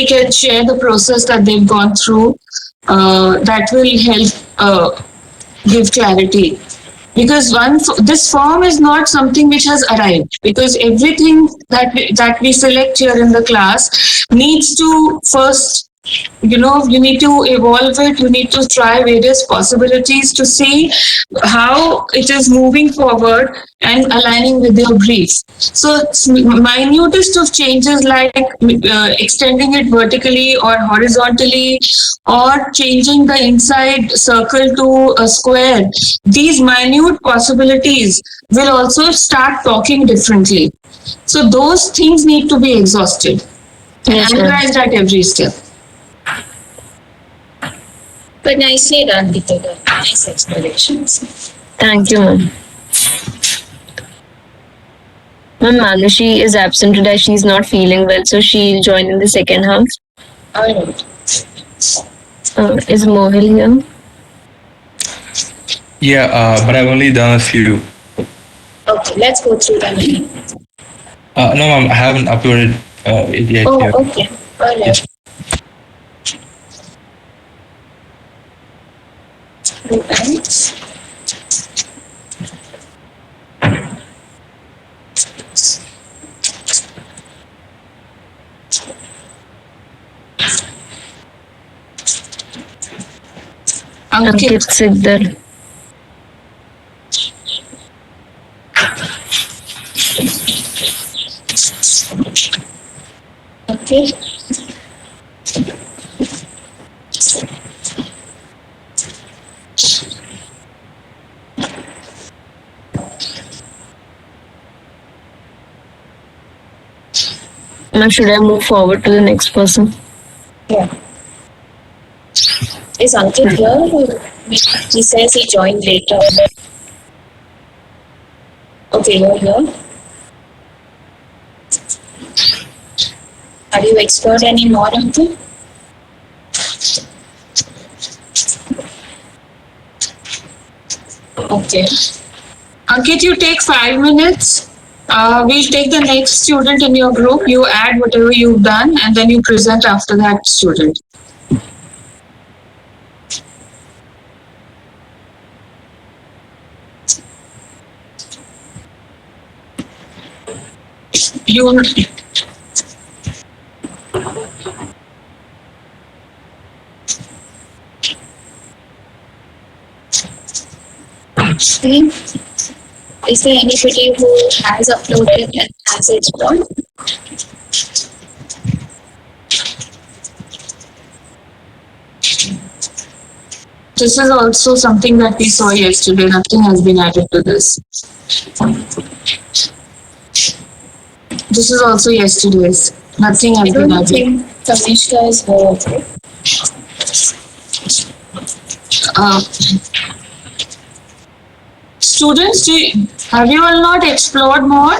they can share the process that they've gone through. That will help give clarity. Because this form is not something which has arrived. Because everything that we select here in the class needs to first, you need to evolve it. You need to try various possibilities to see how it is moving forward and aligning with your brief. So minutest of changes like extending it vertically or horizontally, or changing the inside circle to a square. These minute possibilities will also start talking differently. So those things need to be exhausted and analyzed at every step. But nicely done, Deepika. Nice explanations. Thank you, ma'am. Ma'am, Manushi is absent today. She's not feeling well, so she'll join in the second half. Alright. Is Mohil here? Yeah, but I've only done a few. Okay, let's go through them again. No, ma'am, I haven't uploaded it yet. Oh, Yeah. okay. Alright. Right. Ankit Siddhar. Okay. Now, should I move forward to the next person? Yeah. Is Ankit here? Or he says he joined later. Okay, you're here. Have you explored any more, Ankit? Okay. Ankit, you take 5 minutes. We'll take the next student in your group. You add whatever you've done, and then you present after that student. You Okay. Is there anybody who has uploaded and has explored? This is also something that we saw yesterday. Nothing has been added to this. This is also yesterday's. Nothing I has been don't added. think Kamishka is here. Uh, Students, have you all not explored more?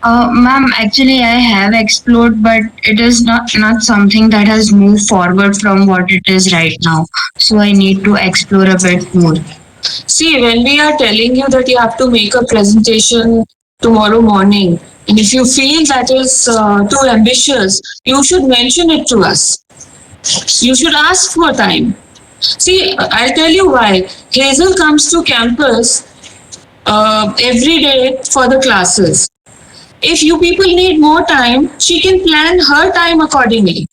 Ma'am, actually I have explored, but it is not something that has moved forward from what it is right now. So I need to explore a bit more. See, when we are telling you that you have to make a presentation tomorrow morning, and if you feel that is too ambitious, you should mention it to us. You should ask for time. See, I'll tell you why. Hazel comes to campus every day for the classes. If you people need more time, she can plan her time accordingly.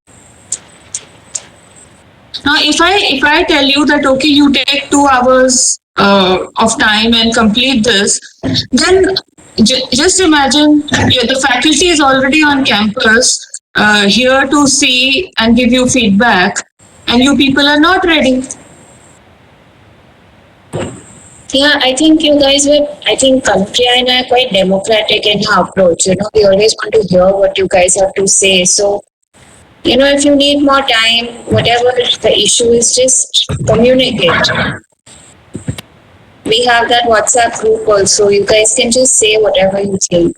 Now, if I tell you that okay, you take 2 hours of time and complete this, then just imagine the faculty is already on campus here to see and give you feedback, and you people are not ready. Yeah, I think you guys I think Kampriya and I are quite democratic in our approach. We always want to hear what you guys have to say. So, if you need more time, whatever the issue is, just communicate. We have that WhatsApp group also. You guys can just say whatever you think.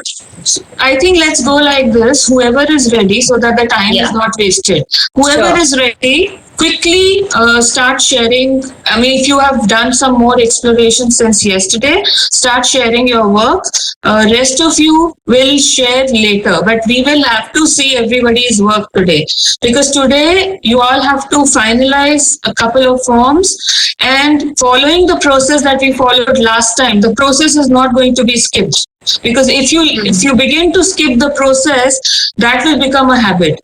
I think let's go like this. Whoever is ready, so that the time is not wasted. Whoever is ready, quickly start sharing. I mean, if you have done some more exploration since yesterday, start sharing your work. Rest of you will share later, but we will have to see everybody's work today, because today you all have to finalize a couple of forms, and following the process that we followed last time, the process is not going to be skipped, because if you begin to skip the process, that will become a habit.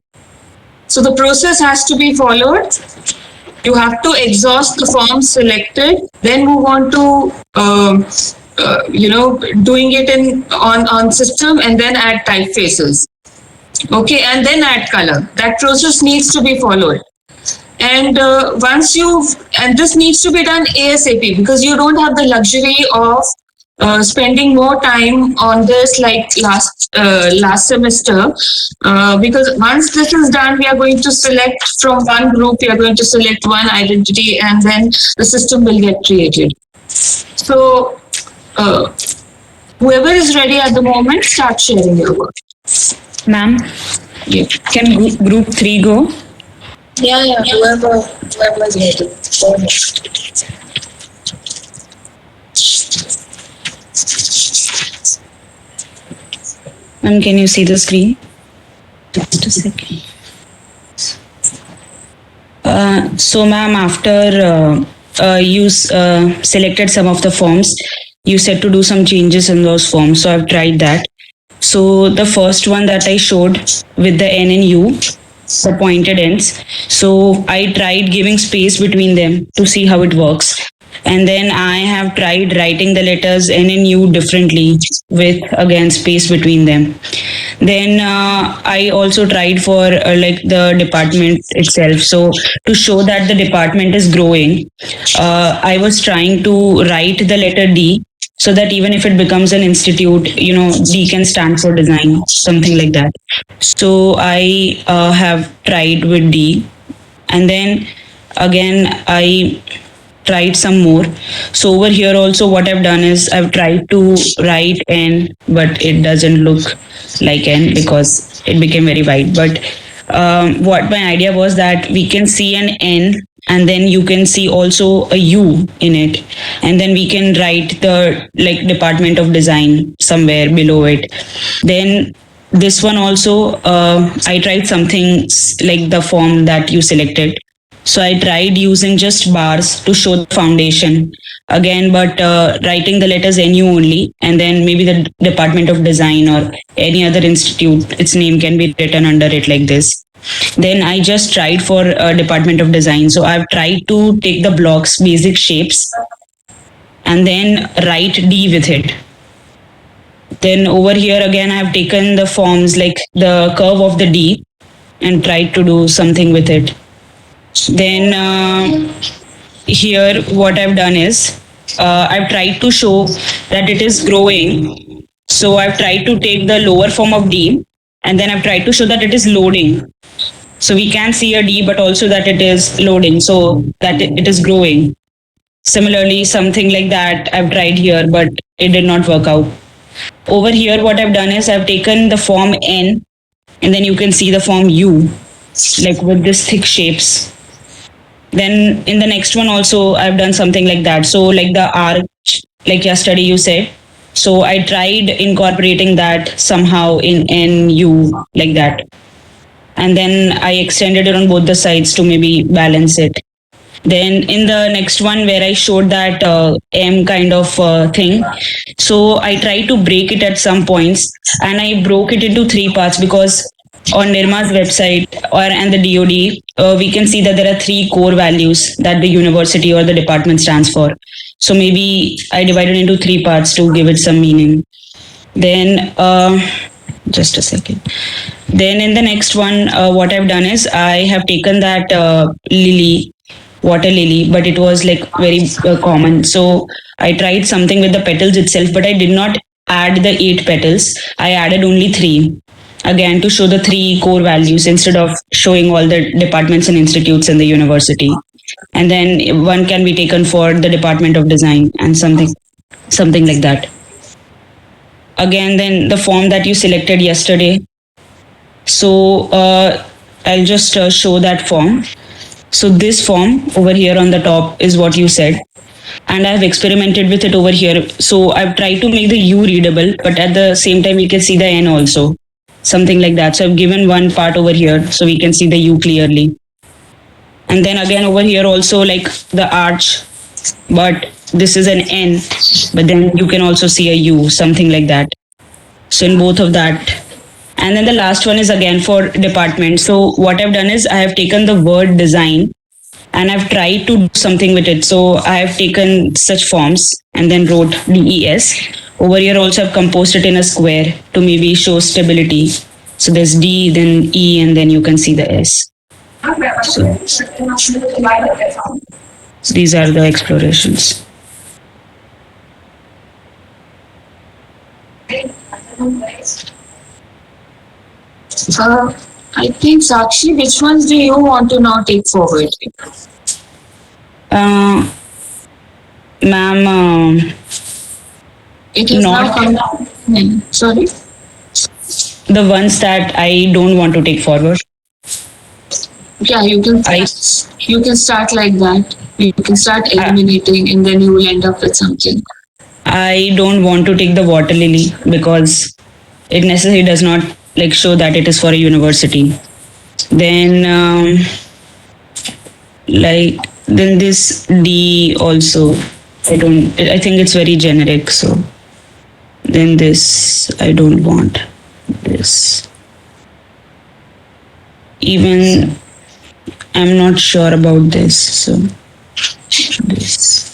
So the process has to be followed. You have to exhaust the forms selected, then move on to doing it in on system, and then add typefaces. Okay, and then add color. That process needs to be followed. And and this needs to be done ASAP, because you don't have the luxury of spending more time on this like last semester, because once this is done, we are going to select from one group, we are going to select one identity, and then the system will get created. So whoever is ready at the moment, start sharing your work. Ma'am, Yeah. can group 3 go? Yeah, whoever's ready. Go ahead. Ma'am, can you see the screen? Just a second. So, ma'am, after you selected some of the forms, you said to do some changes in those forms. So, I've tried that. So, the first one that I showed with the N and U, the pointed ends. So, I tried giving space between them to see how it works. And then I have tried writing the letters N and U differently with again space between them. Then I also tried for like the department itself. So to show that the department is growing, I was trying to write the letter D, so that even if it becomes an institute, D can stand for design, something like that. So I have tried with D, and then again I tried some more. So over here also what I've done is I've tried to write N, but it doesn't look like N because it became very wide. But what my idea was that we can see an N, and then you can see also a U in it, and then we can write the like Department of Design somewhere below it. Then this one also, I tried something like the form that you selected. So I tried using just bars to show the foundation again, but writing the letters NU only, and then maybe the Department of Design or any other institute, its name can be written under it like this. Then I just tried for Department of Design. So I've tried to take the blocks, basic shapes, and then write D with it. Then over here again, I've taken the forms like the curve of the D and tried to do something with it. Then here what I've done is I've tried to show that it is growing. So I've tried to take the lower form of D, and then I've tried to show that it is loading. So we can see a D, but also that it is loading, so that it is growing. Similarly, something like that I've tried here, but it did not work out. Over here, what I've done is I've taken the form N, and then you can see the form U, like with this thick shapes. Then in the next one also I've done something like that. So like the arch, like yesterday you said. So I tried incorporating that somehow in NU like that. And then I extended it on both the sides to maybe balance it. Then in the next one where I showed that M kind of thing, so I tried to break it at some points, and I broke it into 3 parts because on Nirma's website and the DoD, we can see that there are 3 core values that the university or the department stands for. So maybe I divided into 3 parts to give it some meaning. Then just a second. Then in the next one, what I've done is I have taken that water lily, but it was like very common. So I tried something with the petals itself, but I did not add the 8 petals. I added only 3. Again, to show the 3 core values instead of showing all the departments and institutes in the university. And then one can be taken for the Department of Design and something like that. Again, then the form that you selected yesterday. So I'll just show that form. So this form over here on the top is what you said. And I've experimented with it over here. So I've tried to make the U readable, but at the same time, we can see the N also. Something like that. So I've given one part over here so we can see the U clearly. And then again over here also like the arch, but this is an N, but then you can also see a U, something like that. So in both of that. And then the last one is again for department. So what I've done is I have taken the word design and I've tried to do something with it. So I have taken such forms and then wrote DES. Over here also I've composed it in a square to maybe show stability. So there's D, then E, and then you can see the S. So these are the explorations. I think Sakshi, which ones do you want to now take forward? Ma'am, It is now come. Sorry. the ones that I don't want to take forward. Yeah, you can start like that. You can start eliminating, and then you will end up with something. I don't want to take the water lily because it necessarily does not like show that it is for a university. Then then this D also I think it's very generic. So then this I don't want this. Even I'm not sure about this. So this.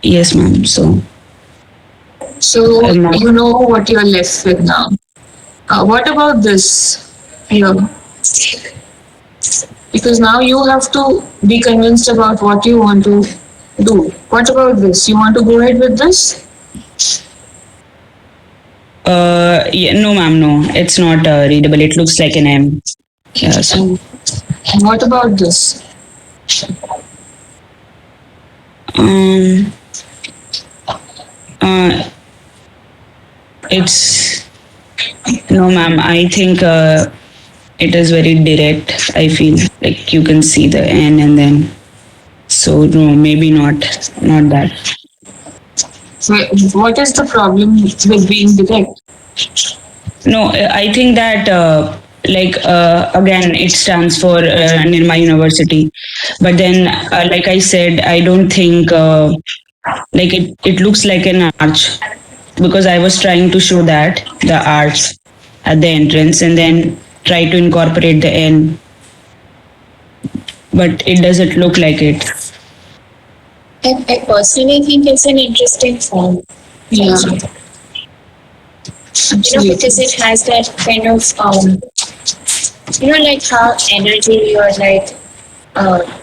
Yes, ma'am. So You know what you're left with now. What about this here? Because now you have to be convinced about what you want to do. What about this? You want to go ahead with this? yeah, no, ma'am, no, it's not readable. It looks like an M. Yeah, so And what about this? it's no, ma'am. I think it is very direct. I feel like you can see the N and then. So no, maybe not that. What is the problem with being direct? No, I think that again it stands for Nirma University, but then like I said, I don't think like it looks like an arch because I was trying to show that the arch at the entrance and then try to incorporate the N, but it doesn't look like it. I personally think it's an interesting form. Yeah. Because it has that kind of like how energy or like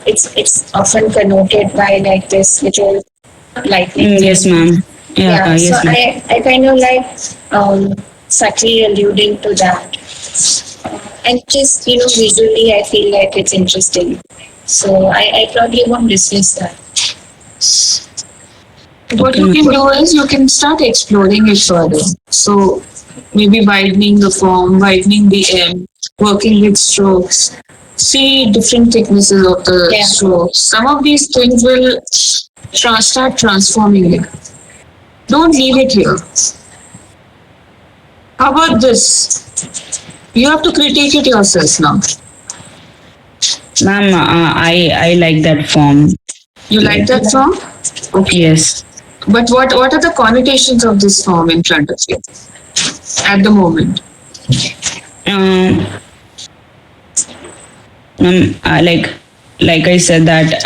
it's often connoted by like this little lightning. Yes, ma'am. Yeah, yes, so ma'am. I kind of like subtly alluding to that. And just visually I feel like it's interesting. So I probably won't dismiss that. What you can do is you can start exploring it further. So maybe widening the form, widening the M, working with strokes. See different thicknesses of the strokes. Some of these things will start transforming it. Don't leave it here. How about this? You have to critique it yourself now. Ma'am, I like that form. You like that form? Okay. Yes. But what are the connotations of this form in front of you at the moment? Like I said that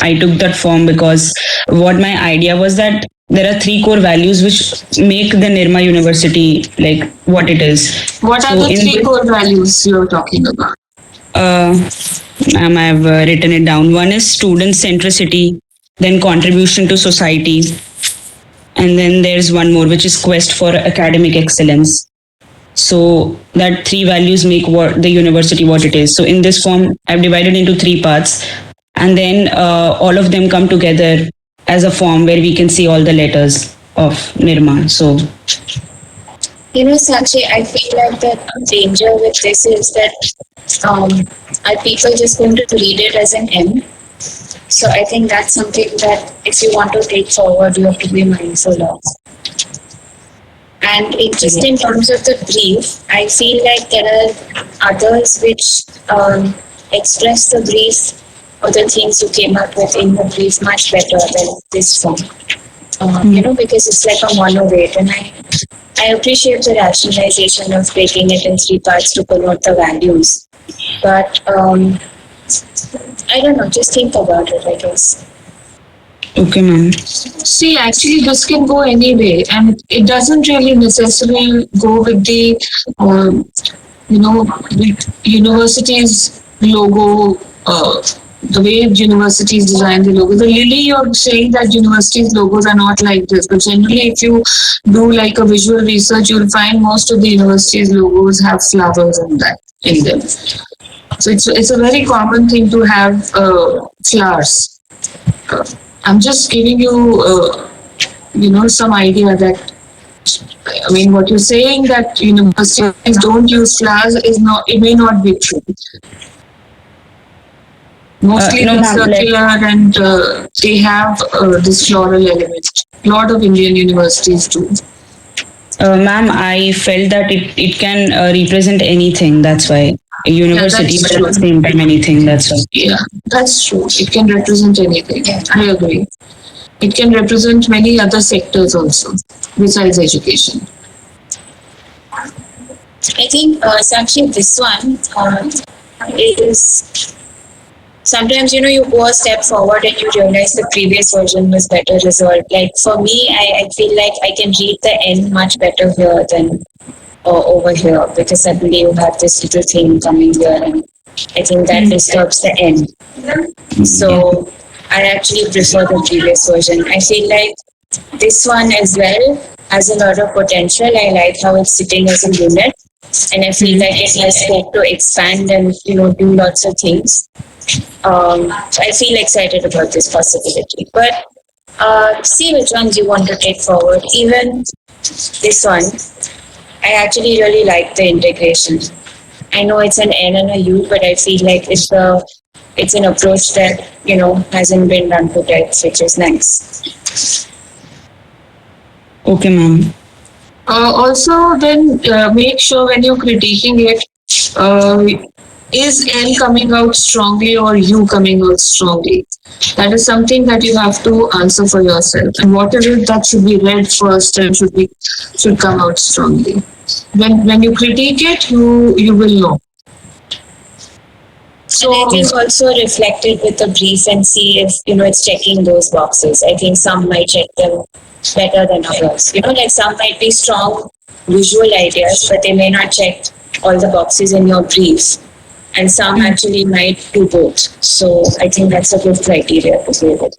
I took that form because what my idea was that there are 3 core values which make the Nirma University like what it is. What are So the in 3 this- core values you're talking about? I've written it down. One is student centricity, then contribution to society, and then there's one more which is quest for academic excellence. So that 3 values make what the university what it is. So in this form, I've divided into 3 parts, and then all of them come together as a form where we can see all the letters of Nirma. So Sakshi, I feel like the danger with this is that are people just going to read it as an M? So I think that's something that if you want to take forward, you have to be mindful of. And just in terms of the brief, I feel like there are others which express the brief or the things you came up with in the brief much better than this form. Because it's like a mono-weight, and I appreciate the rationalization of breaking it in three parts to connote the values. But I don't know, just think about it, I guess. Okay, ma'am. See, actually, this can go any way, and it doesn't really necessarily go with the, with university's logo. The way universities design the logo. The Lily, you're saying that universities' logos are not like this, but generally, if you do like a visual research, you'll find most of the universities' logos have flowers in them. So it's a very common thing to have flowers. I'm just giving you, some idea that, I mean, what you're saying that universities don't use flowers it may not be true. Mostly no, it's ma'am, circular and they have this floral element. A lot of Indian universities do. Ma'am, I felt that it can represent anything. That's why a university, that's but at the true. same time anything. That's why. Yeah, that's true. It can represent anything. I agree. It can represent many other sectors also, besides education. I think, Sakshi, this one is sometimes, you go a step forward and you realize the previous version was better resolved. Like for me, I feel like I can read the end much better here than over here, because suddenly you have this little thing coming here, and I think that disturbs the end. So I actually prefer the previous version. I feel like this one as well has a lot of potential. I like how it's sitting as a unit, and I feel like it has scope to expand and do lots of things. So I feel excited about this possibility. But see which ones you want to take forward. Even this one, I actually really like the integration. I know it's an N and a U, but I feel like it's an approach that hasn't been done to death, which is nice. Okay, ma'am. Also, then make sure when you're critiquing it, is L coming out strongly or U coming out strongly? That is something that you have to answer for yourself. And what is it that should be read first and should come out strongly? When you critique it, you will know. And I think also reflect it with the brief and see if it's checking those boxes. I think some might check them better than others. Like some might be strong visual ideas, but they may not check all the boxes in your brief. And some actually might do both. So I think that's a good criteria to play with.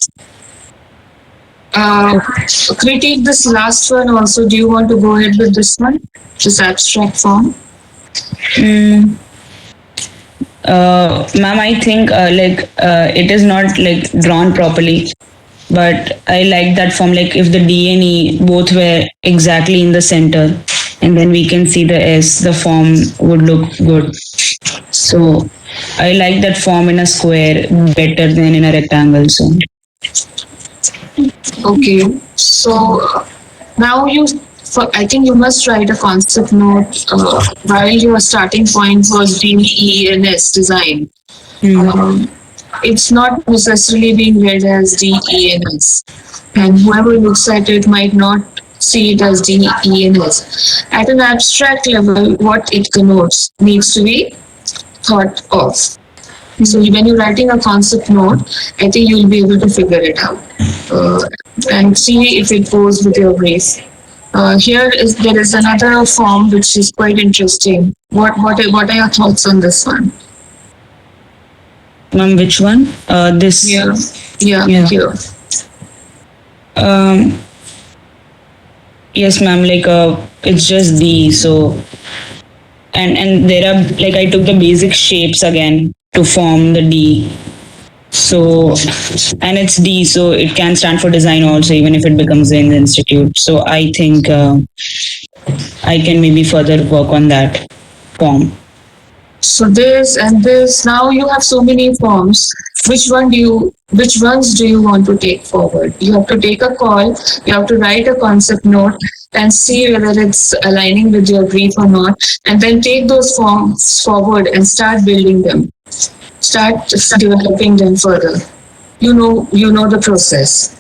Critique this last one also. Do you want to go ahead with this one? This abstract form? Ma'am, I think it is not like drawn properly, but I like that form. Like if the D and E both were exactly in the center, and then we can see the S, the form would look good. So I like that form in a square better than in a rectangle. So Okay. So now I think you must write a concept note while your starting point was DENS design. It's not necessarily being read as DENS, and whoever looks at it might not see it as DENS. At an abstract level, what it connotes needs to be thought of. So when you're writing a concept note, I think you'll be able to figure it out and see if it goes with your brief. There is another form which is quite interesting. What are your thoughts on this one? ma'am, which one? This. Yeah. Yeah. Here. Yes, ma'am. Like it's just D. So and there are like I took the basic shapes again to form the D. So and it's D, so it can stand for design also, even if it becomes an institute. So I think I can maybe further work on that form. So this and this. Now you have so many forms. Which ones do you want to take forward? You have to take a call. You have to write a concept note and see whether it's aligning with your brief or not, and then take those forms forward and start building them. Start developing them further. You know the process.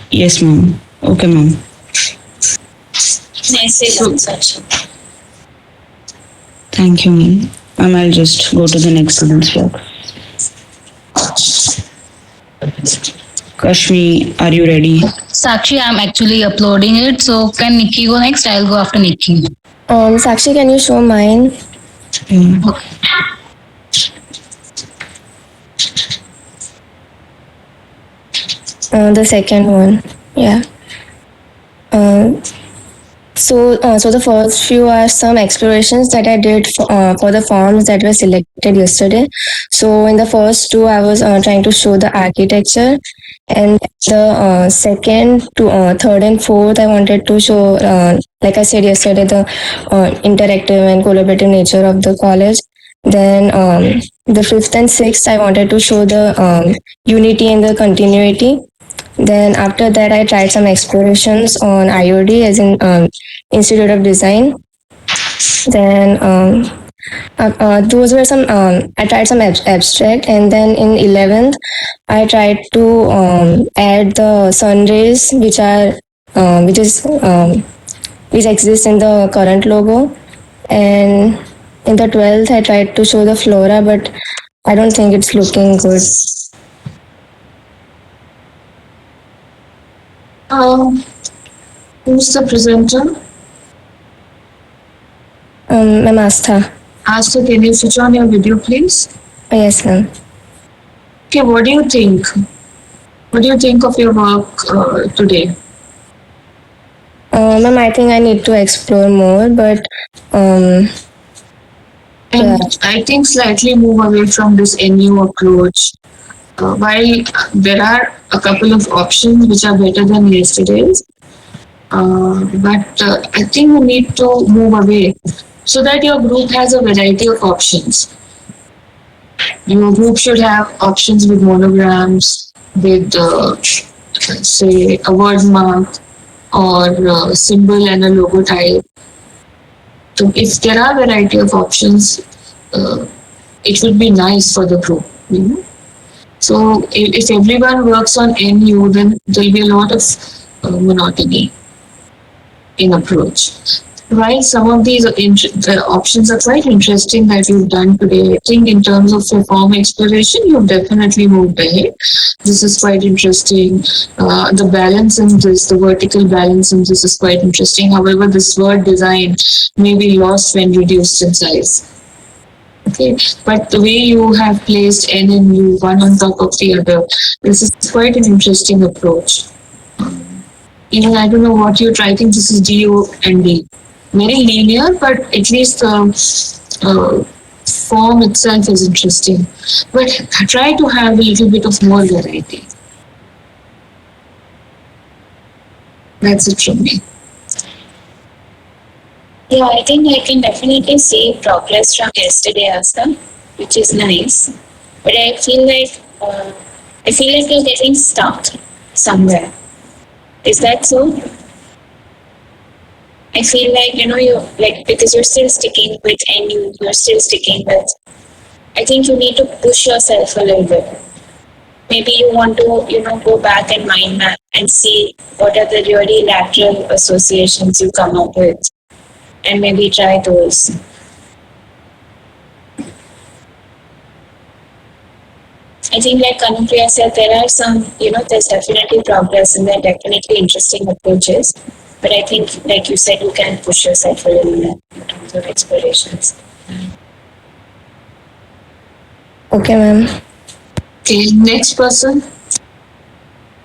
Yes, ma'am. Okay, ma'am. Nicely done, Sachin. Thank you, ma'am. Ma'am, I'll just go to the next student's work. Kashmi, are you ready? Sakshi, I'm actually uploading it. So can Nikki go next? I'll go after Nikki. Sakshi, can you show mine? Mm. The second one. Yeah. So the first few are some explorations that I did for the forms that were selected yesterday. So in the first two, I was trying to show the architecture, and the second to third and fourth, I wanted to show, like I said yesterday, the interactive and collaborative nature of the college. Then the fifth and sixth, I wanted to show the unity and the continuity. Then after that, I tried some explorations on IOD, as in Institute of Design. Then those were some. I tried some abstract, and then in 11th, I tried to add the sun rays, which exist in the current logo. And in the 12th, I tried to show the flora, but I don't think it's looking good. Who's the presenter? Ma'am Astha. Asta, can you switch on your video, please? Yes, ma'am. Okay, what do you think? What do you think of your work today? Ma'am, I think I need to explore more, but And Yeah. I think slightly move away from this NU approach. While there are a couple of options which are better than yesterday's, but I think we need to move away so that your group has a variety of options. Your group should have options with monograms, with say a word mark or a symbol and a logo type. So if there are variety of options, it would be nice for the group. So if everyone works on NU, then there'll be a lot of monotony in approach. While some of these the options are quite interesting that you've done today, I think in terms of your form exploration, you've definitely moved ahead. This is quite interesting. The balance in this, the vertical balance in this is quite interesting. However, this word design may be lost when reduced in size. Okay, but the way you have placed N and U one on top of the other, this is quite an interesting approach. Even I don't know what you're trying. I think this is DO and D. Very linear, but at least the form itself is interesting. But try to have a little bit of more variety. That's it from me. Yeah, I think I can definitely see progress from yesterday, Asta, which is nice. But I feel like you're getting stuck somewhere. Is that so? I feel like you like because you're still sticking with NU, you're still sticking with. I think you need to push yourself a little bit. Maybe you want to go back and mind map and see what are the really lateral associations you come up with, and maybe try those. I think like Kanupriya said, there are some, there's definitely progress and there are definitely interesting approaches. But I think, like you said, you can push yourself a little bit in terms of explorations. Okay, ma'am. Okay, next person.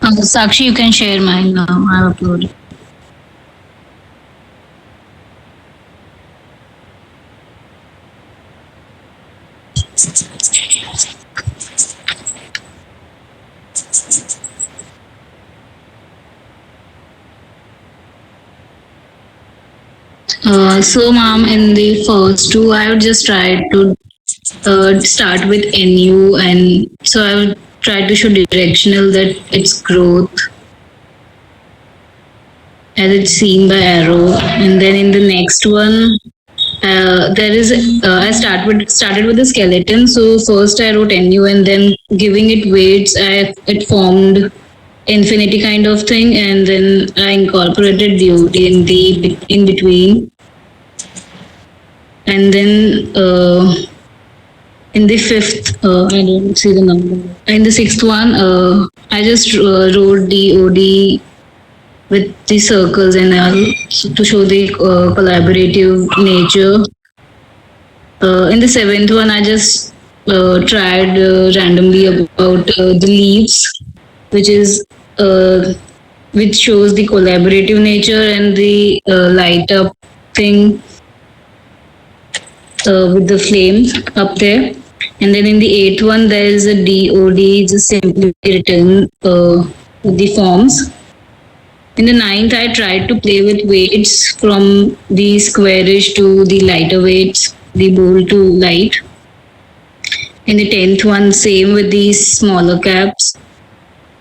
Sakshi, you can share mine now. I've uploaded. So, ma'am, in the first two, I would just try to start with NU, and so I would try to show directional that its growth as it's seen by arrow, and then in the next one, there is I started with the skeleton. So first I wrote NU, and then giving it weights, it formed infinity kind of thing, and then I incorporated DOD in the in between, and then in the fifth, I don't see the number. In the sixth one, I just wrote DOD with the circles and all to show the collaborative nature. In the seventh one, I just tried randomly about the leaves, which is which shows the collaborative nature and the light up thing with the flame up there. And then in the eighth one, there is a DOD, just simply written the forms. In the ninth, I tried to play with weights from the squarish to the lighter weights, the bold to light. In the 10th one, same with these smaller caps.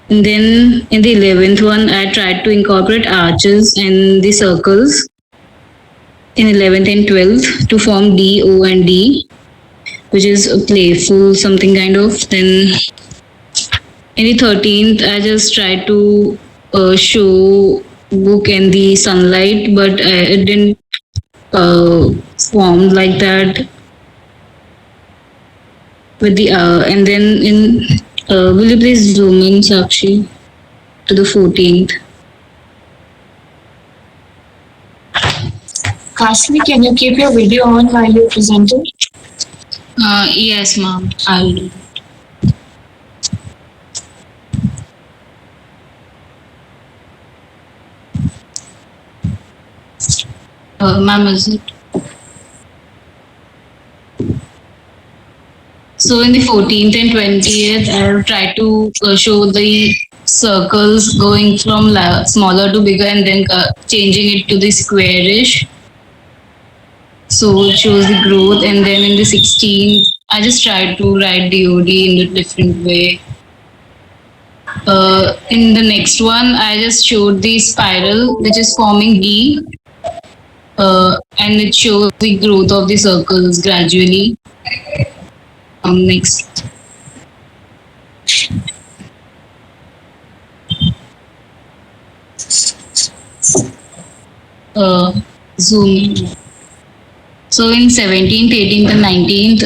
And then in the 11th one, I tried to incorporate arches and the circles in 11th and 12th to form D, O, and D, which is a playful something kind of. Then in the 13th, I just tried to show book and the sunlight, but it didn't form like that with the and then in will you please zoom in, Sakshi, to the 14th? Kashmi, can you keep your video on while you're presenting? Yes, ma'am, I'll do. Ma'am, is it? So in the 14th and 20th, I'll try to show the circles going from smaller to bigger and then changing it to the squarish. So it shows the growth. And then in the 16th, I just tried to write DOD in a different way. In the next one, I just showed the spiral which is forming D. And it shows the growth of the circles gradually. Next. Zoom. So in 17th, 18th, and 19th,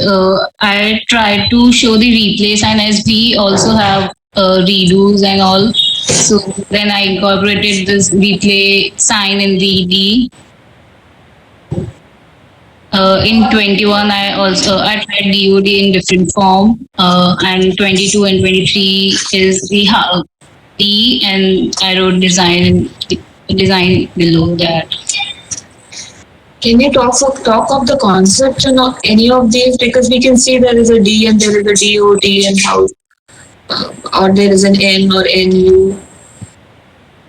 I tried to show the replay sign, as we also have redos and all. So then I incorporated this replay sign in the D. In 21, I tried DOD in different form, and 22 and 23 is the D, and I wrote design below that. Can you talk of the concept and of any of these? Because we can see there is a D and there is a DOD and how, or there is an N or NU.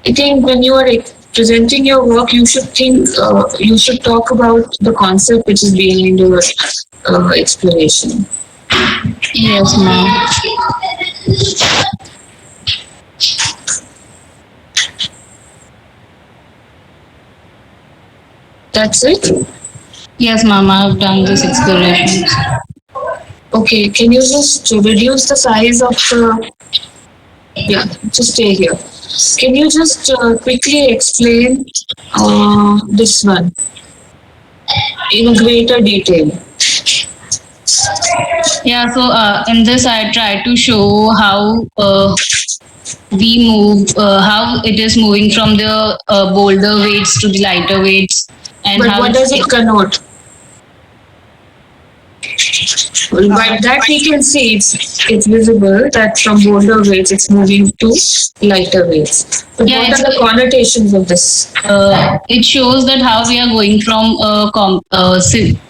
I think when you are presenting your work, you should you should talk about the concept which is behind your exploration. Yes, ma'am. That's it? Yes, ma'am, I've done this explorations. Okay, can you just reduce the size of the... Yeah, just stay here. Can you just quickly explain this one in greater detail? Yeah, so in this I try to show how we move, how it is moving from the bolder weights to the lighter weights. And But how what does it connote? Well, by that we can see it's visible that from bolder weights it's moving to lighter weights. But Yeah, what are the connotations of this? it shows that how we are going from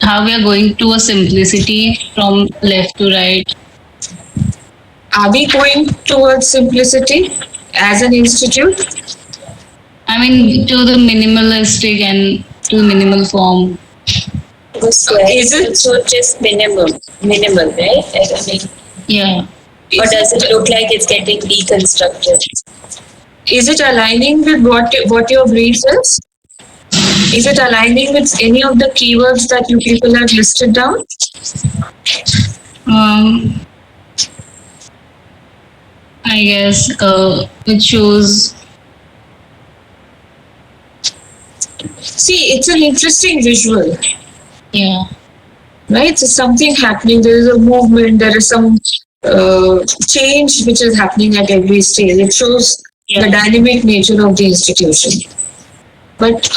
how we are going to a simplicity from left to right. Are we going towards simplicity as an institute? I mean, to the minimalistic and little minimal form. The square. Is it- so just minimal, right? I mean, Yeah. or does it look like it's getting deconstructed? Is it aligning with what your brief is? Is it aligning with any of the keywords that you people have listed down? I guess it shows. See, it's an interesting visual, Yeah. right? So something happening. There is a movement. There is some change which is happening at every stage. It shows the dynamic nature of the institution. But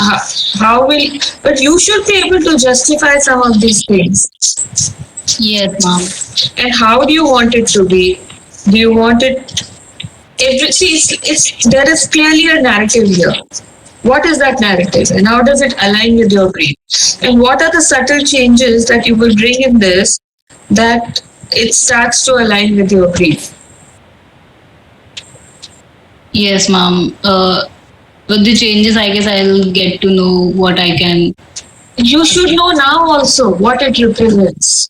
how will? But you should be able to justify some of these things. Yes, ma'am. And how do you want it to be? Do you want it? There is clearly a narrative here. What is that narrative, and how does it align with your brief? And what are the subtle changes that you will bring in this that it starts to align with your brief? Yes, ma'am. With the changes, I guess I'll get to know what I can. You should know now also what it represents.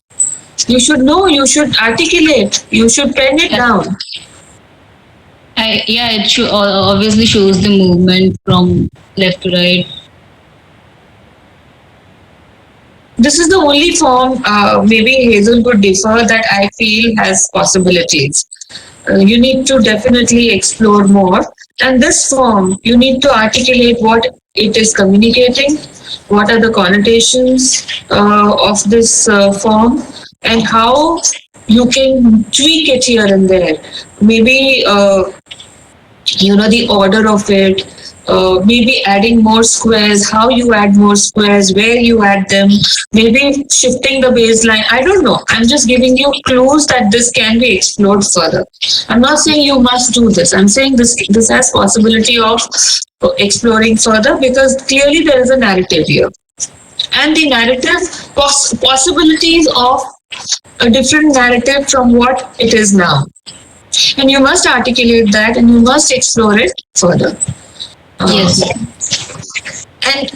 You should know, you should articulate, you should pen it down. It obviously shows the movement from left to right. This is the only form, maybe Hazel would differ, that I feel has possibilities. You need to definitely explore more. And this form, you need to articulate what it is communicating, what are the connotations of this form, and how you can tweak it here and there. Maybe, the order of it, maybe adding more squares, how you add more squares, where you add them, maybe shifting the baseline. I don't know. I'm just giving you clues that this can be explored further. I'm not saying you must do this. I'm saying this has possibility of exploring further, because clearly there is a narrative here. And the narrative possibilities of a different narrative from what it is now. And you must articulate that, and you must explore it further. Yes. And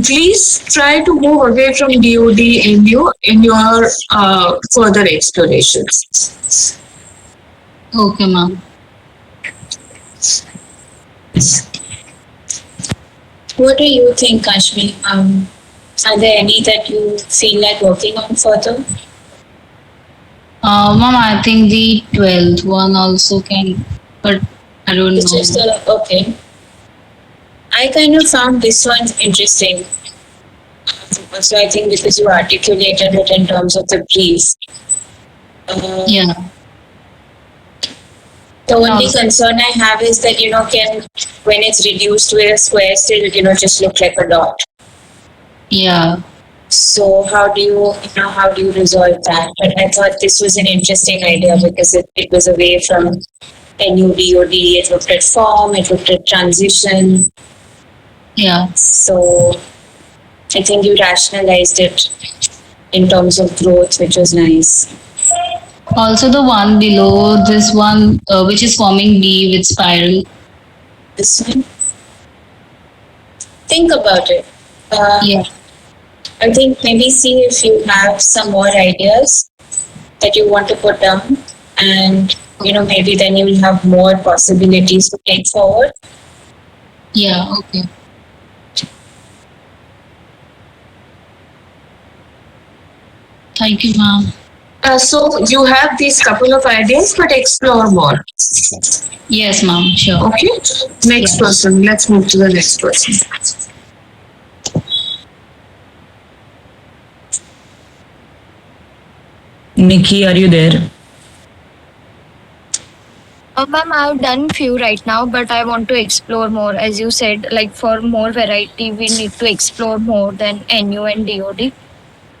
please try to move away from DOD in your further explorations. Okay, ma'am. What do you think, Kashmi? Are there any that you feel like working on further? Ma'am, I think the 12th one also can, but I don't It's know. just okay. I kind of found this one interesting. So I think because you articulated it in terms of the brief. Yeah. The only concern I have is that, when it's reduced to a square, still, just look like a dot. Yeah. So how do you resolve that? But I thought this was an interesting idea because it was away from NUDOD. It looked at form, it looked at transition. Yeah. So I think you rationalized it in terms of growth, which was nice. Also, the one below this one, which is forming B with spiral. This one. Think about it. Yeah. I think maybe see if you have some more ideas that you want to put down, and maybe then you will have more possibilities to take forward. Yeah. Okay. Thank you, ma'am. So you have these couple of ideas, but explore more. Yes, ma'am. Sure. Okay. Next person. Let's move to the next person. Nikki, are you there? Ma'am, I've done few right now, but I want to explore more. As you said, like for more variety, we need to explore more than NU and DOD.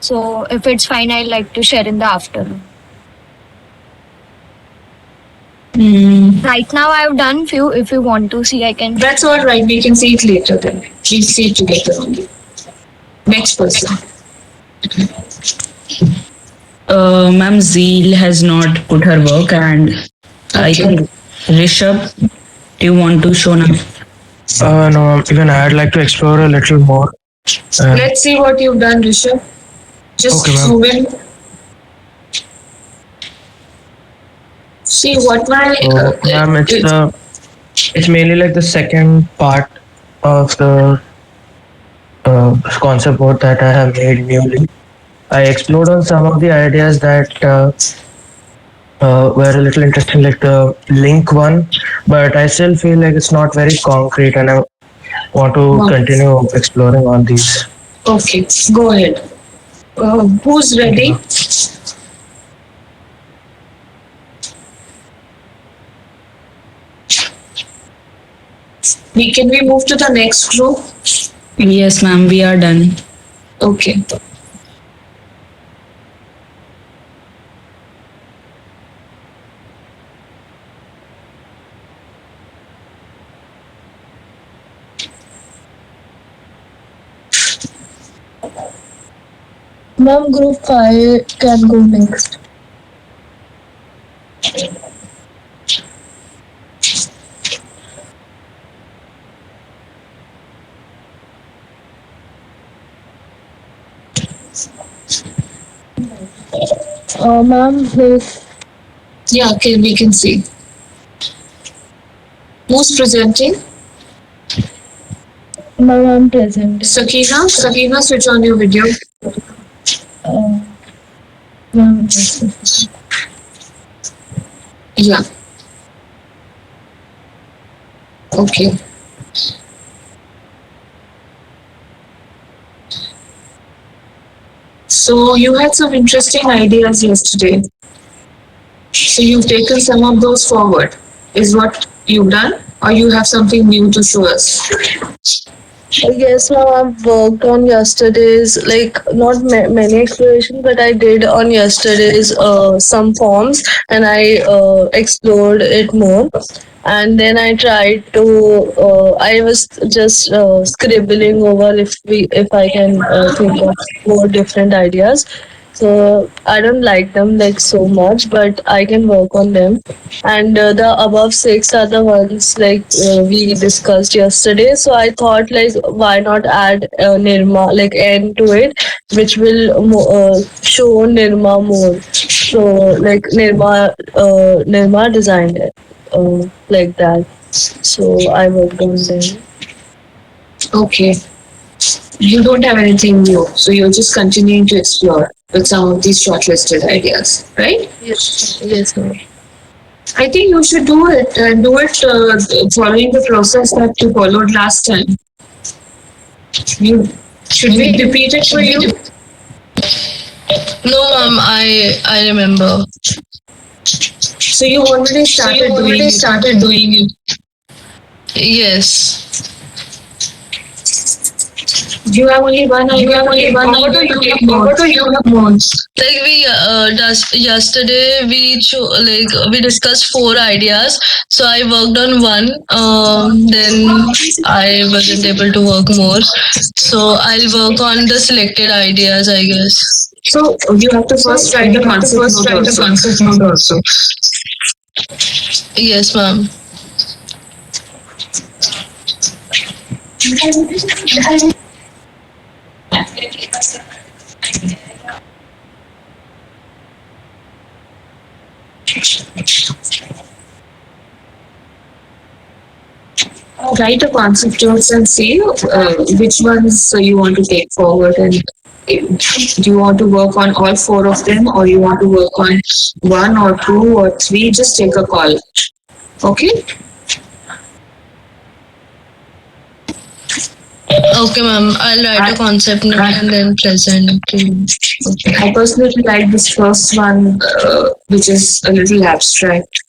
So if it's fine, I'd like to share in the afternoon. Right now, I've done few. If you want to see, I can. That's all right. We can see it later then. We'll see it together only. Next person. Ma'am, Zeel has not put her work, and I think Rishabh, do you want to show now? No, even I'd like to explore a little more. Let's see what you've done, Rishabh. Just Okay, ma'am. zoom in. See what my So, ma'am, it's mainly like the second part of the concept board that I have made newly. I explored on some of the ideas that were a little interesting, like the link one, but I still feel like it's not very concrete, and I want to continue exploring on these. Okay, go ahead. Who's ready? Can we move to the next group? Yes, ma'am, we are done. Okay. Ma'am, group 5 can go next. Ma'am, please. Yeah, okay, we can see. Who's presenting? Ma'am, I'm present. Sakina? Sakina, switch on your video. Ma'am, just a second. Yeah. Okay. So you had some interesting ideas yesterday. So you've taken some of those forward. Is what you've done? Or you have something new to show us? Yes, ma'am, I've worked on yesterday's, like, not many explorations, but I did on yesterday's some forms, and I explored it more. And then I tried to, I was just scribbling over if I can think of more different ideas. So I don't like them like so much, but I can work on them. And the above 6 are the ones like we discussed yesterday. So I thought, like, why not add Nirma, like, N to it, which will show Nirma more. So like Nirma designed it like that. So I worked on them. Okay. You don't have anything new. So you're just continuing to explore with some of these shortlisted ideas, right? Yes, ma'am. I think you should do it and do it following the process that you followed last time. Should we repeat it for you? No, ma'am, I remember. So you already started doing it. Yes. You have only one idea. What do you have more? Like we yesterday we discussed 4 ideas. So I worked on one. Then I wasn't able to work more. So I'll work on the selected ideas, I guess. So you have to first write the concept note also. Yes, ma'am. Write the concept notes and see which ones you want to take forward, and do you want to work on all 4 of them, or you want to work on 1 or 2 or 3? Just take a call. Okay. Okay, ma'am. I'll write a concept note and then present to you. I personally like this first one, which is a little abstract.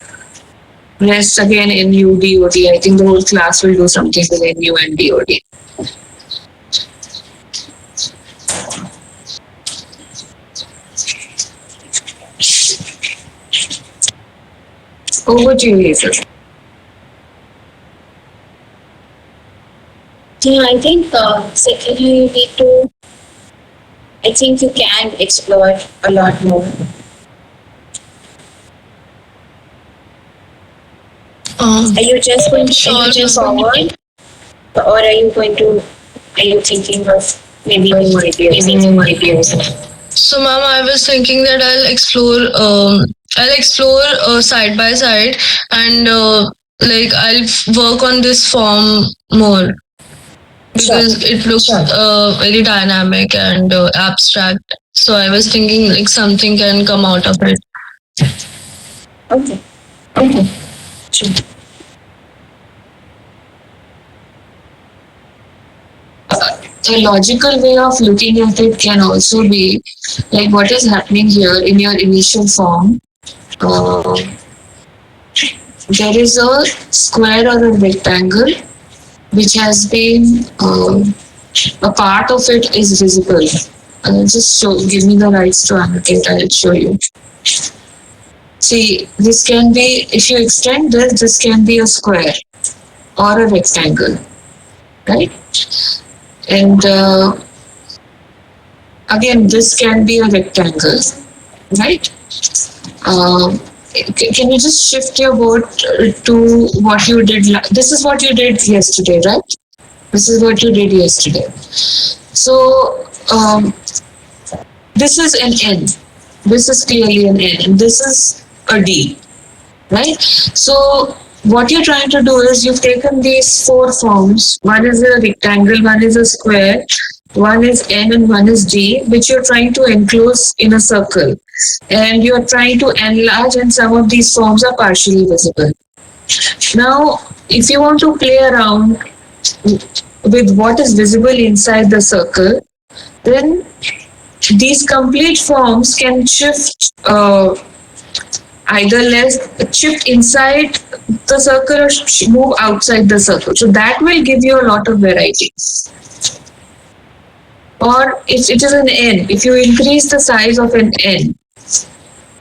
Rest again NU DOD. I think the whole class will do something with NU and DOD. Over to you, Hazel. Yeah, I think secondly you need to. I think you can explore a lot more. Are you just going to move forward, or are you thinking of maybe more ideas. So, ma'am, I was thinking that I'll explore side by side, and like I'll work on this form more because it looks very dynamic and abstract. So I was thinking like something can come out of it. Okay. Sure. A logical way of looking at it can also be like what is happening here in your initial form. Uh, there is a square or a rectangle which has been a part of it is visible. Just give me the rights to annotate. I'll show you. See, this can be, if you extend this can be a square or a rectangle, right? And again, this can be a rectangle, right? Can you just shift your board to what you did? This is what you did yesterday, right? This is what you did yesterday. So this is an N. This is clearly an N. And this is a D, right? So what you're trying to do is you've taken these four forms. One is a rectangle, one is a square, one is N and one is D, which you're trying to enclose in a circle. And you're trying to enlarge, and some of these forms are partially visible. Now, if you want to play around with what is visible inside the circle, then these complete forms can shift either shift inside the circle or move outside the circle. So that will give you a lot of variety. Or if it is an N, if you increase the size of an N,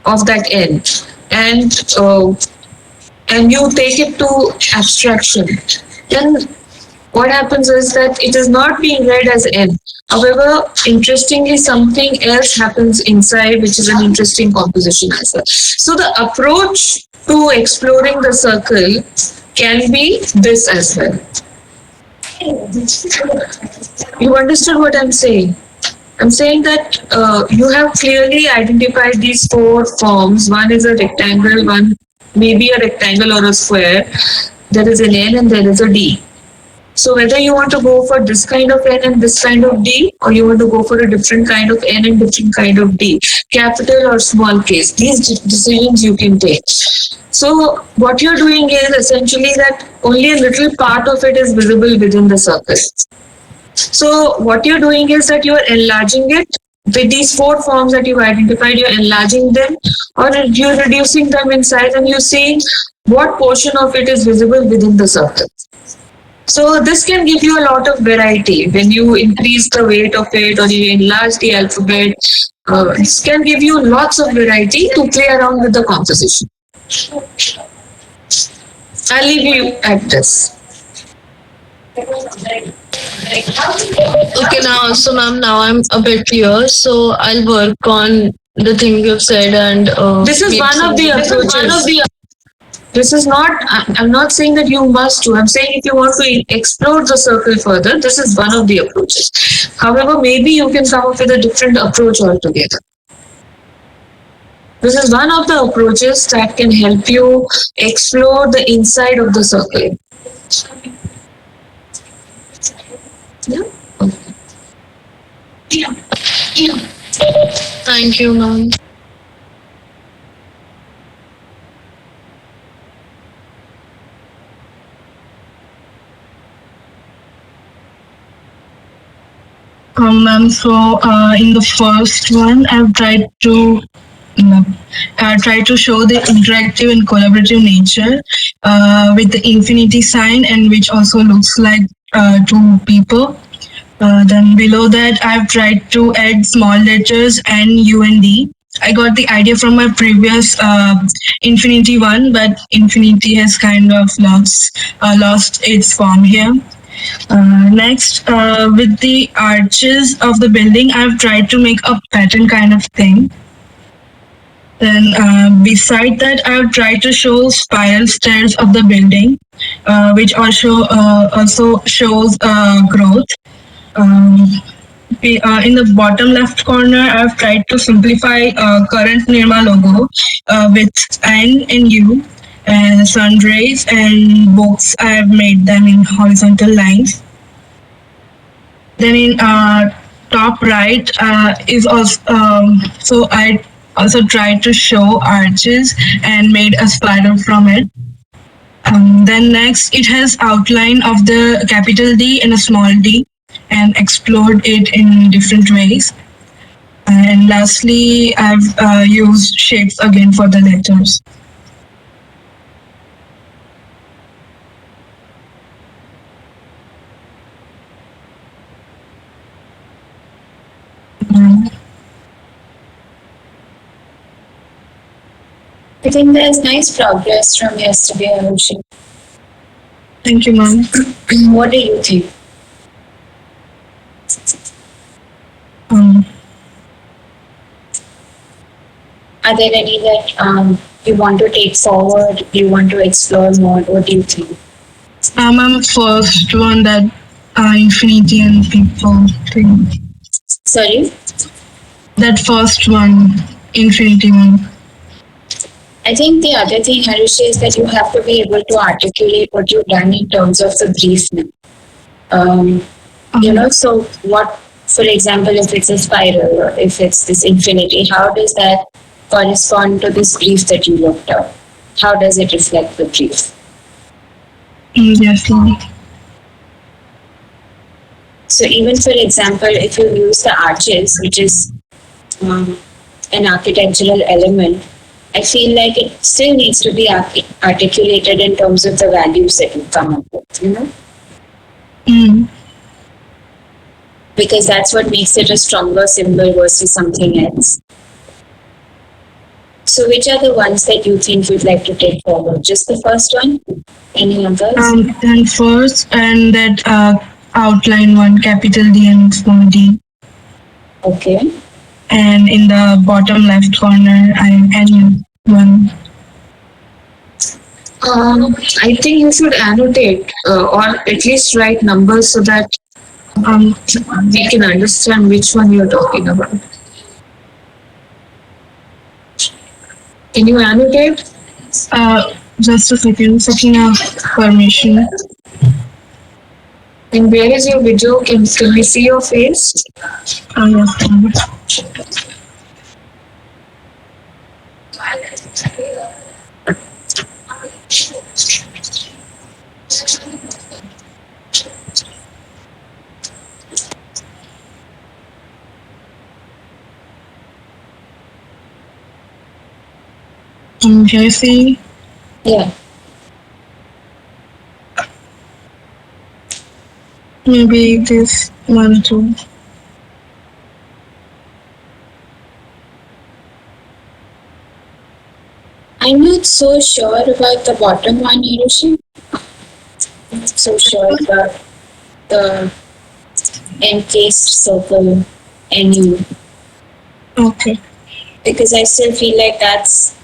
of that N, and you take it to abstraction, then what happens is that it is not being read as N. However, interestingly, something else happens inside, which is an interesting composition as well. So the approach to exploring the circle can be this as well. You understood what I'm saying? I'm saying that you have clearly identified these four forms. One is a rectangle, one maybe a rectangle or a square. There is an N and there is a D. So whether you want to go for this kind of N and this kind of D, or you want to go for a different kind of N and different kind of D, capital or small case, these decisions you can take. So what you're doing is essentially that only a little part of it is visible within the circle. So what you're doing is that you're enlarging it with these four forms that you've identified, you're enlarging them or you're reducing them in size, and you're seeing what portion of it is visible within the circle. So this can give you a lot of variety when you increase the weight of it or you enlarge the alphabet. This can give you lots of variety to play around with the composition. I'll leave you at this. Okay, now I'm a bit clear. So I'll work on the thing you've said, and This is one of the approaches. This is not, I'm not saying that you must do. I'm saying if you want to explore the circle further, this is one of the approaches. However, maybe you can come up with a different approach altogether. This is one of the approaches that can help you explore the inside of the circle. Yeah. Thank you, ma'am. Ma'am, so in the first one, I've tried to show the interactive and collaborative nature with the infinity sign, and which also looks like two people. Then below that, I've tried to add small letters and U and D. I got the idea from my previous infinity one, but infinity has kind of lost its form here. Next, with the arches of the building, I've tried to make a pattern kind of thing. Then beside that, I've tried to show spiral stairs of the building, which also shows growth. in the bottom left corner, I've tried to simplify current Nirma logo with N and U and sun rays and books. I've made them in horizontal lines. Then in top right is also so I also tried to show arches and made a spiral from it. Then next, it has outline of the capital D and a small d and explored it in different ways. And lastly, I've used shapes again for the letters. I think there's nice progress from yesterday, Arushi. Thank you, ma'am. What do you think? Um, Are there any that you want to take forward? You want to explore more? What do you think? ma'am, first one that infinity and people thing. Sorry? That first one, infinity one. I think the other thing, Harushi, is that you have to be able to articulate what you've done in terms of the brief now. So what, for example, if it's a spiral or if it's this infinity, how does that correspond to this brief that you looked up? How does it reflect the brief? Yes, ma'am. So even, for example, if you use the arches, which is an architectural element, I feel like it still needs to be articulated in terms of the values that you come up with, Because that's what makes it a stronger symbol versus something else. So which are the ones that you think you'd like to take forward? Just the first one? Any others? And first, and that outline one, capital D and small d. Okay. And in the bottom left corner, N one. I think you should annotate or at least write numbers so that we can understand which one you're talking about. Can you annotate? Just a second, checking permission. And where is your video? Can we see your face? Yes, ma'am. Can you see? Yeah. Maybe this one too. I'm not so sure about the bottom one, Hiroshi. Not so sure about the encased circle NU. Okay. Because I still feel like that's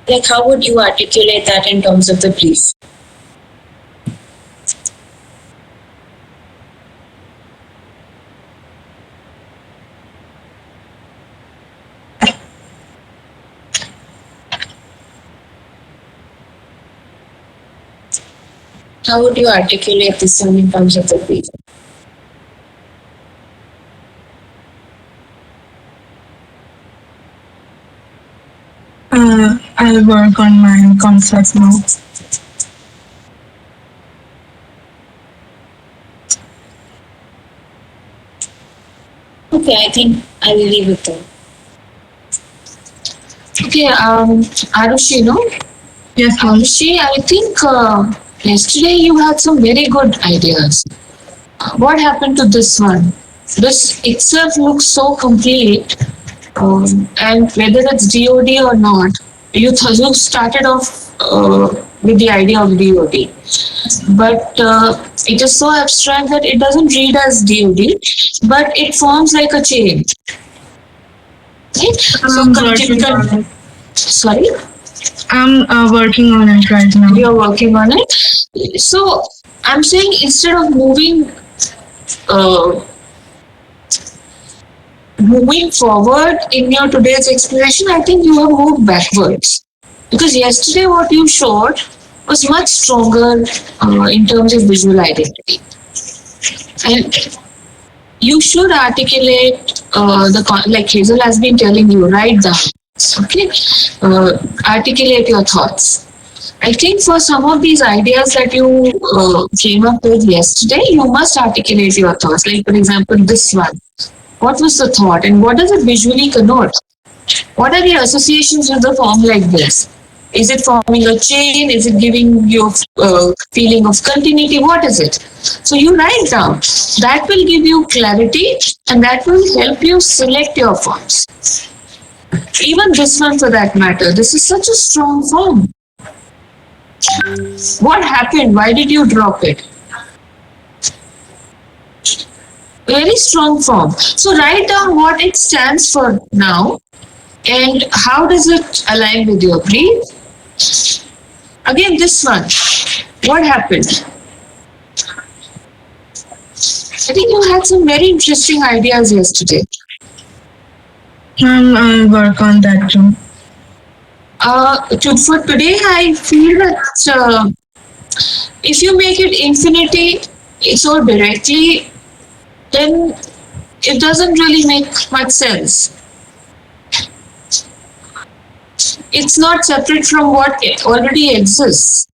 like, how would you articulate that in terms of the brief? How would you articulate this one in terms of the brief? I'll work on my concept now. Okay, I think I will leave it there. Okay, Arushi, no? Yes, ma'am. Arushi, I think yesterday you had some very good ideas. What happened to this one? This itself looks so complete, and whether it's DOD or not, you started off with the idea of DOD, but it is so abstract that it doesn't read as DOD, but it forms like a chain. Right? Sorry? I'm working on it right now. You're working on it. So I'm saying instead of moving moving forward in your today's exploration, I think you have moved backwards. Because yesterday what you showed was much stronger in terms of visual identity. And you should articulate like Hazel has been telling you, write down. Okay? Articulate your thoughts. I think for some of these ideas that you came up with yesterday, you must articulate your thoughts. Like, for example, this one. What was the thought and what does it visually connote? What are the associations with the form like this? Is it forming a chain? Is it giving you a feeling of continuity? What is it? So you write down. That will give you clarity and that will help you select your forms. Even this one for that matter. This is such a strong form. What happened? Why did you drop it? Very strong form. So write down what it stands for now and how does it align with your brief. Again, this one. What happened? I think you had some very interesting ideas yesterday. I'll work on that too. For today, I feel that if you make it infinity so directly, then it doesn't really make much sense. It's not separate from what already exists.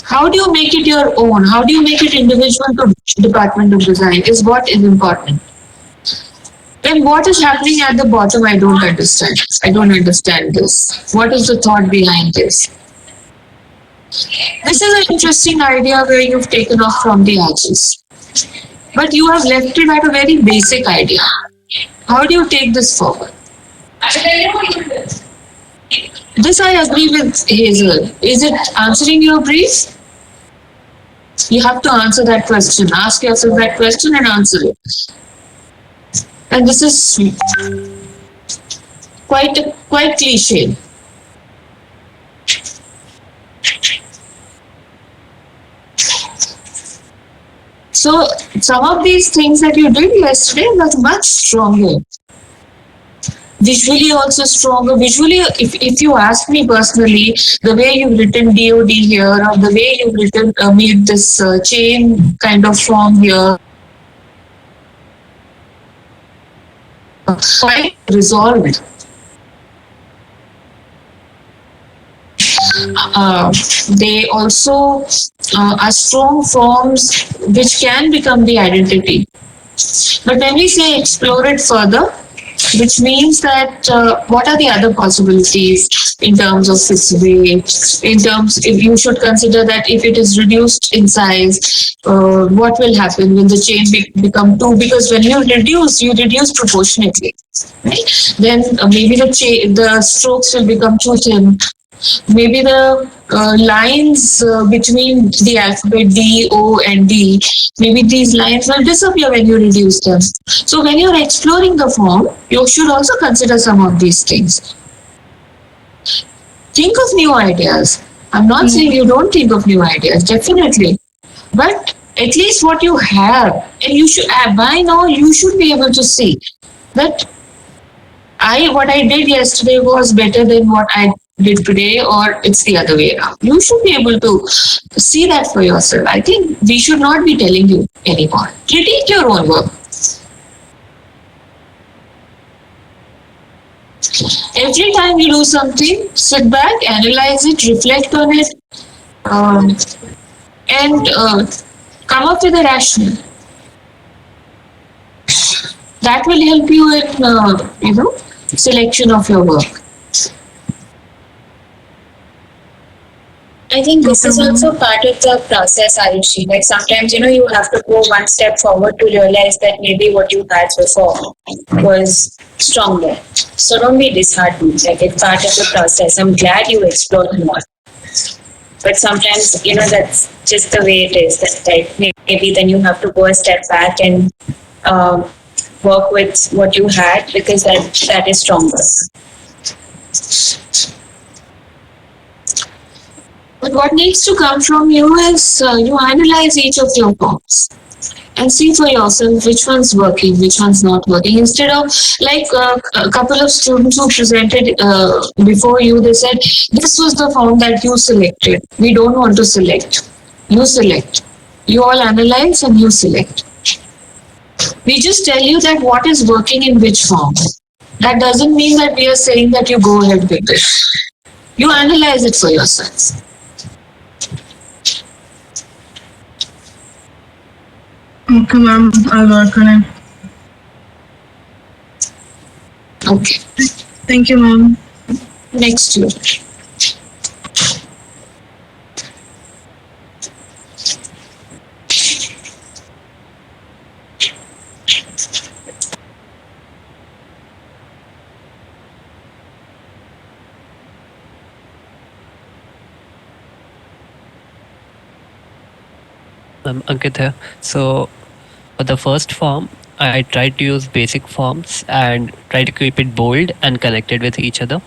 How do you make it your own? How do you make it individual to Department of Design is what is important. Then what is happening at the bottom, I don't understand. I don't understand this. What is the thought behind this? This is an interesting idea where you've taken off from the edges. But you have left it at a very basic idea. How do you take this forward? This I agree with Hazel. Is it answering your brief? You have to answer that question. Ask yourself that question and answer it. And this is quite cliche. So some of these things that you did yesterday were much stronger. Visually also stronger. Visually, if you ask me personally, the way you've written DOD here or the way you've written made this chain kind of form here, quite resolved. They also are strong forms which can become the identity. But when we say explore it further, which means that what are the other possibilities in terms of its weight, in terms if you should consider that if it is reduced in size, what will happen when the chain become 2? Because when you reduce proportionately, right? Then maybe the strokes will become too thin. Maybe the lines between the alphabet D, O, and D, maybe these lines will disappear when you reduce them. So when you're exploring the form, you should also consider some of these things. Think of new ideas. I'm not saying you don't think of new ideas, definitely. But at least what you have, and you should, by now, you should be able to see that what I did yesterday was better than what I did today, or it's the other way around. You should be able to see that for yourself. I think we should not be telling you anymore. Critique your own work. Every time you do something, sit back, analyze it, reflect on it, and come up with a rationale. That will help you in, selection of your work. I think this is also part of the process, Ayushi. Like sometimes, you have to go one step forward to realize that maybe what you had before was stronger. So don't be disheartened. Like it's part of the process. I'm glad you explored more. But sometimes, that's just the way it is. That like maybe then you have to go a step back and work with what you had because that is stronger. But what needs to come from you is you analyze each of your forms. and see for yourself which one's working, which one's not working. Instead of like a couple of students who presented before you, they said this was the form that you selected. We don't want to select. You select. You all analyze and you select. We just tell you that what is working in which form. That doesn't mean that we are saying that you go ahead with it. You analyze it for yourself. Okay, ma'am. I'll work on it. Okay. Thank you, ma'am. Next year. I'm Ankit here. So for the first form, I tried to use basic forms and try to keep it bold and connected with each other.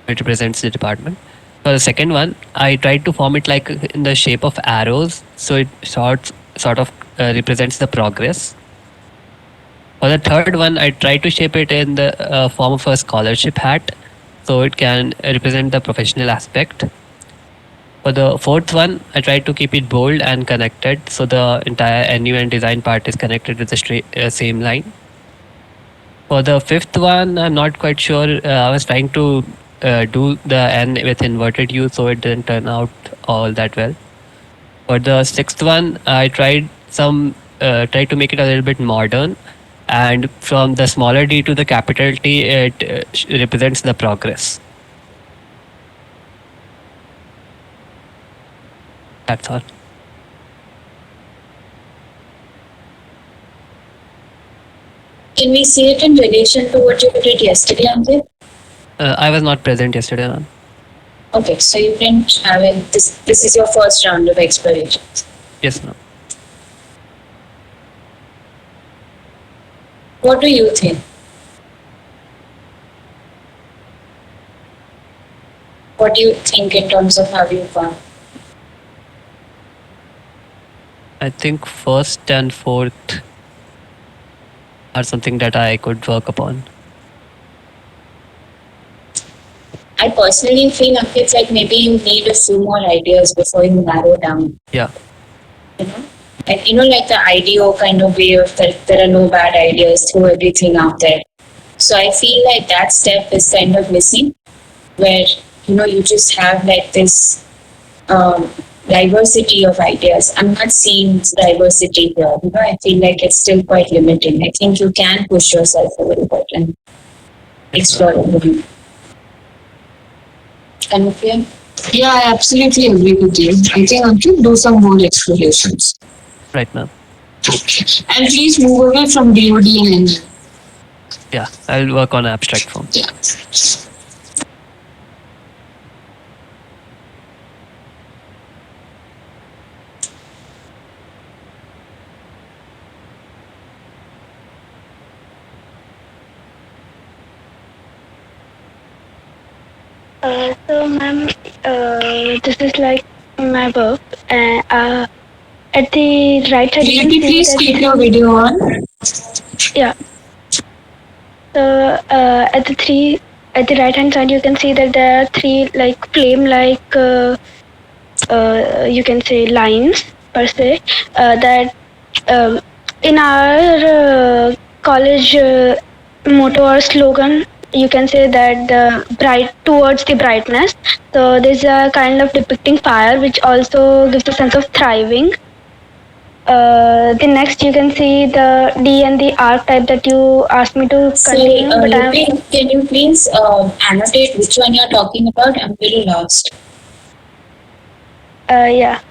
It represents the department. For the second one, I tried to form it like in the shape of arrows, so it sort of represents the progress. For the third one, I tried to shape it in the form of a scholarship hat, so it can represent the professional aspect. For the fourth one, I tried to keep it bold and connected, so the entire NU and design part is connected with the same line. For the fifth one, I'm not quite sure. I was trying to do the N with inverted U, so it didn't turn out all that well. For the sixth one, I tried to make it a little bit modern, and from the smaller d to the capital T, it represents the progress. That's all. Can we see it in relation to what you did yesterday, Ankit? I was not present yesterday, ma'am. Okay, so you didn't have it. This is your first round of explorations. Yes, ma'am. What do you think? What do you think in terms of how you found? I think first and fourth are something that I could work upon. I personally feel, Ankit, like maybe you need a few more ideas before you narrow down. Yeah. You know? And like the IDEO kind of way of that there are no bad ideas, throw everything out there. So I feel like that step is kind of missing, where you just have like this diversity of ideas. I'm not seeing diversity here. I feel like it's still quite limiting. I think you can push yourself a little bit and explore a little. Anupya? Yeah, I absolutely agree with you. I think Ankit, do some more explorations. Right, ma'am. And please move away from DOD and NG. Yeah, I'll work on abstract form. Yeah. So, ma'am, this is like my work. At the right side, Can you please keep your video on? Yeah. So, at the right hand side, you can see that there are three like flame-like, you can say lines per se. That in our college motto or slogan, you can say that the bright towards the brightness. So there's a kind of depicting fire, which also gives a sense of thriving. The next you can see the D and the archetype that you asked me to continue. Can you please annotate which one you're talking about? I'm very lost. Yeah.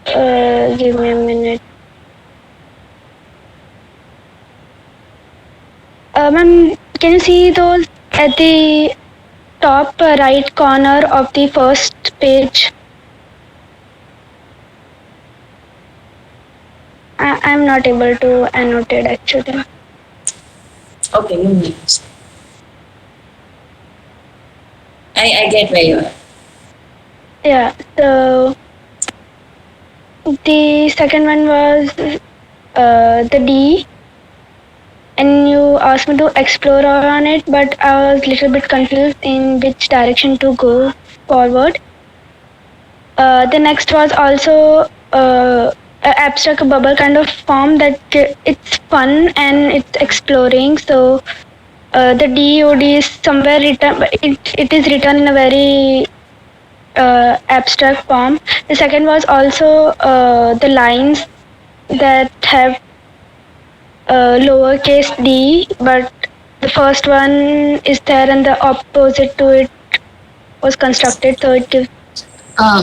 Give me a minute. Ma'am, can you see those at the top right corner of the first page? I'm not able to annotate actually. Okay, you mean. I get where you are. Yeah, so The second one was the D, and you asked me to explore on it, but I was a little bit confused in which direction to go forward. The next was also a abstract bubble kind of form that it's fun and it's exploring. So the DOD is somewhere written, but it is written in a very abstract form. The second was also the lines that have lowercase d, but the first one is there and the opposite to it was constructed, so it gives. I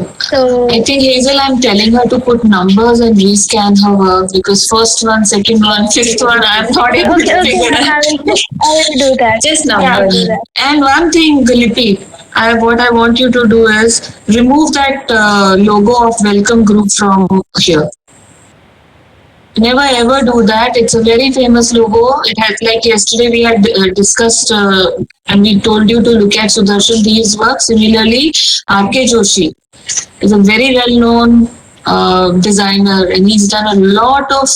think Hazel, I'm telling her to put numbers and rescan her work because first one, second one, fifth one, I'm not able to figure it out. I will do that. Just Yeah, I'll do numbers. that. And one thing, Lipi, what I want you to do is remove that logo of welcome group from here. Never ever do that. It's a very famous logo. It has, like yesterday we had discussed and we told you to look at Sudarshan D's work. Similarly, R.K. Joshi is a very well-known designer, and he's done a lot of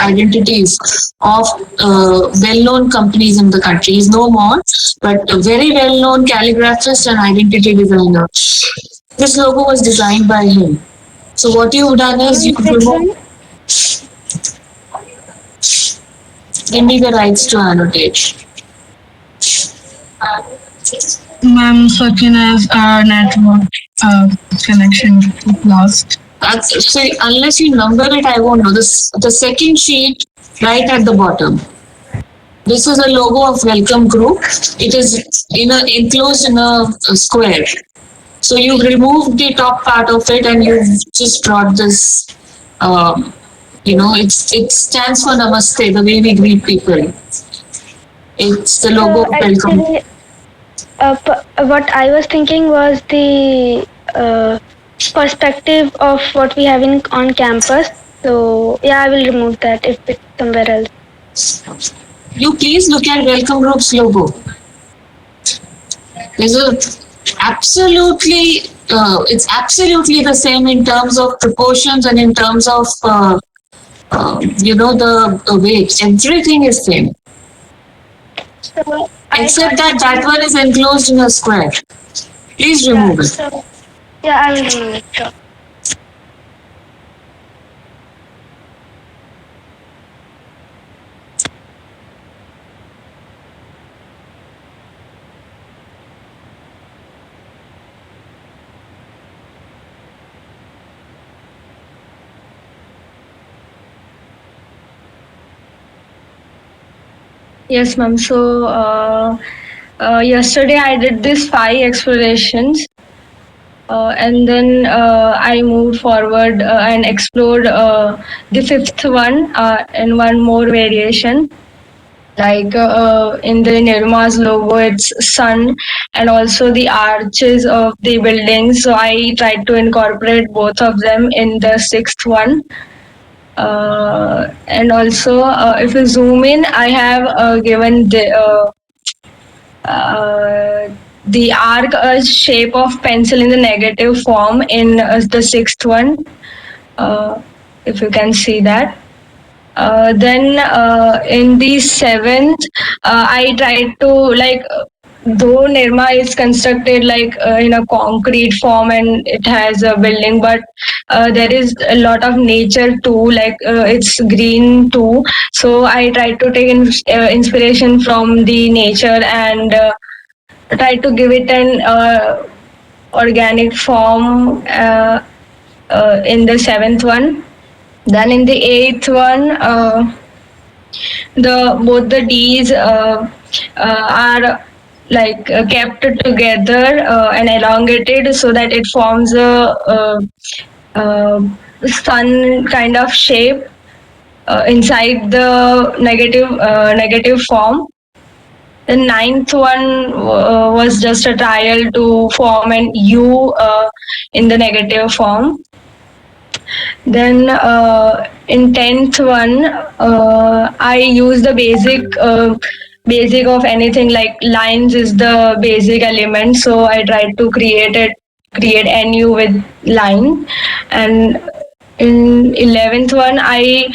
identities of well-known companies in the country. He's no more, but a very well-known calligraphist and identity designer. This logo was designed by him. So what you've done is you've removed. Give me the rights to annotate. Ma'am, Sakina's network connection lost. So unless you number it, I won't know. The second sheet right at the bottom. This is a logo of welcome group. It is enclosed in a square. So you've removed the top part of it and you've just brought this. It stands for Namaste, the way we greet people. It's the logo of welcome. Actually, what I was thinking was the perspective of what we have on campus. So yeah, I will remove that if it's somewhere else. You please look at welcome group's logo. It's absolutely the same in terms of proportions and in terms of the weight. Everything is same. Except that one is enclosed in a square. Please remove it. Yeah, I will remove it. Sure. Yes, ma'am. So yesterday I did this 5 explorations, and then I moved forward and explored the 5th one and one more variation. Like in the Nirma's logo, it's sun and also the arches of the buildings. So I tried to incorporate both of them in the 6th one. And also, if you zoom in, I have given the arc shape of pencil in the negative form in the 6th one. If you can see that. Then in the 7th, I tried to though Nirma is constructed in a concrete form and it has a building, but there is a lot of nature too, it's green too. So I tried to take inspiration from the nature and try to give it an organic form in the 7th one. Then in the 8th one, both the D's are kept together and elongated so that it forms a sun kind of shape inside the negative form. The 9th one was just a trial to form an U in the negative form. Then in 10th one, I use the basic of anything, like lines is the basic element. So I tried to create NU with line, and in 11th one, I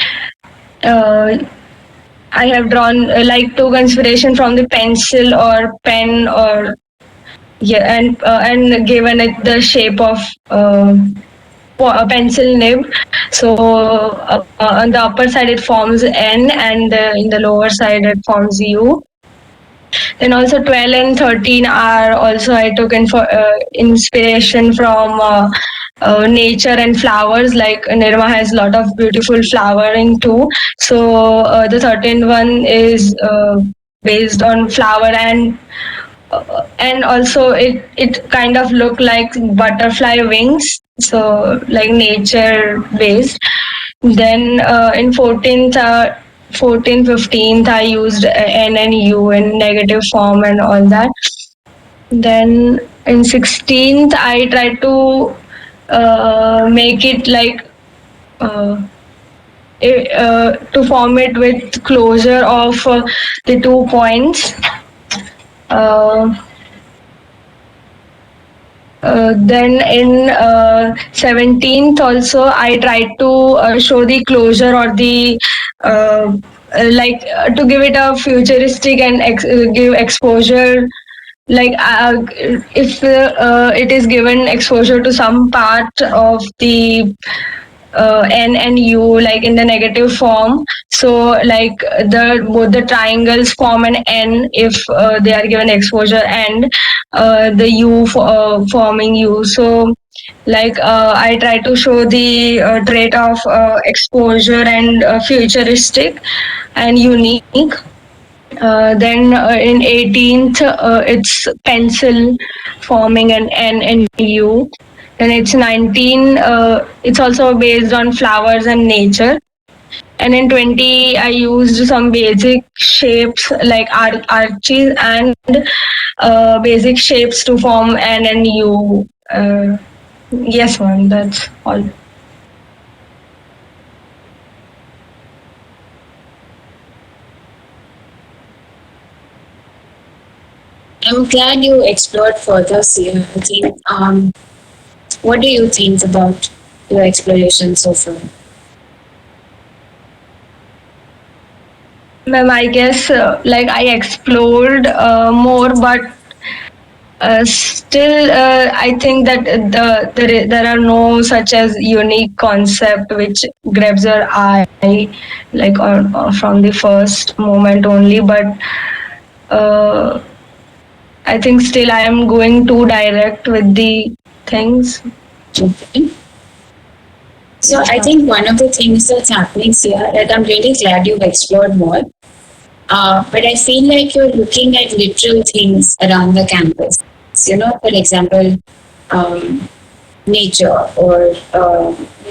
have drawn like took inspiration from the pencil or pen or yeah, and given it the shape of a pencil nib. So on the upper side it forms N, and in the lower side it forms U. Then also 12 and 13 are also I took inspiration from nature and flowers. Like Nirma has a lot of beautiful flowering too. So the 13th one is based on flower, and also it kind of look like butterfly wings, so like nature based. Then in 14th 15th I used N and U in negative form and all that. Then in 16th I tried to make it like to form it with closure of the 2 points. Then in 17th also I tried to show the closure or the to give it a futuristic and give exposure. Like if it is given exposure to some part of the N and U like in the negative form, so like both the triangles form an N if they are given exposure, and the U forming U. So like I try to show the trait of exposure and futuristic and unique. Then in 18th it's pencil forming an N and U. Then it's 19, it's also based on flowers and nature. And in 20, I used some basic shapes like arches and basic shapes to form N and U. Yes, ma'am, that's all. I'm glad you explored further, Sia. I think, what do you think about your exploration so far? Ma'am, I guess like I explored more, but still I think that there are no such as unique concept which grabs your eye like from the first moment only. But I think still I am going too direct with the things. Okay. So I think one of the things that's happening here, that I'm really glad you've explored more. But I feel like you're looking at literal things around the campus. You know, for example, nature or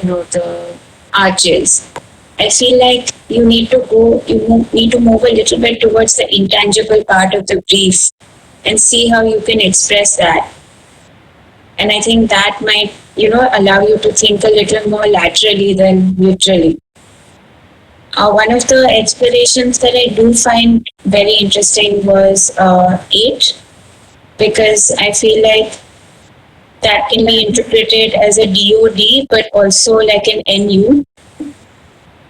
the arches. I feel like you need to move a little bit towards the intangible part of the brief and see how you can express that. And I think that might, allow you to think a little more laterally than literally. One of the explorations that I do find very interesting was 8, because I feel like that can be interpreted as a DOD, but also like an NU.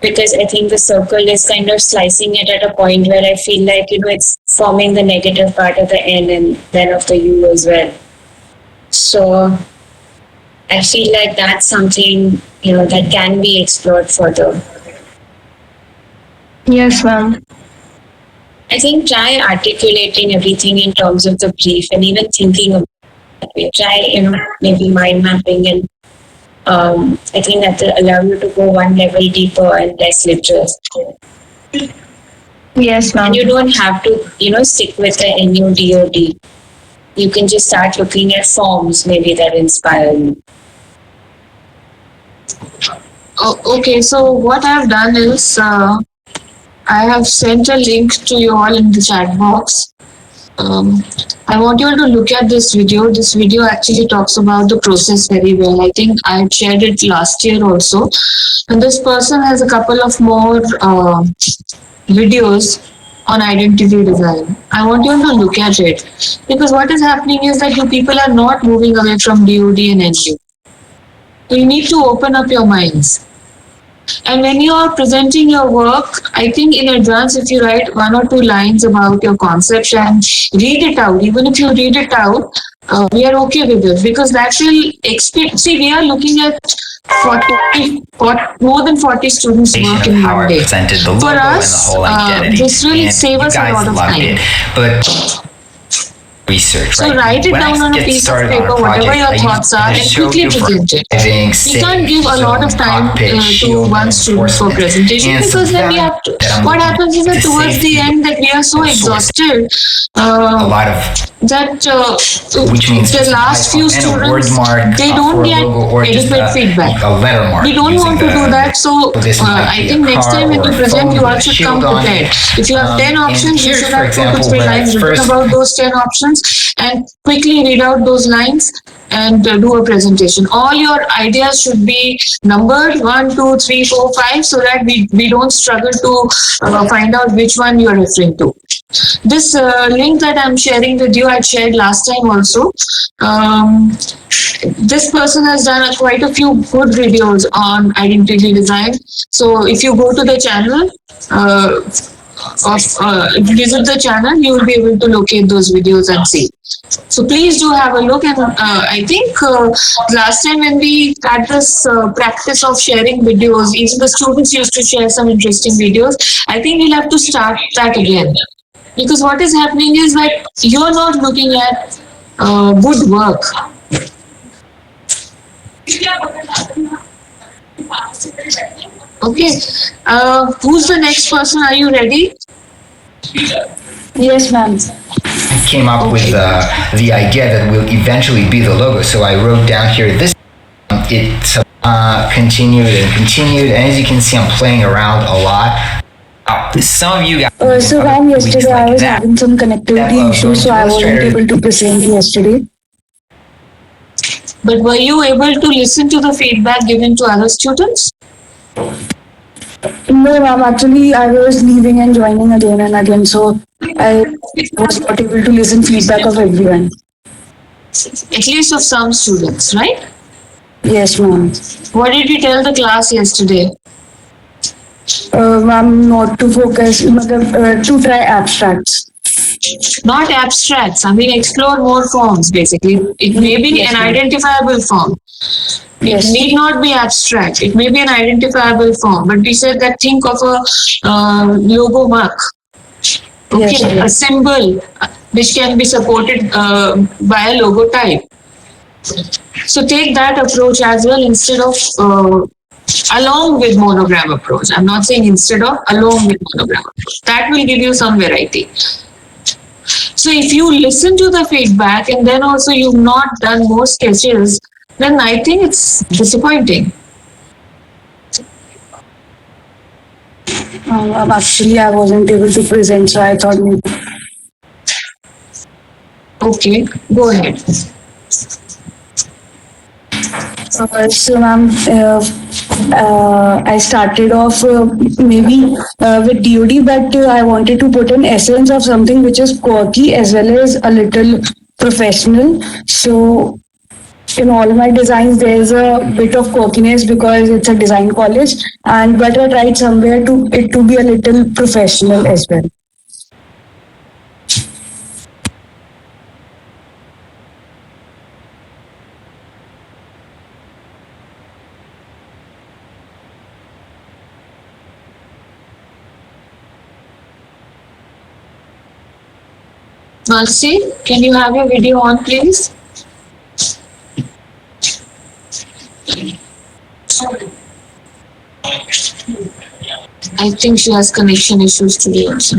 Because I think the circle is kind of slicing it at a point where I feel like, it's forming the negative part of the N and then of the U as well. So I feel like that's something, that can be explored further. Yes, ma'am. I think try articulating everything in terms of the brief and even thinking of it. Try, maybe mind mapping, and I think that will allow you to go one level deeper and less literal. Yes, ma'am. And you don't have to, stick with the NUDOD. You can just start looking at forms maybe that inspire you. Okay, so what I've done is I have sent a link to you all in the chat box. I want you all to look at this video. This video actually talks about the process very well. I think I had shared it last year also. And this person has a couple of more videos on identity design. I want you all to look at it. Because what is happening is that you people are not moving away from DOD and NU. So you need to open up your minds. And when you are presenting your work, I think in advance, if you write 1 or 2 lines about your concept and read it out, even if you read it out, we are okay with it because that will see, we are looking at 40, more than 40 students work in how one I day. presented the logo For and the us, whole identity. this will And save you us a guys lot of loved time. it, but research, So right? write it When down I on a get piece of started on a paper, whatever project, your I thoughts are, use and show quickly you for present it. driving, We can't give a lot of zone, time cockpit, to shield, one and student for enforcement. presentation And because then we something have to. that I'm What looking happens is at that the towards the safety end that we are so of source. exhausted A lot of that which means the just an last few icon and a word students mark they for don't a get logo or just adequate feedback. a letter mark. We don't using want to do that, so this might I be think a next car time when or you a present, phone you all with a should shield come on prepared. it. If you have 10 And options, you here's, should for have 2 to example, 3 when I lines written first about those 10 options and quickly read out those lines and do a presentation. All your ideas should be numbered 1, 2, 3, 4, 5 so that we don't struggle to find out which one you are referring to. This link that I'm sharing with you, I shared last time also. This person has done quite a few good videos on identity design. So if you go to the channel, visit the channel, you will be able to locate those videos and see. So please do have a look. And I think last time when we had this practice of sharing videos, even the students used to share some interesting videos. I think we'll have to start that again. Because what is happening is that you're not looking at good work. Okay. Who's the next person? Are you ready? Yes, ma'am. Came up with the idea that will eventually be the logo. So I wrote down here this. It continued and continued, and as you can see, I'm playing around a lot. Some of you guys. So, ma'am, yesterday I was having some connectivity issues, so I wasn't able to present yesterday. But were you able to listen to the feedback given to other students? No, ma'am. Actually, I was leaving and joining again and again, so I was not able to listen feedback of everyone. At least of some students, right? Yes, ma'am. What did you tell the class yesterday? Ma'am, not to focus, to try abstracts. Not abstracts. I mean, explore more forms, basically. It may be an identifiable form. It need not be abstract. It may be an identifiable form. But we said that think of a logo mark. Okay, a symbol which can be supported by a logo type. So take that approach as well instead of along with monogram approach. I'm not saying instead of, along with monogram approach. That will give you some variety. So if you listen to the feedback and then also you've not done more sketches, then I think it's disappointing. Actually, I wasn't able to present, so I thought maybe. Okay, go ahead. So, ma'am, I started off maybe with DOD, but I wanted to put an essence of something which is quirky as well as a little professional. So, in all my designs, there's a bit of quirkiness because it's a design college, and but I tried somewhere to it to be a little professional as well. Mansi, can you have your video on, please? I think she has connection issues today also.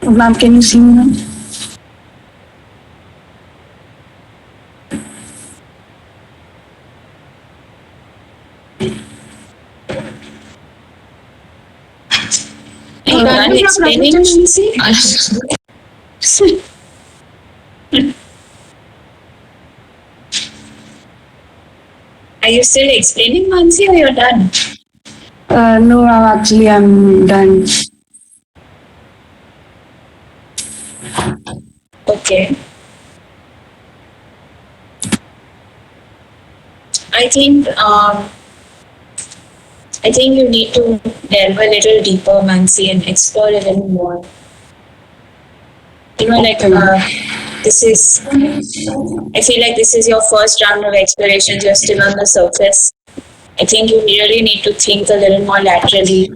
Ma'am, can you see me now? Are you explaining, Mansi? Are you still explaining, Mansi, or you're done? No, ma'am, actually, I'm done. Okay. I think I think you need to delve a little deeper, Mansi, and explore a little more. This is, I feel like this is your first round of explorations. You're still on the surface. I think you really need to think a little more laterally.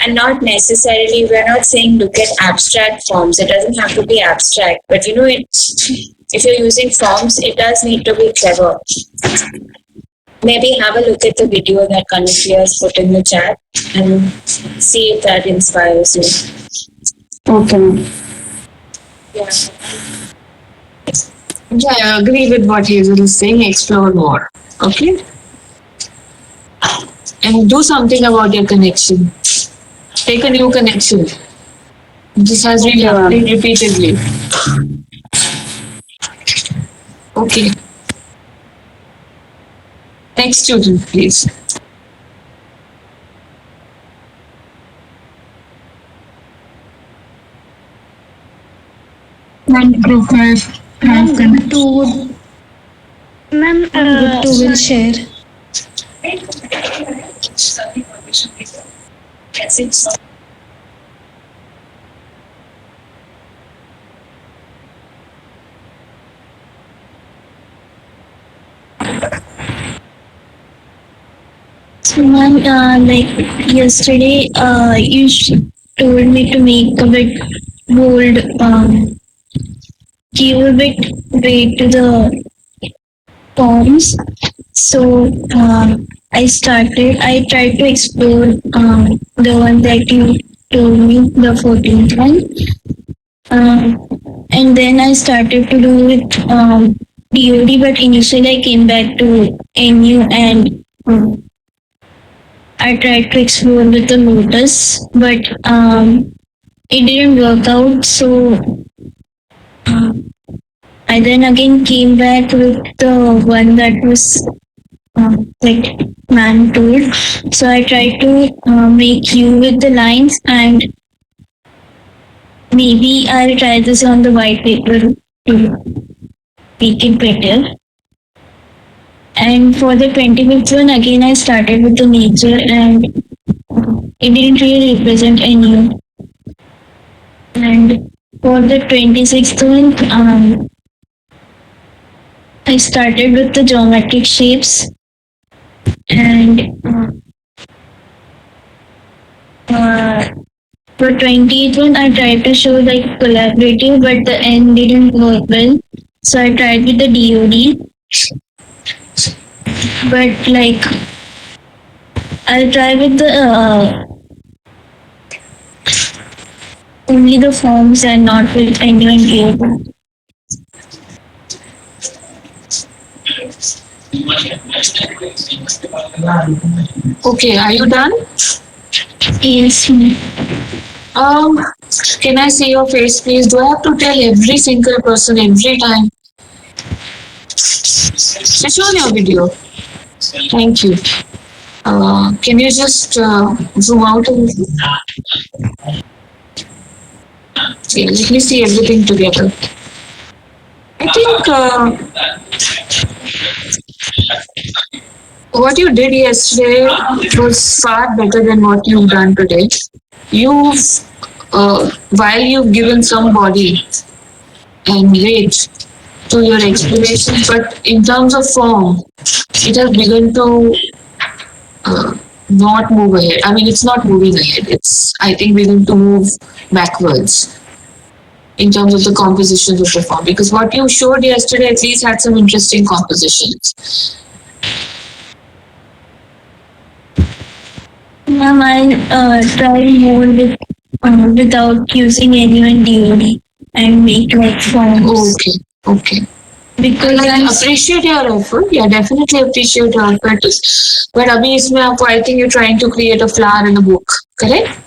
And not necessarily, we're not saying look at abstract forms. It doesn't have to be abstract. But if you're using forms, it does need to be clever. Maybe have a look at the video that Kanishya has put in the chat and see if that inspires you. Okay. Yeah. Yeah, I agree with what Hazel is saying. Explore more. Okay? And do something about your connection. Take a new connection. This has been happening repeatedly. Okay. Next student, please. And group 5 have connected. Ma'am, Group 2 will share. so ma'am, like yesterday, you told me to make a bit bold, give a bit weight to the forms. So I tried to explore the one that you told me, the 14th one. And then I started to do with DOD, but initially I came back to NU and I tried to explore with the Lotus, but it didn't work out. So I then again came back with the one that was like man told. So I tried to make you with the lines, and maybe I'll try this on the white paper to make it better. And for the 25th one, again I started with the nature, and it didn't really represent any. And for the 26th one, I started with the geometric shapes, and for 28th one, I tried to show like collaborative, but the end didn't work well. So I tried with the DOD. But like, I'll try with the only the forms and not with anyone DOD. Okay, are you done? Yes. Can I see your face, please? Do I have to tell every single person every time? Switch on your video. Thank you. Can you just zoom out a little? Okay, let me see everything together. I think what you did yesterday was far better than what you've done today. While you've given some body and weight to your explanation, but in terms of form, it has begun to not move ahead. I mean, it's not moving ahead. It's, I think, begun to move backwards in terms of the compositions of the form. Because what you showed yesterday at least had some interesting compositions. Ma'am, I'll try more with without using anyone DOD and make like forms. Okay. Because I appreciate your effort. Yeah, definitely appreciate your effort. But abhi isme aapko, I think you're trying to create a flower in a book, correct?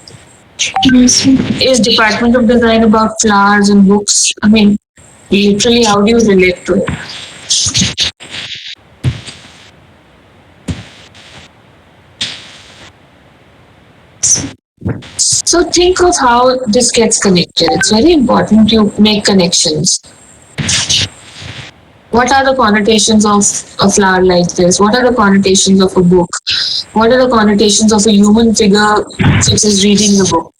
Yes. Is Department of Design about flowers and books? I mean, literally, how do you relate to it? So think of how this gets connected. It's very important to make connections. What are the connotations of a flower like this? What are the connotations of a book? What are the connotations of a human figure which is reading the book?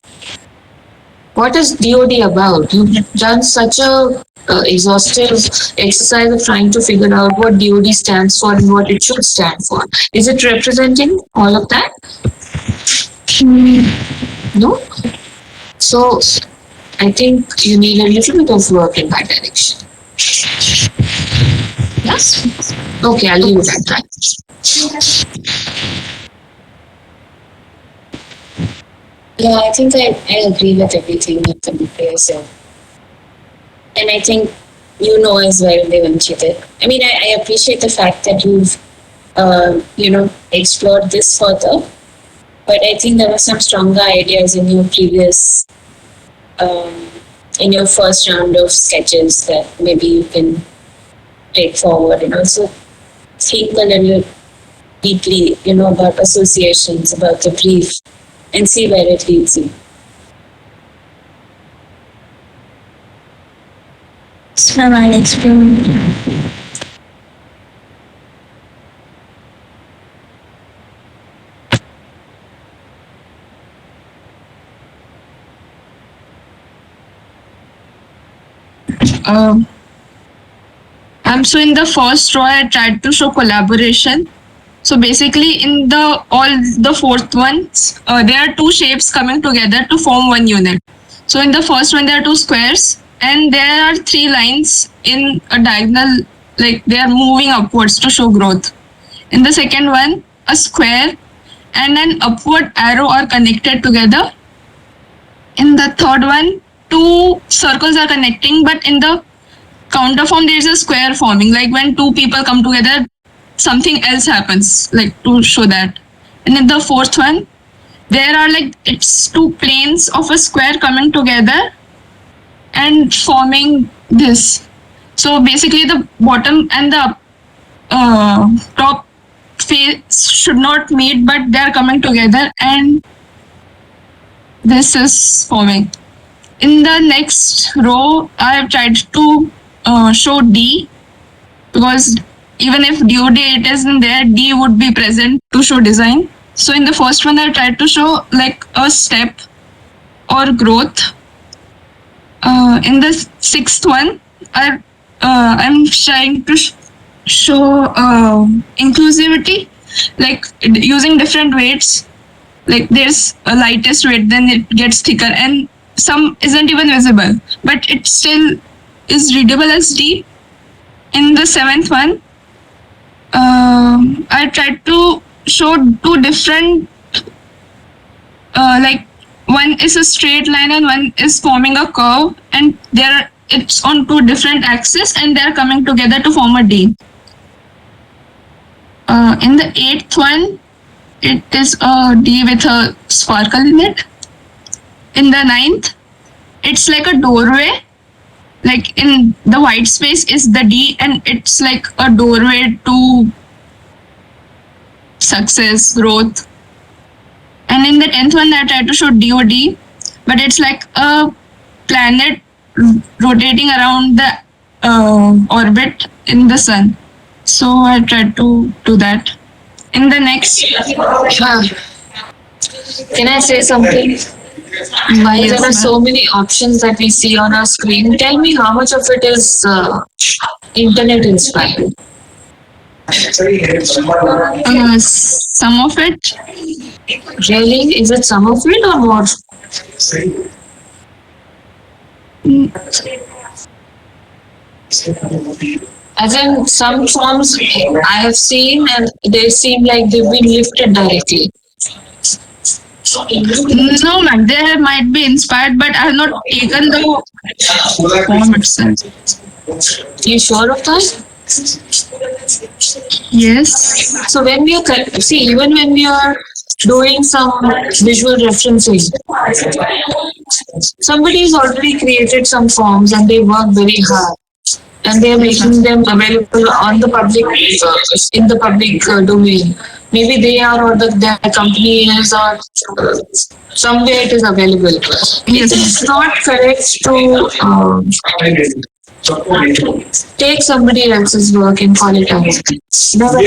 What is DOD about? You've done such a exhaustive exercise of trying to figure out what DOD stands for and what it should stand for. Is it representing all of that? No? So I think you need a little bit of work in that direction. Yes? Okay, I'll leave it at that. Yeah, I think I agree with everything that Kanupriya said. And I think you know as well, Devanchita. I mean, I appreciate the fact that you've, explored this further. But I think there were some stronger ideas in your previous, in your first round of sketches that maybe you can take forward and also think a little deeply, about associations, about the brief, and see where it leads you. So I'll explain. So in the first row, I tried to show collaboration. So basically, in all the fourth ones, there are two shapes coming together to form one unit. So in the first one, there are two squares, and there are three lines in a diagonal, like they are moving upwards to show growth. In the second one, a square and an upward arrow are connected together. In the third one, two circles are connecting, but in the counter form, there is a square forming. Like when two people come together, something else happens, like to show that. And in the fourth one, there are it's two planes of a square coming together and forming this. So basically, the bottom and the top face should not meet, but they are coming together, and this is forming. In the next row, I have tried to show D, because even if DOD it isn't there, D would be present to show design. So in the first one, I tried to show like a step or growth. In the sixth one, I'm trying to show inclusivity, like using different weights. Like there's a lightest weight, then it gets thicker, and some isn't even visible, but it still is readable as D. In the seventh one, I tried to show two different, like one is a straight line and one is forming a curve, and it's on two different axes and they're coming together to form a D. In the eighth one, it is a D with a sparkle in it. In the ninth, it's like a doorway. Like in the white space is the D, and it's like a doorway to success, growth. And in the 10th one, I tried to show DOD, but it's like a planet rotating around the orbit in the sun. So I tried to do that. In the next, can I say something? Why there are so many options that we see on our screen? Tell me how much of it is internet inspired? Some of it. Really? Is it some of it or more? As in, some forms I have seen and they seem like they've been lifted directly. No, ma'am, they might be inspired, but I have not taken the form itself. You sure of that? Yes. So when we are, see, even when we are doing some visual referencing, somebody has already created some forms and they work very hard. and they are making them available on the public in the public domain. Maybe they are, or their company is, or somewhere it is available. It is not correct to take somebody else's work and call it out. Never.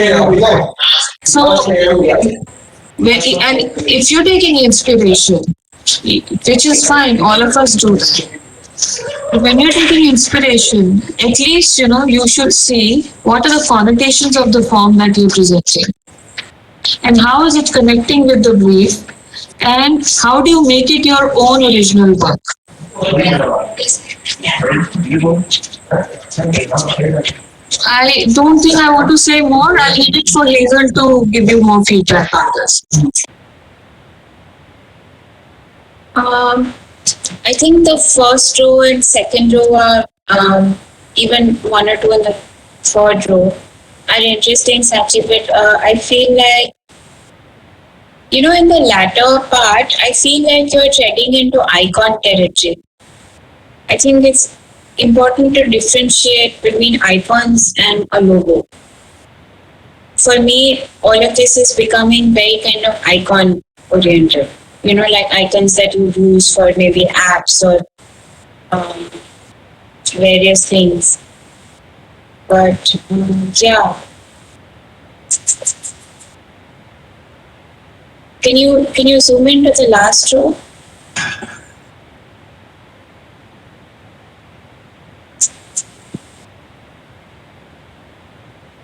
So, and if you're taking inspiration, which is fine, all of us do that. But when you're taking inspiration, at least, you should see what are the connotations of the form that you're presenting. And how is it connecting with the brief? And how do you make it your own original work? I don't think I want to say more. I'll leave it for Hazel to give you more feedback on this. I think the first row and second row are even one or two in the third row are interesting, Sachi, but I feel like, in the latter part, I feel like you're treading into icon territory. I think it's important to differentiate between icons and a logo. For me, all of this is becoming very kind of icon oriented. Like icons that you use for maybe apps or various things. But yeah. Can you zoom into the last row?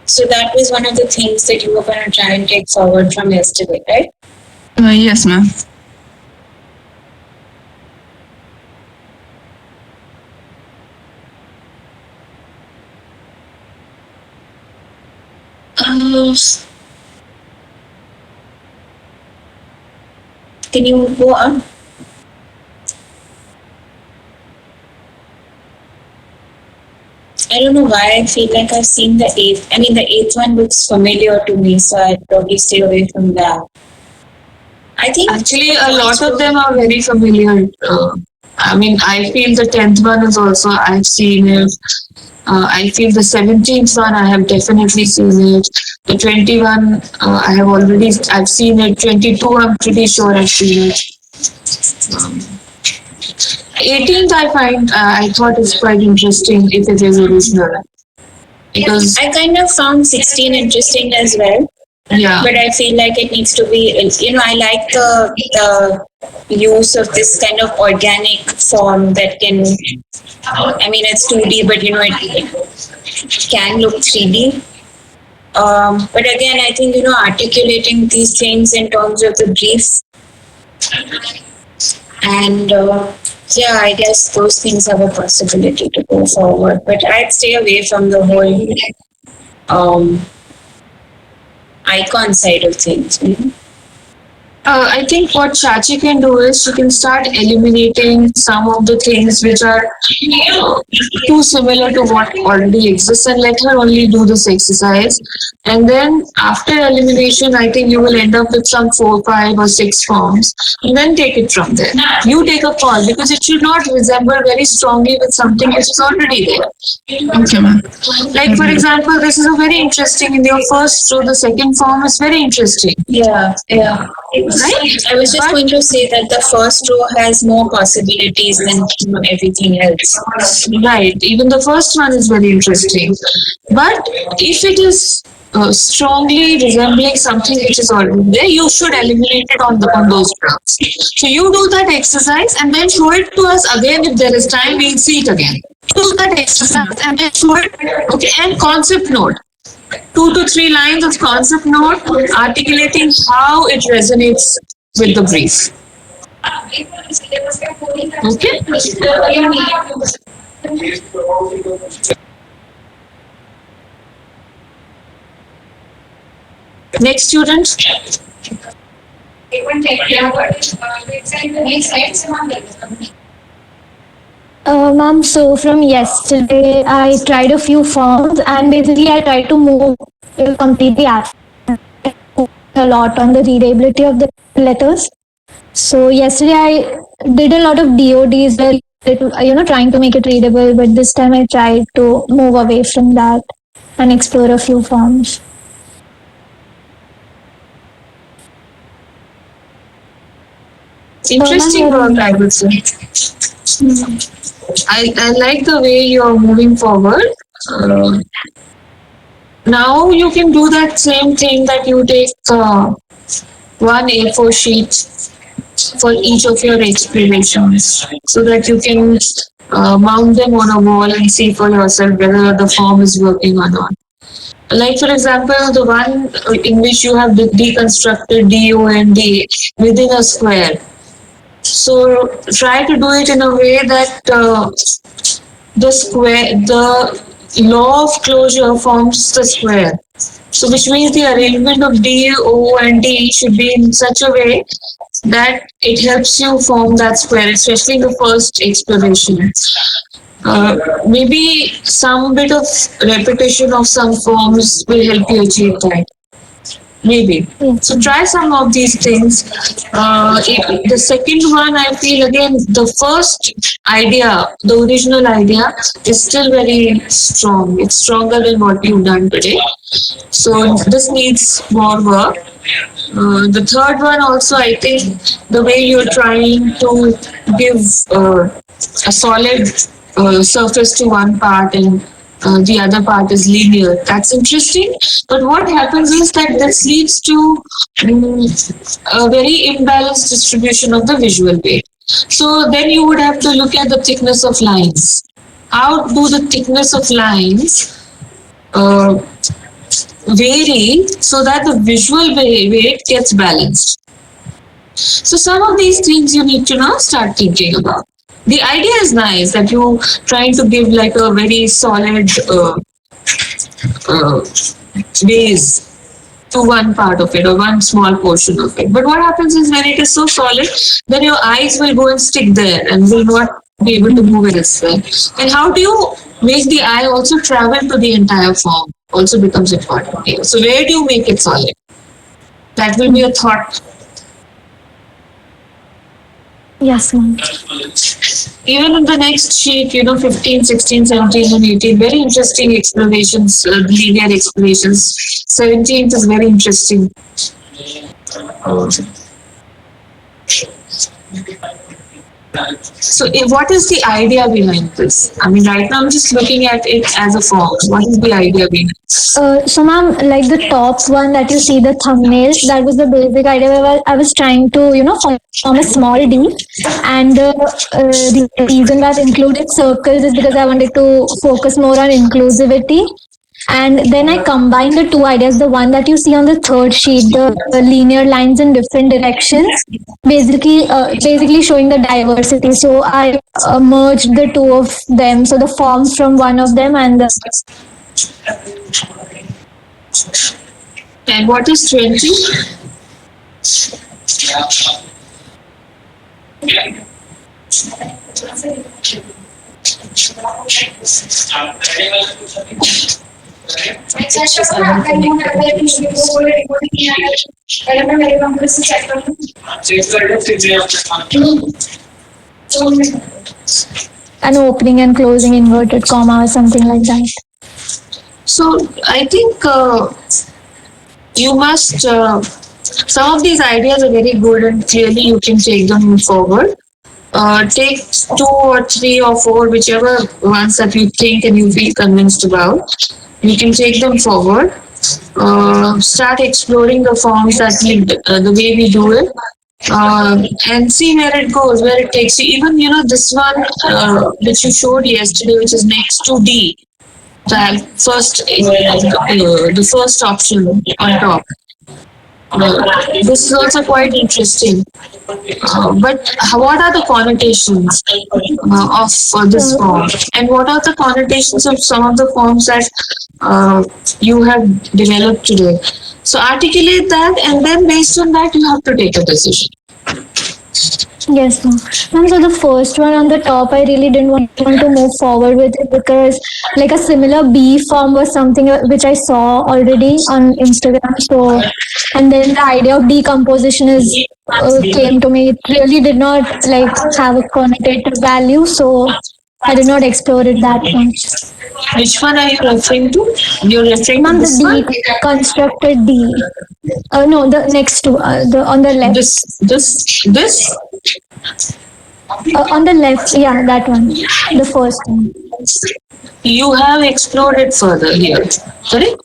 So that was one of the things that you were going to try and take forward from yesterday, right? Yes, ma'am. Can you go on? I don't know why I feel like I've seen the eighth. I mean, the eighth one looks familiar to me, so I'd probably stay away from that. I think actually a lot of them are very familiar. I feel the 10th one is also, I've seen it. I feel the 17th one, I have definitely seen it. The 21, I've seen it. 22, I'm pretty sure I've seen it. 18th, I thought it's quite interesting if it is original. Because I kind of found 16 interesting as well. Yeah. But I feel like it needs to be, I like the use of this kind of organic form that can, it's 2D, but it can look 3D. But again, I think, articulating these things in terms of the brief. And I guess those things have a possibility to go forward. But I'd stay away from the whole icon side of things. I think what Shachi can do is she can start eliminating some of the things which are too similar to what already exists, and let her only do this exercise. And then after elimination, I think you will end up with some 4, 5 or 6 forms, and then take it from there. You take a call, because it should not resemble very strongly with something which is already there. Okay, ma'am. Like for example, this is a very interesting, in your first row, the second form is very interesting. Yeah. Right? I was just going to say that the first row has more possibilities than everything else. Right. Even the first one is very interesting. But if it is strongly resembling something which is already there, you should eliminate it on those grounds. So you do that exercise and then show it to us again. If there is time, we'll see it again. Do that exercise and then show it. Okay. And concept note. 2 to 3 lines of concept note articulating how it resonates with the brief. Okay. Next student. Ma'am, so from yesterday, I tried a few forms and basically I tried to move completely a lot on the readability of the letters. So yesterday I did a lot of DODs, trying to make it readable, but this time I tried to move away from that and explore a few forms. Interesting work, I would say. I like the way you're moving forward. Now you can do that same thing that you take one A4 sheet for each of your explorations so that you can mount them on a wall and see for yourself whether the form is working or not. Like for example, the one in which you have deconstructed DOND within a square. So try to do it in a way that the law of closure forms the square. So which means the arrangement of D, O and D should be in such a way that it helps you form that square, especially in the first exploration. Maybe some bit of repetition of some forms will help you achieve that. Maybe. So try some of these things. The second one, I feel again, the first idea, the original idea is still very strong. It's stronger than what you've done today. So this needs more work. The third one also, I think the way you're trying to give a solid surface to one part and the other part is linear. That's interesting. But what happens is that this leads to a very imbalanced distribution of the visual weight. So then you would have to look at the thickness of lines. How do the thickness of lines vary so that the visual weight gets balanced? So some of these things you need to now start thinking about. The idea is nice that you trying to give like a very solid base to one part of it or one small portion of it. But what happens is when it is so solid, then your eyes will go and stick there and will not be able to move elsewhere. And how do you make the eye also travel to the entire form also becomes important here. So where do you make it solid? That will be a thought. Yes, ma'am. Even in the next sheet, 15, 16, 17 and 18, very interesting explorations, linear explorations. 17th is very interesting. So what is the idea behind this? I mean, right now I'm just looking at it as a form. What is the idea behind it? So ma'am, like the top one that you see, the thumbnail, that was the basic idea where I was trying to, form a small D. And the reason that included circles is because I wanted to focus more on inclusivity. And then I combined the two ideas, the one that you see on the third sheet, the linear lines in different directions, basically showing the diversity. So I merged the two of them, so the forms from one of them and the... And what is 20? An opening and closing inverted comma or something like that. So I think you must, some of these ideas are very good and clearly you can take them forward. Take 2 or 3 or 4, whichever ones that you think and you feel convinced about. You can take them forward. Start exploring the forms that the way we do it. And see where it goes, where it takes you. Even, this one which you showed yesterday, which is next to D. The first option on top. This is also quite interesting. But what are the connotations of this form? And what are the connotations of some of the forms that you have developed today? So articulate that, and then based on that, you have to take a decision. Yes, ma'am. Ma'am, so the first one on the top, I really didn't want to move forward with it because, like, a similar B form was something which I saw already on Instagram. So, and then the idea of decomposition is came to me. It really did not like have a quantitative value, so I did not explore it that much. Which one are you referring to? You're referring to Ma'am, this the one? deconstructed D. No, the next two, the on the left. This? On the left, yeah, that one, the first one. You have explored it further here, correct?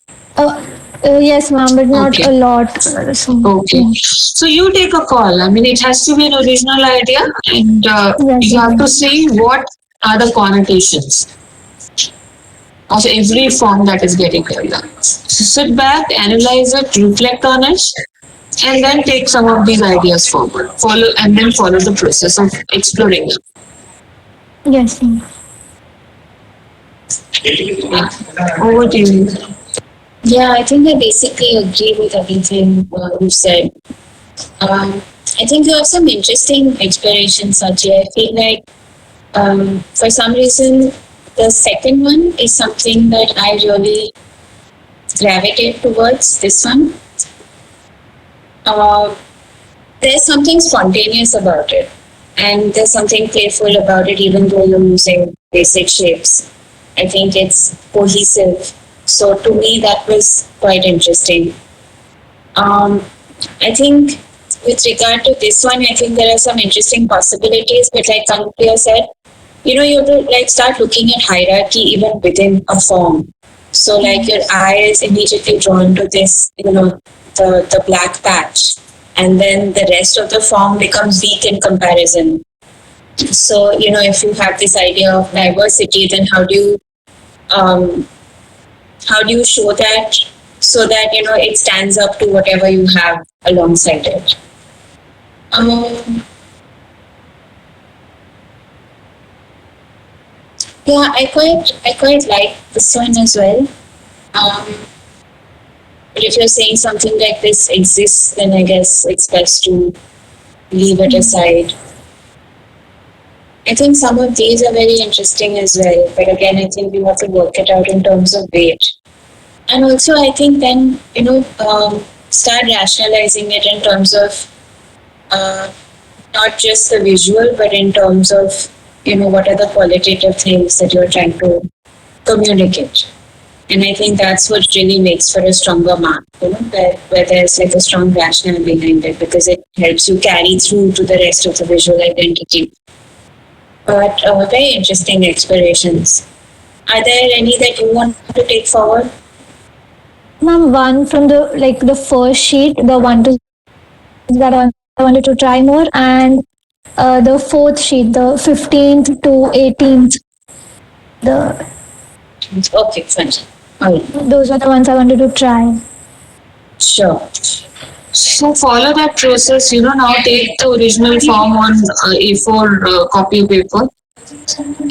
Yes, ma'am, but not Okay. a lot. So, Okay. So you take a call. I mean, it has to be an original idea, and you have to see what are the connotations of every form that is getting developed. So sit back, analyze it, reflect on it, and then take some of these ideas forward. Follow the process of exploring them. Yes, ma'am. Over to you. Yeah, I think I basically agree with everything you said. I think you have some interesting explorations, Sajay. I feel like for some reason, the second one is something that I really gravitate towards, this one. There's something spontaneous about it, and there's something playful about it, even though you're using basic shapes. I think it's cohesive. So to me, that was quite interesting. I think with regard to this one, I think there are some interesting possibilities, but like Kanupriya said, you have to like start looking at hierarchy even within a form. So like your eye is immediately drawn to this, the black patch, and then the rest of the form becomes weak in comparison. So, if you have this idea of diversity, then how do you show that so that, it stands up to whatever you have alongside it? Yeah, I quite like this one as well. But if you're saying something like this exists, then I guess it's best to leave it aside. I think some of these are very interesting as well, but again, I think you have to work it out in terms of weight. And also, I think then, start rationalizing it in terms of not just the visual, but in terms of, what are the qualitative things that you're trying to communicate. And I think that's what really makes for a stronger mark, where there's like a strong rationale behind it, because it helps you carry through to the rest of the visual identity. But very interesting explorations. Are there any that you want to take forward? Ma'am, one from the first sheet, the one to that I wanted to try more, and the fourth sheet, the 15th to 18th. Okay, fine. All right. Those are the ones I wanted to try. Sure. So follow that process, now take the original form on A4 copy paper,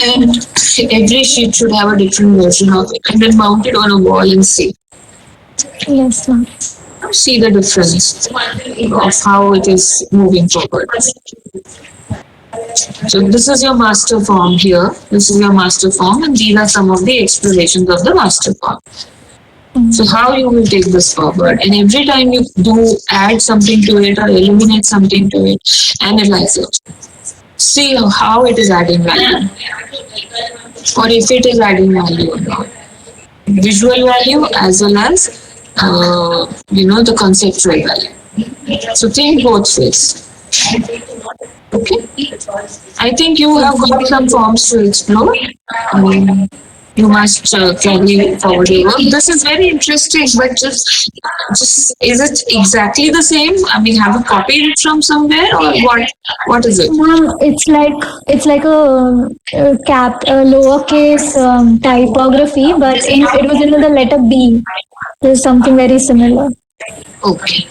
and every sheet should have a different version of it, and then mount it on a wall and see. Yes, ma'am. See the difference of how it is moving forward. So this is your master form here. This is your master form, and these are some of the explorations of the master form. So how you will take this forward, and every time you do add something to it or eliminate something to it, analyze it. See how it is adding value, or if it is adding value or not. Visual value as well as the conceptual value. So think both ways. Okay. I think you have got some forms to explore. You must carry forward your work. This is very interesting, but just is it exactly the same? I mean, have you copied it from somewhere, or what? What is it? Ma'am, it's like a lowercase typography, but it was in the letter B. There's something very similar. Okay.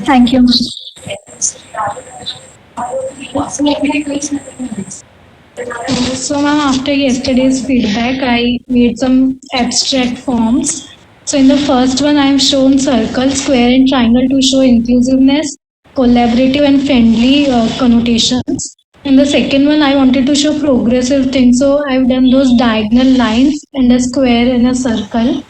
Thank you. So, ma'am, after yesterday's feedback, I made some abstract forms. So, in the first one, I have shown circle, square, and triangle to show inclusiveness, collaborative, and friendly connotations. In the second one, I wanted to show progressive things. So, I've done those diagonal lines and a square and a circle.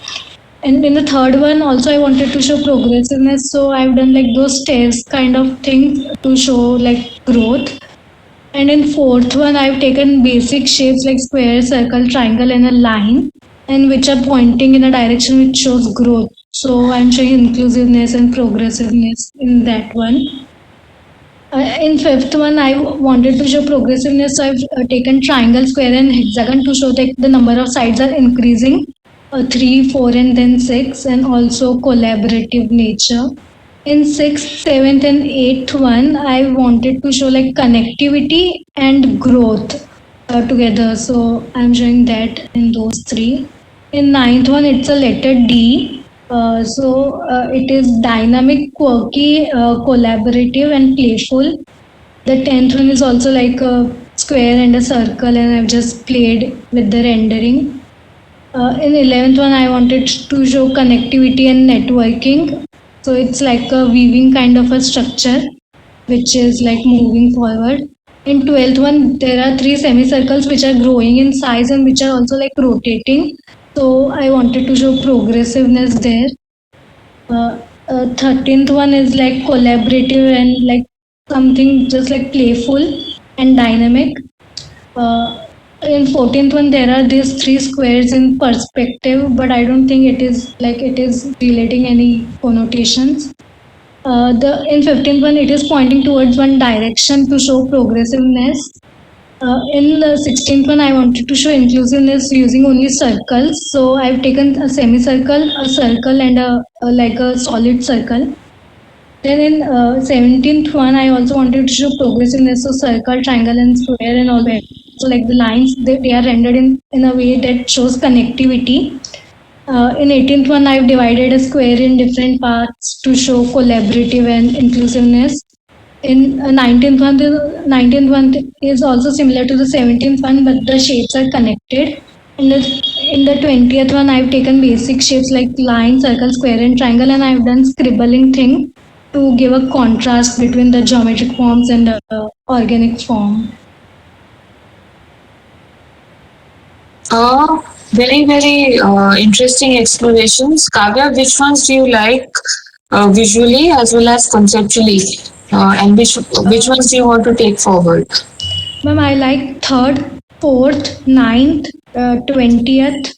And in the third one, also, I wanted to show progressiveness. So, I've done like those stairs kind of things to show like growth. And in fourth one, I've taken basic shapes like square, circle, triangle, and a line, and which are pointing in a direction which shows growth. So I'm showing inclusiveness and progressiveness in that one. In fifth one, I wanted to show progressiveness. So I've taken triangle, square, and hexagon to show that the number of sides are increasing. 3, 4, and then 6, and also collaborative nature. In 6th, 7th, and 8th one, I wanted to show like connectivity and growth together. So I'm showing that in those three. In 9th one, it's a letter D. It is dynamic, quirky, collaborative, and playful. The 10th one is also like a square and a circle, and I've just played with the rendering. In 11th one, I wanted to show connectivity and networking. So it's like a weaving kind of a structure, which is like moving forward. In 12th one, there are 3 semicircles which are growing in size and which are also like rotating. So I wanted to show progressiveness there. 13th one is like collaborative and like something just like playful and dynamic. In 14th one, there are these 3 squares in perspective, but I don't think it is relating any connotations. In 15th one, it is pointing towards one direction to show progressiveness. In the 16th one, I wanted to show inclusiveness using only circles. So I've taken a semicircle, a circle, and a solid circle. Then in 17th one, I also wanted to show progressiveness, so circle, triangle, and square, and all that. So like the lines, they are rendered in a way that shows connectivity. In 18th one, I've divided a square in different parts to show collaborative and inclusiveness. In 19th one is also similar to the 17th one, but the shapes are connected. In the 20th one, I've taken basic shapes like line, circle, square, and triangle, and I've done scribbling thing to give a contrast between the geometric forms and the organic form. Very, very interesting explorations. Kavya, which ones do you like visually as well as conceptually? And which ones do you want to take forward? Ma'am, I like 3rd, 4th, 9th, 20th.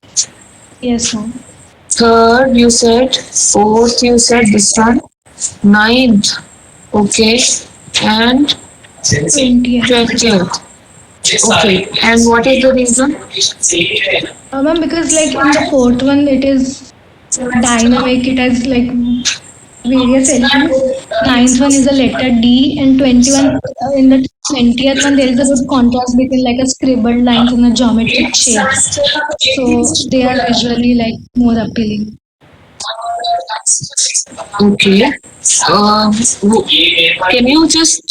Yes, ma'am. 3rd, you said. 4th, you said this one. 9th. Okay. And 20th. Okay. And what is the reason? Ma'am, because like in the 4th one, it is dynamic. It has like various elements. 9th one is a letter D, and 21 in the 20th one there is a good contrast between like a scribbled lines and a geometric shape. So they are visually like more appealing. Okay. Can you just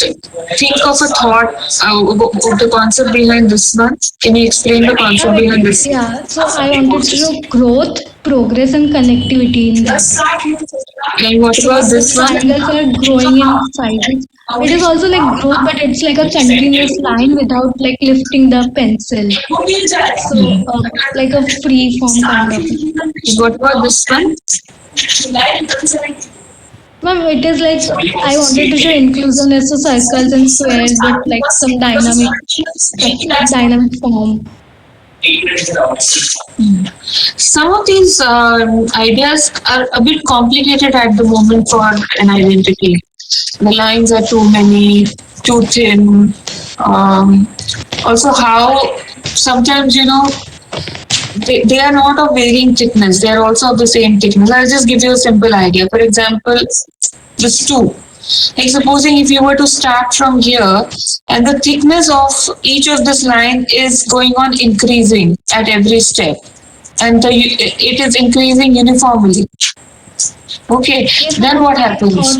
think of a thought of the concept behind this one? Can you explain the concept behind this? Yeah, so I wanted to show growth, progress, and connectivity in this. And what about this one? Triangles are growing in sizes. It is also like growth, but it's like a continuous line without like lifting the pencil. So like a free form kind of. What about this one? Ma'am, it is like I wanted to show inclusiveness to circles and squares with like some dynamic form. Some of these ideas are a bit complicated at the moment for an identity. The lines are too many, too thin. Also, how sometimes, they are not of varying thickness. They are also of the same thickness. I'll just give you a simple idea. For example, this 2. Like supposing if you were to start from here and the thickness of each of this line is going on increasing at every step and it is increasing uniformly. Okay, then what happens?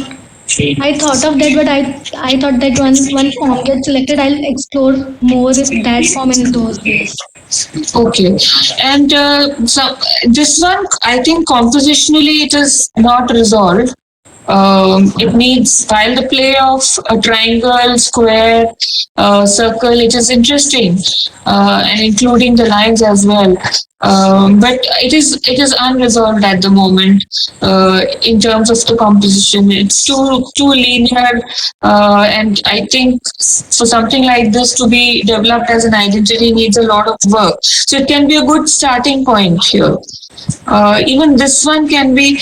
I thought of that, but I thought that once one form gets selected, I'll explore more that form in those days. Okay, and so this one, I think compositionally it is not resolved. It needs while the play of a triangle, square, circle. It is interesting, and including the lines as well. But it is unresolved at the moment in terms of the composition. It's too linear, and I think for something like this to be developed as an identity needs a lot of work. So it can be a good starting point here. Even this one can be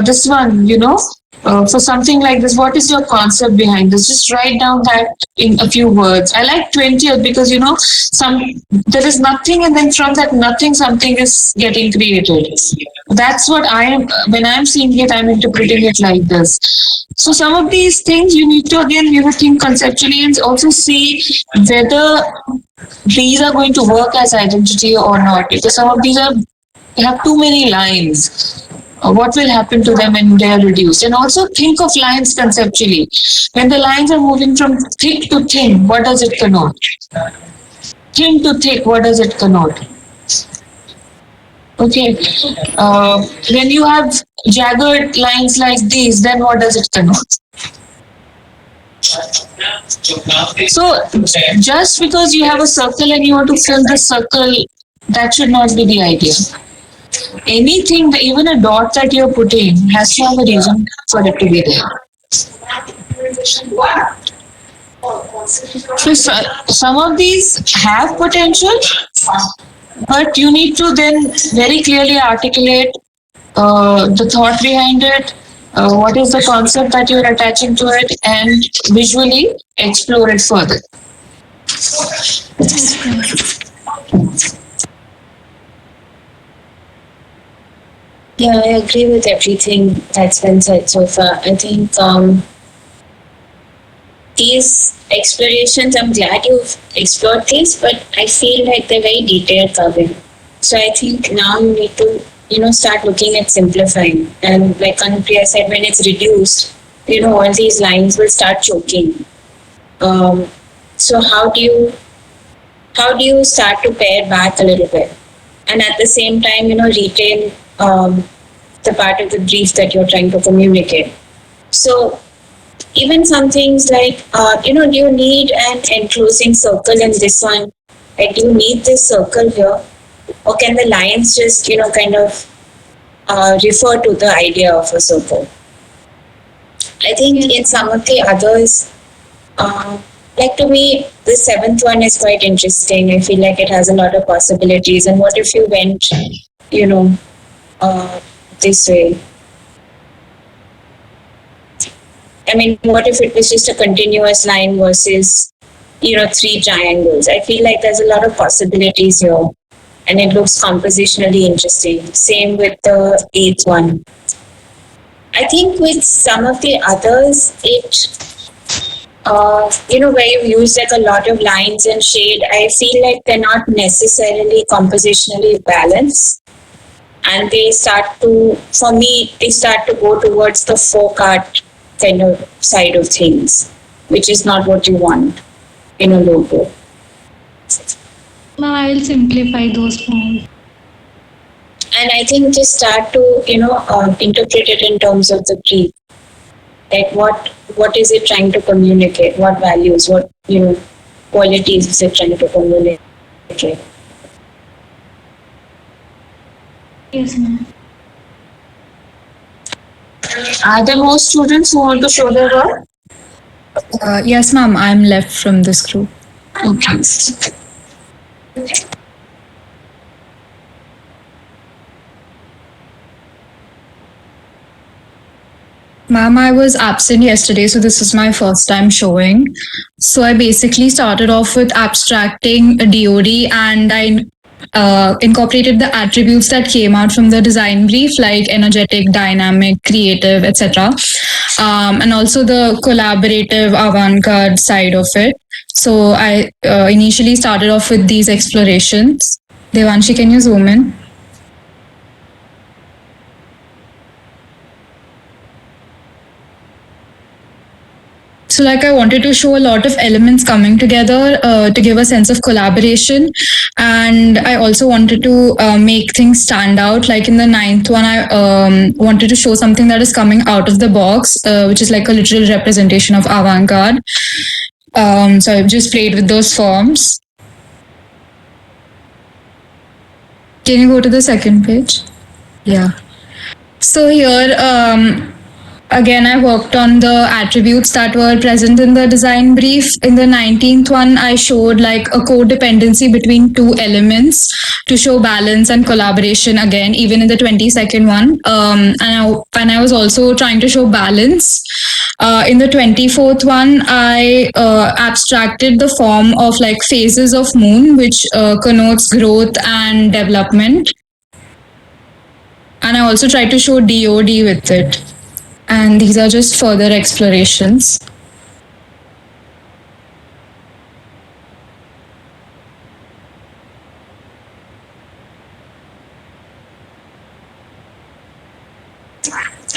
this one, for something like this, what is your concept behind this? Just write down that in a few words. I like 20th because there is nothing, and then from that nothing, something is getting created. That's what I am when I'm seeing it. I'm interpreting it like this. So some of these things you need to again think conceptually and also see whether these are going to work as identity or not. Because some of these have too many lines. What will happen to them when they are reduced? And also think of lines conceptually. When the lines are moving from thick to thin, what does it connote? Thin to thick, what does it connote? Okay. When you have jagged lines like these, then what does it connote? So just because you have a circle and you want to fill the circle, that should not be the idea. Anything, even a dot that you're putting has to have a reason for it to be there. So some of these have potential, but you need to then very clearly articulate the thought behind it, what is the concept that you're attaching to it, and visually explore it further. Yeah, I agree with everything that's been said so far. I think these explorations, I'm glad you've explored these, but I feel like they're very detailed, Kavin. So I think now you need to, start looking at simplifying. And like Anupriya said, when it's reduced, all these lines will start choking. So how do you start to pare back a little bit? And at the same time, retain the part of the brief that you're trying to communicate. So even some things like, do you need an enclosing circle in this one? Like, do you need this circle here? Or can the lines just, kind of refer to the idea of a circle? I think in some of the others, like to me, the seventh one is quite interesting. I feel like it has a lot of possibilities. And what if you went, this way? I mean, what if it was just a continuous line versus, 3 triangles? I feel like there's a lot of possibilities here, and it looks compositionally interesting. Same with the 8th one. I think with some of the others, where you use like a lot of lines and shade, I feel like they're not necessarily compositionally balanced. And they start to go towards the folk art kind of side of things, which is not what you want in a logo. Now I will simplify those forms. And I think just start to, interpret it in terms of the brief. Like what is it trying to communicate? What values, what, qualities is it trying to communicate? Yes, ma'am. Are there more students who want to show their work? Yes, ma'am. I'm left from this group. Okay. Ma'am, I was absent yesterday, so this is my first time showing. So I basically started off with abstracting a DOD, and I incorporated the attributes that came out from the design brief, like energetic, dynamic, creative, etc. And also the collaborative, avant-garde side of it. So I initially started off with these explorations. Devanshi, can you zoom in? So, like, I wanted to show a lot of elements coming together to give a sense of collaboration. And I also wanted to make things stand out. Like in the ninth one, I wanted to show something that is coming out of the box, which is like a literal representation of avant-garde. So I've just played with those forms. Can you go to the second page? Yeah. So here, again, I worked on the attributes that were present in the design brief. In the 19th one, I showed like a codependency between two elements to show balance and collaboration again, even in the 22nd one. And I was also trying to show balance. In the 24th one, I abstracted the form of like phases of moon, which connotes growth and development. And I also tried to show DOD with it. And these are just further explorations.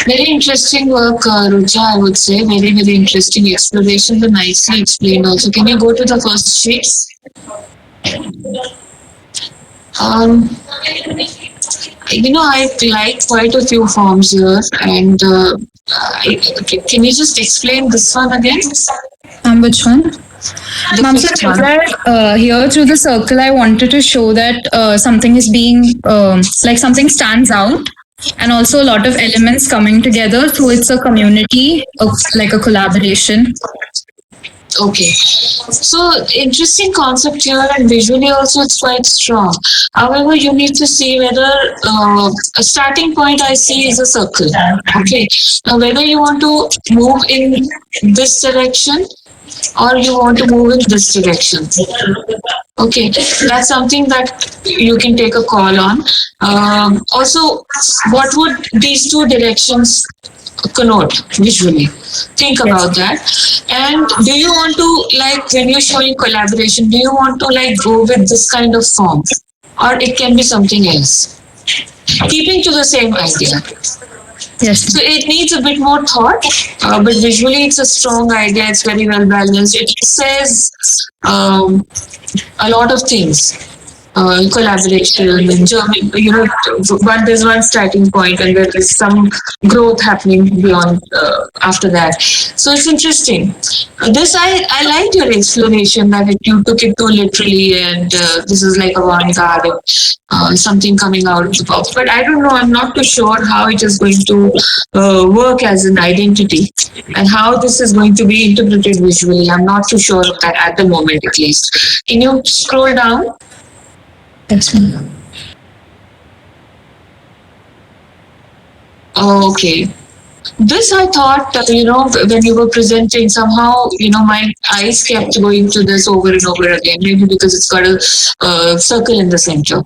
Very interesting work, Rucha, I would say. Very, very interesting exploration, but nicely explained also. Can you go to the first sheets? I like quite a few forms here, and can you just explain this one again? Which one? Ma'am, so fifth one. here through the circle, I wanted to show that something is being, like something stands out, and also a lot of elements coming together. So it's a community, like a collaboration. Okay, so interesting concept here, and visually also it's quite strong. However, you need to see whether a starting point I see is a circle. Okay, now whether you want to move in this direction or you want to move in this direction. Okay, that's something that you can take a call on. Also, what would these two directions connote visually? Think about that. And do you want to, like, when you're showing collaboration, do you want to like go with this kind of form, or it can be something else, keeping to the same idea? Yes. So it needs a bit more thought, but visually it's a strong idea. It's very well balanced. It says a lot of things. Collaboration and German, but there's one starting point and there is some growth happening beyond after that. So it's interesting. This I liked your explanation that you took it too literally, and this is like avant-garde, something coming out of the box. But I don't know. I'm not too sure how it is going to work as an identity and how this is going to be interpreted visually. I'm not too sure of that at the moment, at least. Can you scroll down? Yes, ma'am. Okay. This I thought, when you were presenting, somehow, my eyes kept going to this over and over again. Maybe because it's got a circle in the center.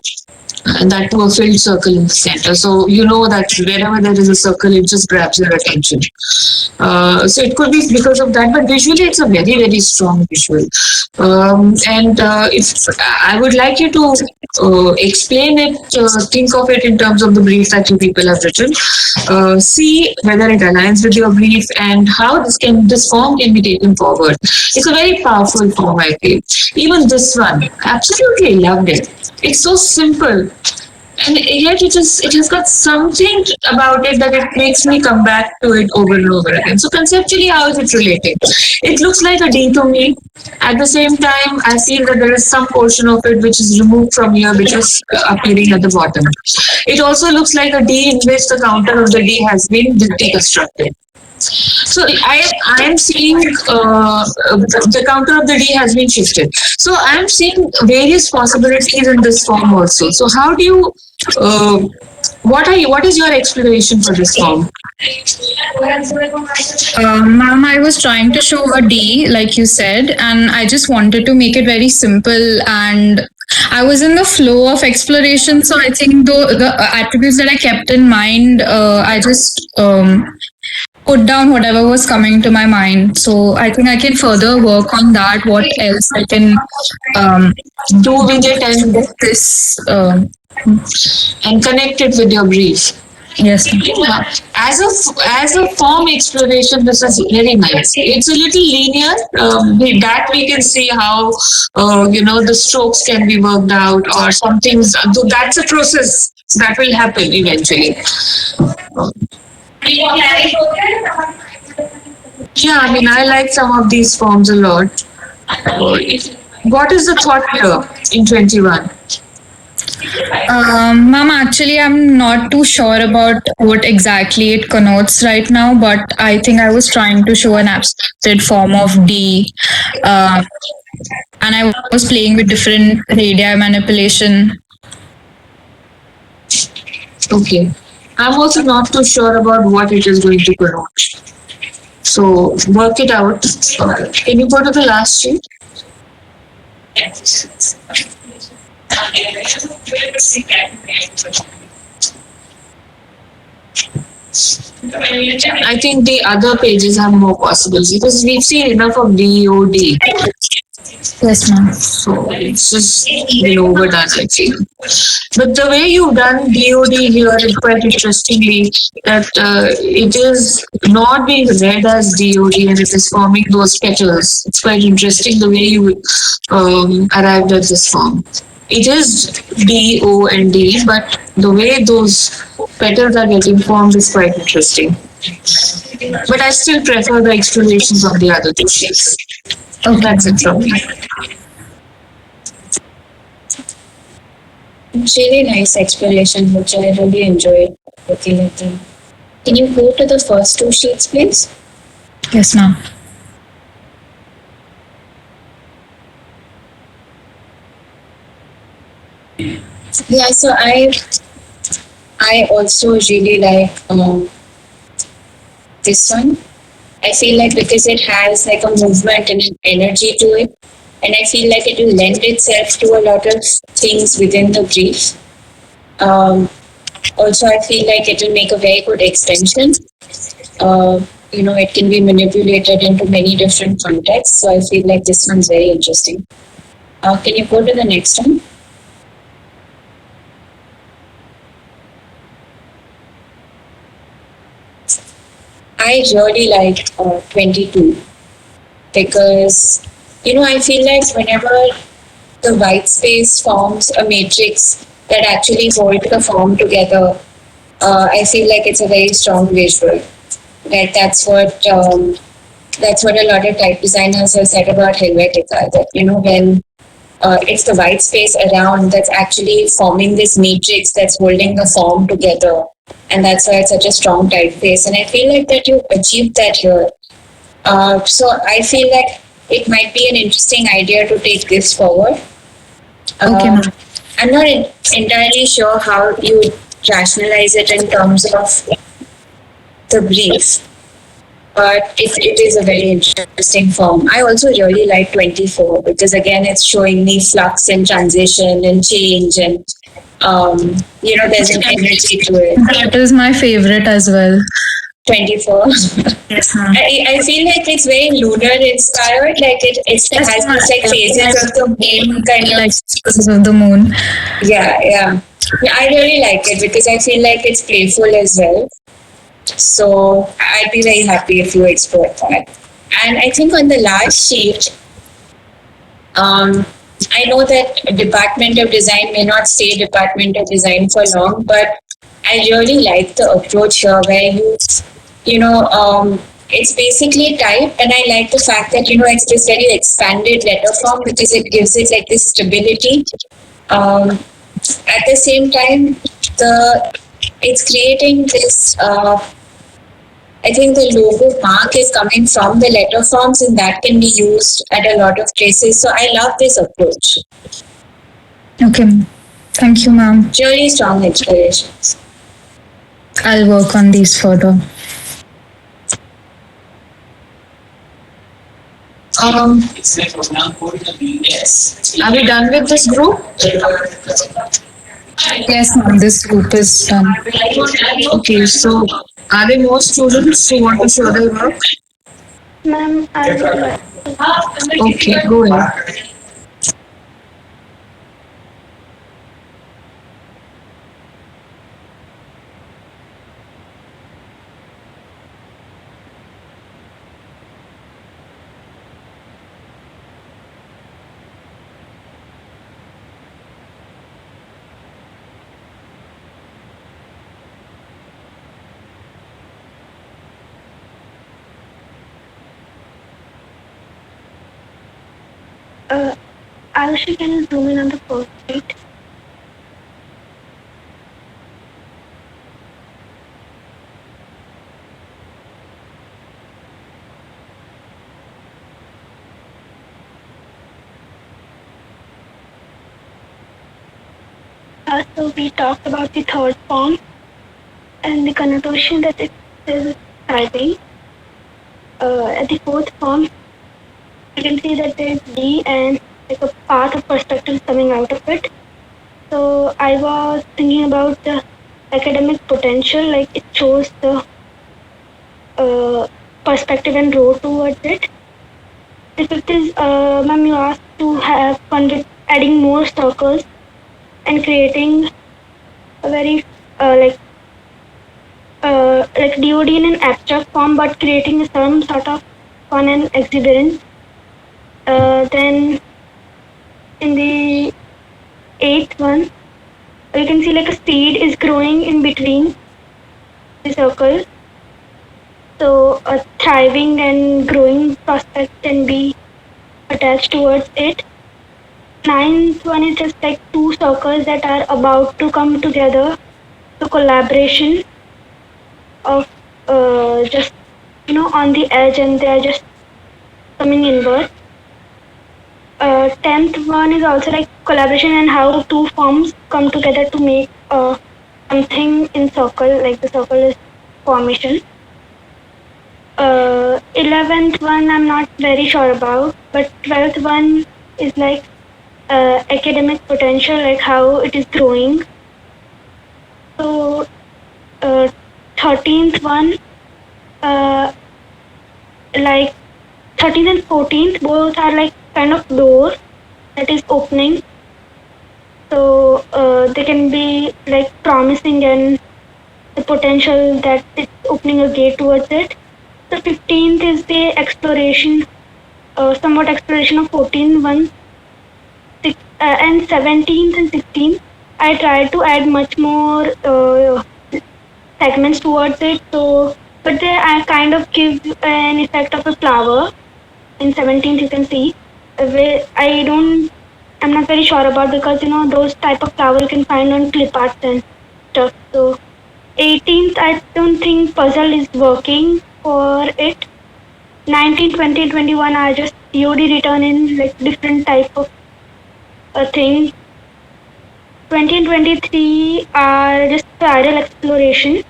And that to a filled circle in the center. So you know that wherever there is a circle, it just grabs your attention. So it could be because of that, but visually it's a very, very strong visual. If I would like you to explain it, think of it in terms of the brief that you people have written. See whether it aligns with your brief and how this form can be taken forward. It's a very powerful form, I feel. Even this one, absolutely loved it. It's so simple, and yet it has got something about it that it makes me come back to it over and over again. So conceptually, how is it related? It looks like a D to me. At the same time, I feel that there is some portion of it which is removed from here, which is appearing at the bottom. It also looks like a D in which the counter of the D has been deconstructed. So I am seeing the counter of the D has been shifted. So I am seeing various possibilities in this form also. So how do you, what is your explanation for this form? Ma'am, I was trying to show a D, like you said, and I just wanted to make it very simple, and I was in the flow of exploration. So I think the attributes that I kept in mind, I just put down whatever was coming to my mind. So I think I can further work on that. What else I can do with it and this and connect it with your brief. Yes. As a form exploration, this is very nice. It's a little linear. That we can see how the strokes can be worked out or some things. Though that's a process that will happen eventually. Yeah, I mean, I like some of these forms a lot. What is the thought here in 21? Ma'am, actually, I'm not too sure about what exactly it connotes right now, but I think I was trying to show an abstracted form of D. And I was playing with different radii manipulation. Okay. I'm also not too sure about what it is going to connote. So work it out. Can you go to the last sheet? I think the other pages have more possibilities because we've seen enough of DOD. Yes, ma'am. So it's just been overdone, I feel. But the way you've done DOD here is quite interestingly that it is not being read as DOD and it is forming those petals. It's quite interesting the way you arrived at this form. It is D, O, and D, but the way those petals are getting formed is quite interesting. But I still prefer the explanations of the other two sheets. Okay. That's it from me. It's really nice explanation, which I really enjoyed looking at them. Can you go to the first two sheets, please? Yes, ma'am. Yeah, so I also really like this one. I feel like because it has like a movement and an energy to it, and I feel like it will lend itself to a lot of things within the brief. Also, I feel like it will make a very good extension. It can be manipulated into many different contexts. So I feel like this one's very interesting. Can you go to the next one? I really like 22 because, I feel like whenever the white space forms a matrix that actually hold the form together, I feel like it's a very strong visual. Right? That's what a lot of type designers have said about Helvetica, that, when it's the white space around that's actually forming this matrix that's holding the form together. And that's why it's such a strong typeface. And I feel like that you achieved that here. So I feel like it might be an interesting idea to take this forward. Okay, ma'am. I'm not entirely sure how you rationalize it in terms of the brief, but it is a very interesting form. I also really like 24 because again, it's showing me flux and transition and change and there's an energy to it. That is my favorite as well. 24. Yes, ma'am. I feel like it's very lunar inspired, like it has these like phases of the moon kind of. Like phases of the moon. Yeah. I really like it because I feel like it's playful as well. So I'd be very happy if you explore that. And I think on the last sheet, I know that Department of Design may not stay Department of Design for long, but I really like the approach here where it's basically typed, and I like the fact that, it's this very expanded letter form because it gives it like this stability. At the same time, it's creating this, I think the logo mark is coming from the letter forms and that can be used at a lot of places. So I love this approach. Okay. Thank you, ma'am. Really strong inspirations. I'll work on these further. Are we done with this group? Yes, ma'am. This group is done. Okay, so are there more students who want to show their work? Ma'am, I would like. Okay, go ahead. Arushi, can you zoom in on the first sheet? So we talked about the third form and the connotation that it is thriving. At the fourth form, you can see that there is D and like a path of perspective is coming out of it. So I was thinking about the academic potential, like it shows the perspective and road towards it. The fifth is, ma'am, you asked to have fun with adding more circles and creating a very like DOD in an abstract form, but creating some sort of fun and exuberance. Then in the eighth one, you can see like a seed is growing in between the circle. So a thriving and growing prospect can be attached towards it. Ninth one is just like two circles that are about to come together. So collaboration of just on the edge, and they are just coming inward. 10th one is also like collaboration and how two forms come together to make something in circle, like the circle is formation. 11th one I'm not very sure about, but 12th one is like academic potential, like how it is growing. So 13th one, like 13th and 14th, both are like kind of door that is opening. So they can be like promising and the potential that it's opening a gate towards it. So 15th is the exploration, somewhat exploration of 14th one. And 17th and 16th, I tried to add much more segments towards it. So, but they I kind of give an effect of a flower. In 17th, you can see. I'm not very sure about, because those type of flower you can find on clip arts and stuff. So 18th, I don't think puzzle is working for it. 19, 20, 21 are just COD return in like different type of thing. 20 and 23 are just spiral exploration.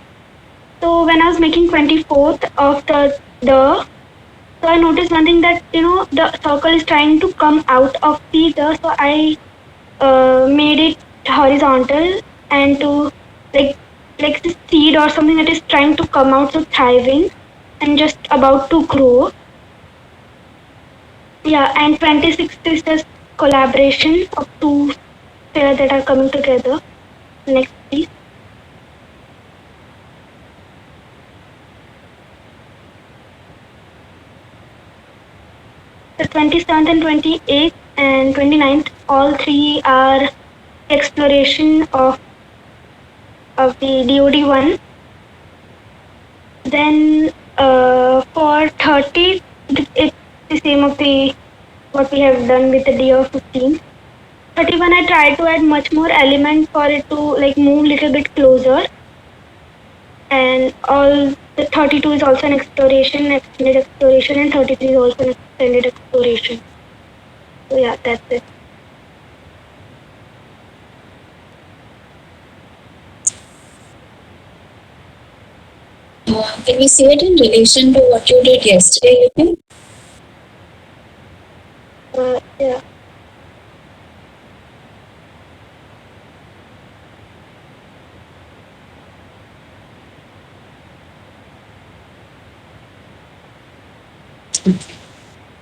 So when I was making 24th of the so I noticed one thing, that the circle is trying to come out of the so I made it horizontal and to like the seed or something that is trying to come out, so thriving and just about to grow. Yeah, and 26th is just collaboration of two pairs that are coming together. Next, please. The 27th and 28th and 29th, all three are exploration of the DOD one. Then for 30, it's the same of the what we have done with the DO 15. 31, I tried to add much more element for it to like move little bit closer. And all the 32 is also an exploration, extended exploration, and 33 is also an extended exploration. So yeah, that's it. Can we see it in relation to what you did yesterday, you think? Yeah.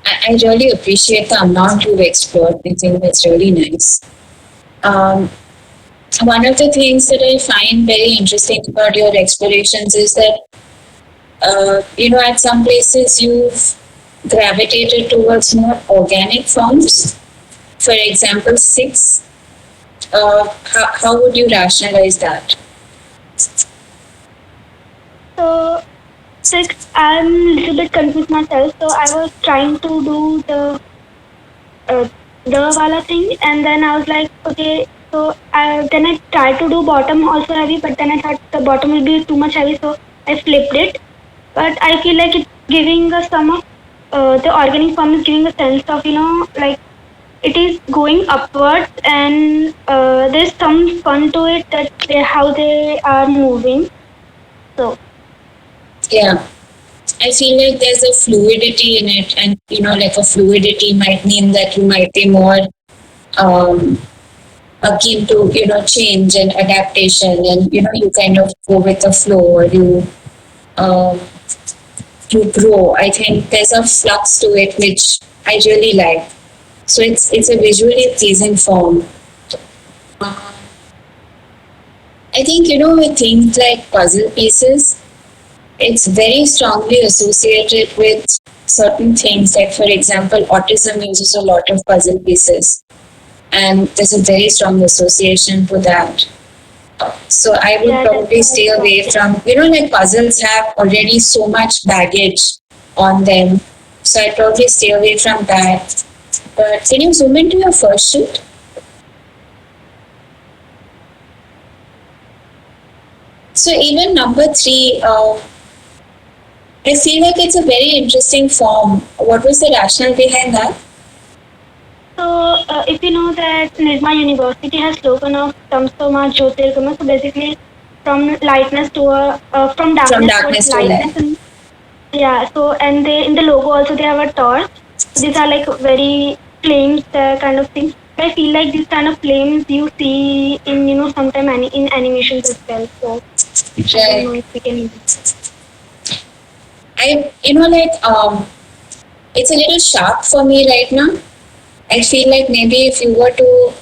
I really appreciate the amount you've explored. I think that's really nice. One of the things that I find very interesting about your explorations is that, at some places you've gravitated towards more organic forms. For example, 6. How would you rationalize that? So 6, I'm a little bit confused myself. So I was trying to do the wala thing, and then I was like, okay. So then I tried to do bottom also heavy, but then I thought the bottom will be too much heavy, so I flipped it. But I feel like it's giving a some of the organic form is giving a sense of like it is going upwards, and there's some fun to it that how they are moving. So Yeah. I feel like there's a fluidity in it, and like a fluidity might mean that you might be more akin to change and adaptation, and you kind of go with the flow, or you grow. I think there's a flux to it which I really like. So it's a visually pleasing form. I think with things like puzzle pieces, it's very strongly associated with certain things. Like, for example, autism uses a lot of puzzle pieces, and there's a very strong association to that. So I would probably stay away from, like puzzles have already so much baggage on them. So I'd probably stay away from that. But can you zoom into your first shoot? So even number 3, I feel like it's a very interesting form. What was the rationale behind that? So, if you know that Nirma University has slogan of Tamsoma Jyotirgama, so basically from lightness to from darkness to lightness. And, yeah. So, and they in the logo also they have a torch. So these are like very flames kind of things. I feel like these kind of flames you see in sometime in animations as well. So I don't know if we can. It's a little sharp for me right now. I feel like maybe if you were to,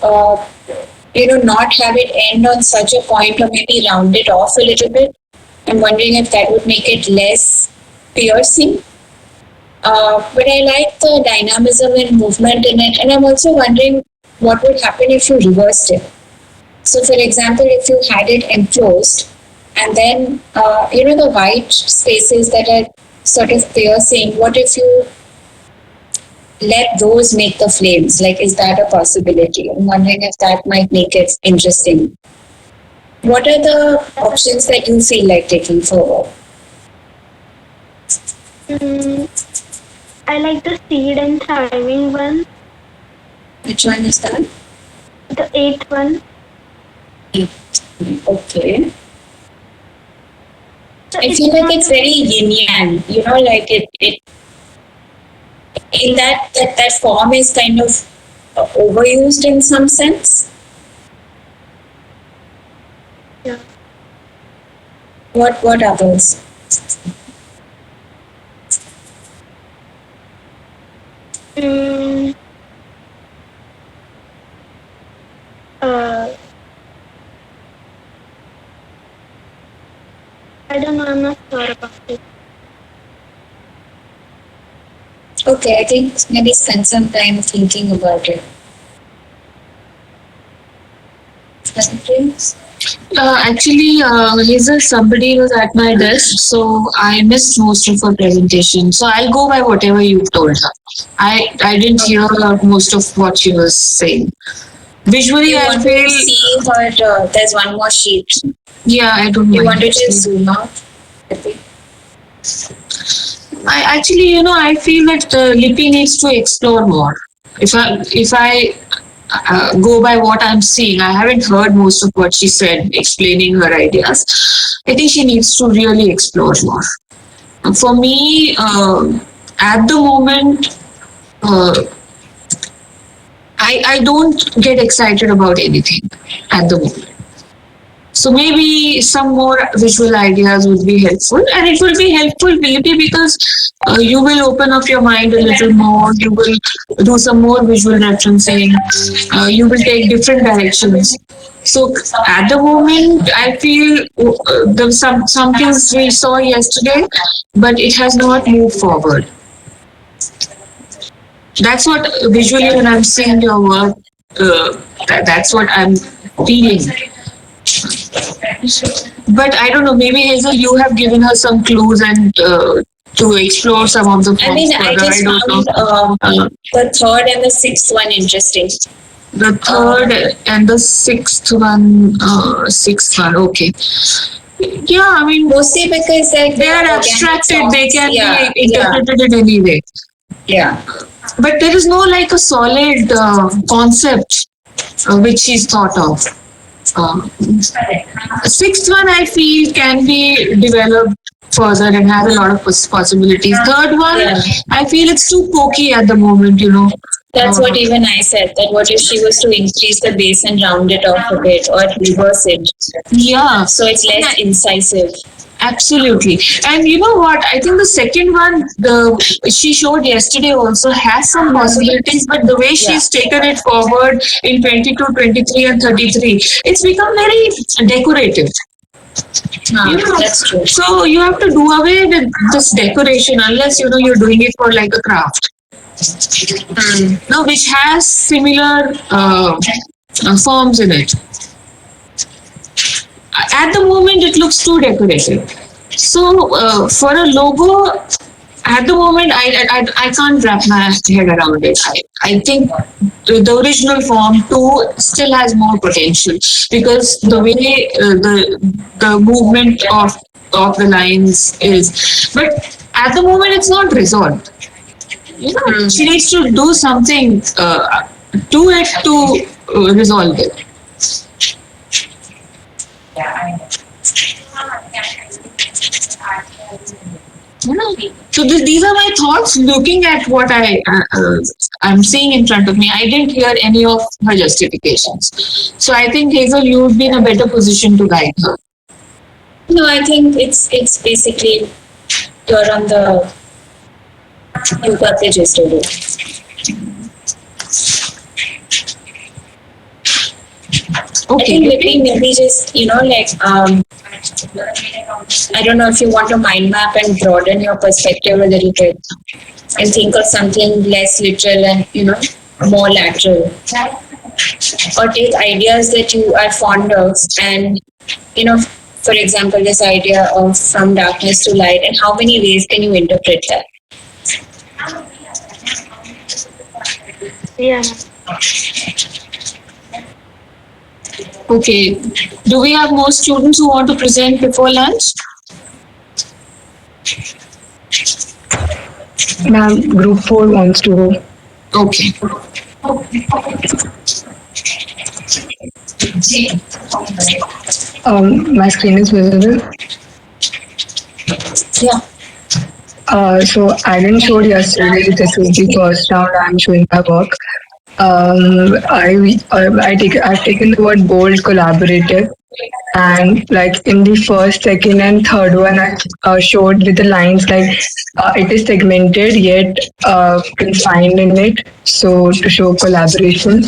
not have it end on such a point, or maybe round it off a little bit, I'm wondering if that would make it less piercing. But I like the dynamism and movement in it, and I'm also wondering what would happen if you reversed it. So, for example, if you had it enclosed, and then, the white spaces that are sort of piercing, what if you let those make the flames? Like, is that a possibility? I'm wondering if that might make it interesting. What are the options that you feel like taking forward? I like the seed and thriving one. Which one is that? The 8th one. Okay. So I feel like it's very yin yang, like it in that form is kind of overused in some sense. Yeah. What others? I don't know, I'm not sure about it. Okay, I think maybe spend some time thinking about it. Actually, Hazel, somebody was at my desk, so I missed most of her presentation. So I'll go by whatever you told her. I didn't hear most of what she was saying. Visually, I feel. See her. There's one more sheet. Yeah, I don't. You want to just zoom out? I actually, I feel that Lippy needs to explore more. If I go by what I'm seeing, I haven't heard most of what she said explaining her ideas. I think she needs to really explore more. For me, at the moment, I don't get excited about anything at the moment. So maybe some more visual ideas would be helpful, and it will be helpful maybe because you will open up your mind a little more. You will do some more visual referencing. You will take different directions. So at the moment, I feel there was some things we saw yesterday, but it has not moved forward. That's what visually when I'm seeing your work, that's what I'm feeling. But I don't know, maybe Hazel, you have given her some clues and to explore some of the forms I mean, I further. just don't know. found the third and the sixth one interesting. The third and the sixth one, okay. Yeah, I mean, mostly because they are abstracted, they can Yeah, be interpreted in any way. Yeah. But there is no like a solid concept which she's thought of. Sixth one, I feel, can be developed further and has a lot of possibilities. Third one, I feel it's too pokey at the moment, you know. That's what even I said. That what if she was to increase the base and round it off a bit or reverse it? Yeah. So it's less incisive. Absolutely. And you know what? I think the second one, she showed yesterday also has some possibilities, but the way she's taken it forward in 22, 23 and 33, it's become very decorative. That's true. So you have to do away with this decoration unless, you know, you're doing it for like a craft. No, which has similar forms in it. At the moment, it looks too decorative. So for a logo, at the moment, I can't wrap my head around it. I think the original form 2 still has more potential because the way the movement of the lines is. But at the moment, it's not resolved. You know, she needs to do something to it to resolve it. So these are my thoughts looking at what I'm seeing in front of me. I didn't hear any of her justifications. So I think, Hazel, you would be in a better position to guide her. No, I think it's basically you're on the you got the gist of it. Okay. I think maybe just, you know, like I don't know if you want to mind map and broaden your perspective a little bit and think of something less literal and, you know, more lateral. Or take ideas that you are fond of and, you know, for example, this idea of from darkness to light, and how many ways can you interpret that? Yeah. Okay. Do we have more students who want to present before lunch? Ma'am, group 4 wants to go. Okay. My screen is visible. Yeah. So I didn't show yesterday. This is the first round I'm showing my work. I've taken the word bold, collaborative, and like in the first, second, and third one, I showed with the lines like it is segmented yet confined in it. So to show collaboration.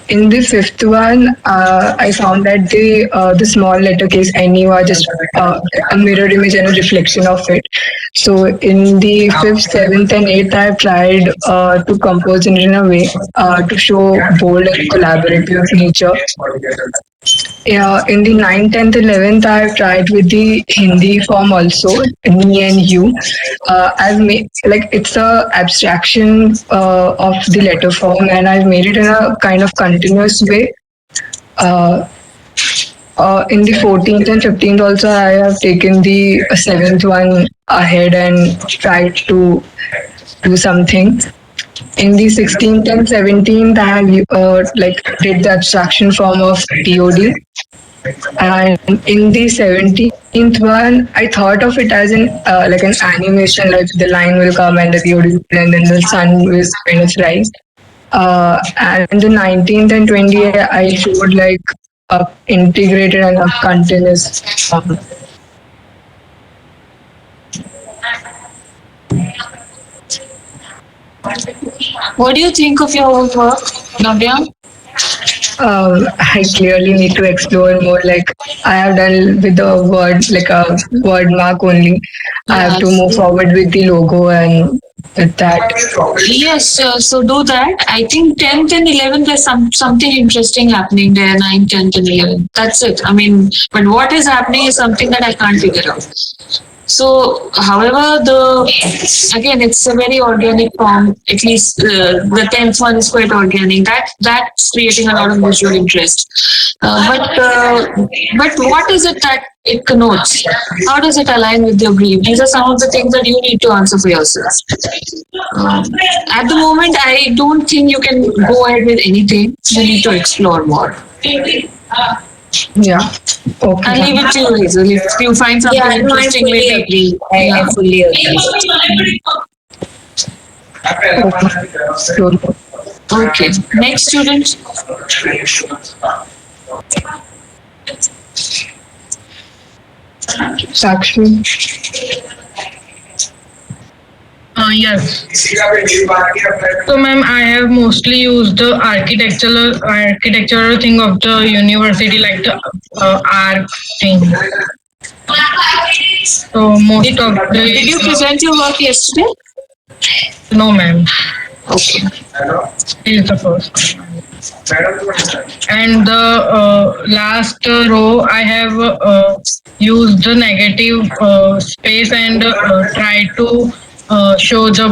In the fifth one, I found that the small letter case any was just a mirror image and a reflection of it. So in the fifth, seventh, and eighth, I've tried to compose it in a way to show bold and collaborative nature. Yeah, in the 9th, 10th, 11th, I've tried with the Hindi form also, me and you. I've made, like, it's a abstraction of the letter form, and I've made it in a kind of continuous way. In the 14th and 15th also, I have taken the 7th one ahead and tried to do something. In the 16th and 17th, I have did the abstraction form of DOD. And in the 17th one, I thought of it as an animation, like the line will come and the DOD and then the sun will kind of rise. And in the 19th and 20th, I showed like a integrated and a continuous form. What do you think of your own work, Navya? I clearly need to explore more. Like I have done with the word, like a word mark only. I have to move forward with the logo and with that. Yes, so do that. I think 10th and 11th there's something interesting happening there, 9th, 10th and 11th. That's it. I mean, but what is happening is something that I can't figure out. So, however, again, it's a very organic form. At least the 10th one is quite organic. That's creating a lot of visual interest. But what is it that it connotes? How does it align with your brief? These are some of the things that you need to answer for yourself. At the moment, I don't think you can go ahead with anything. You need to explore more. Yeah. Okay. I'll leave it to you, Hazel. If you find something Yeah, no, I interesting, fully maybe. agree. I fully agree. Okay. Next student. Sakshi. Yes. So, ma'am, I have mostly used the architectural thing of the university, like the art thing. So, most of the. Did you present your work yesterday? No, ma'am. Okay. He is the first. And the last row, I have used the negative space and tried to show the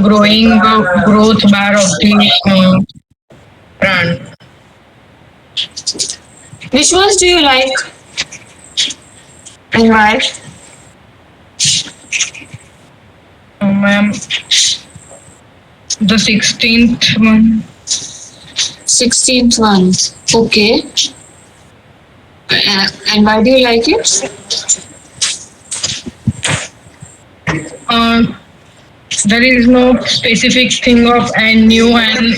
growth bar of the brand. Which ones do you like? And why? Ma'am, the 16th one. 16th one. Okay. And why do you like it? There is no specific thing of and new and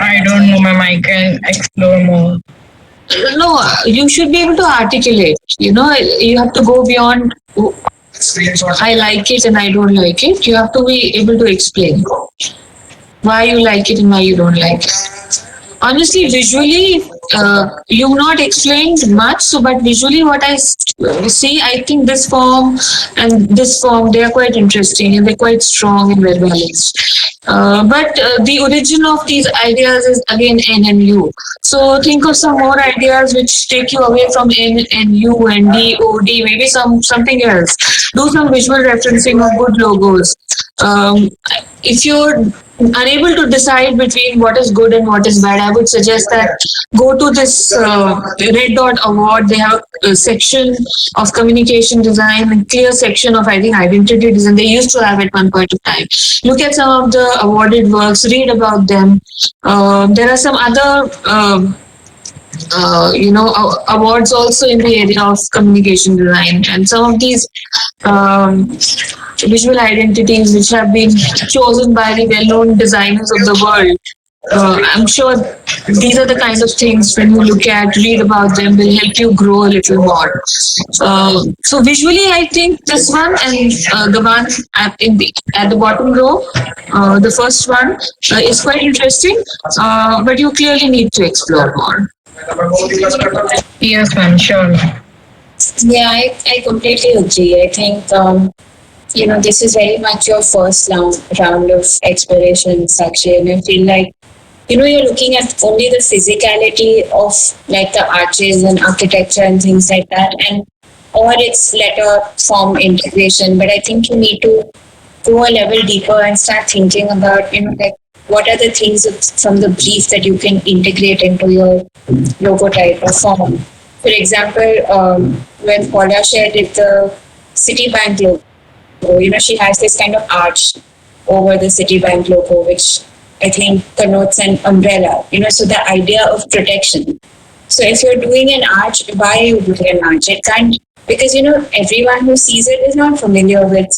I don't know, ma'am. I can explore more. No, you should be able to articulate. You know, you have to go beyond I like it and I don't like it. You have to be able to explain why you like it and why you don't like it. Honestly, visually, you've not explained much. So, but visually, what I see, I think this form and this form, they are quite interesting and they're quite strong and well balanced. But the origin of these ideas is again N and U. So think of some more ideas which take you away from N and U and D, O, D, maybe something else. Do some visual referencing of good logos. If you're unable to decide between what is good and what is bad, I would suggest that go to this Red Dot Award. They have a section of communication design and clear section of, I think, identity design. They used to have at one point of time. Look at some of the awarded works, read about them. There are some other awards also in the area of communication design, and some of these visual identities which have been chosen by the well-known designers of the world. I'm sure these are the kinds of things when you look at, read about them, will help you grow a little more. So visually, I think this one and the one at the bottom row, the first one is quite interesting, but you clearly need to explore more. Yes, ma'am, sure. Yeah, I completely agree. I think, this is very much your first round of exploration, Sakshi, and I feel like, you're looking at only the physicality of like the arches and architecture and things like that, or its letter form integration. But I think you need to go a level deeper and start thinking about, like what are the things from the brief that you can integrate into your logo type or form. For example, when Paula shared it, the Citibank logo, she has this kind of arch over the Citibank logo, which I think connotes an umbrella, so the idea of protection. So if you're doing an arch, why are you doing an arch? It can't, because, everyone who sees it is not familiar with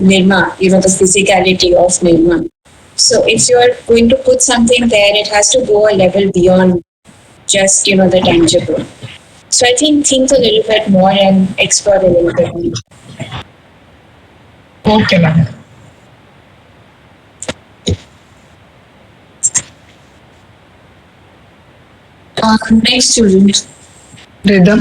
Nirma, the physicality of Nirma. So if you're going to put something there, it has to go a level beyond just, the tangible. So I think a little bit more and explore a little bit more. Okay, ma'am. Next student. Rhythm.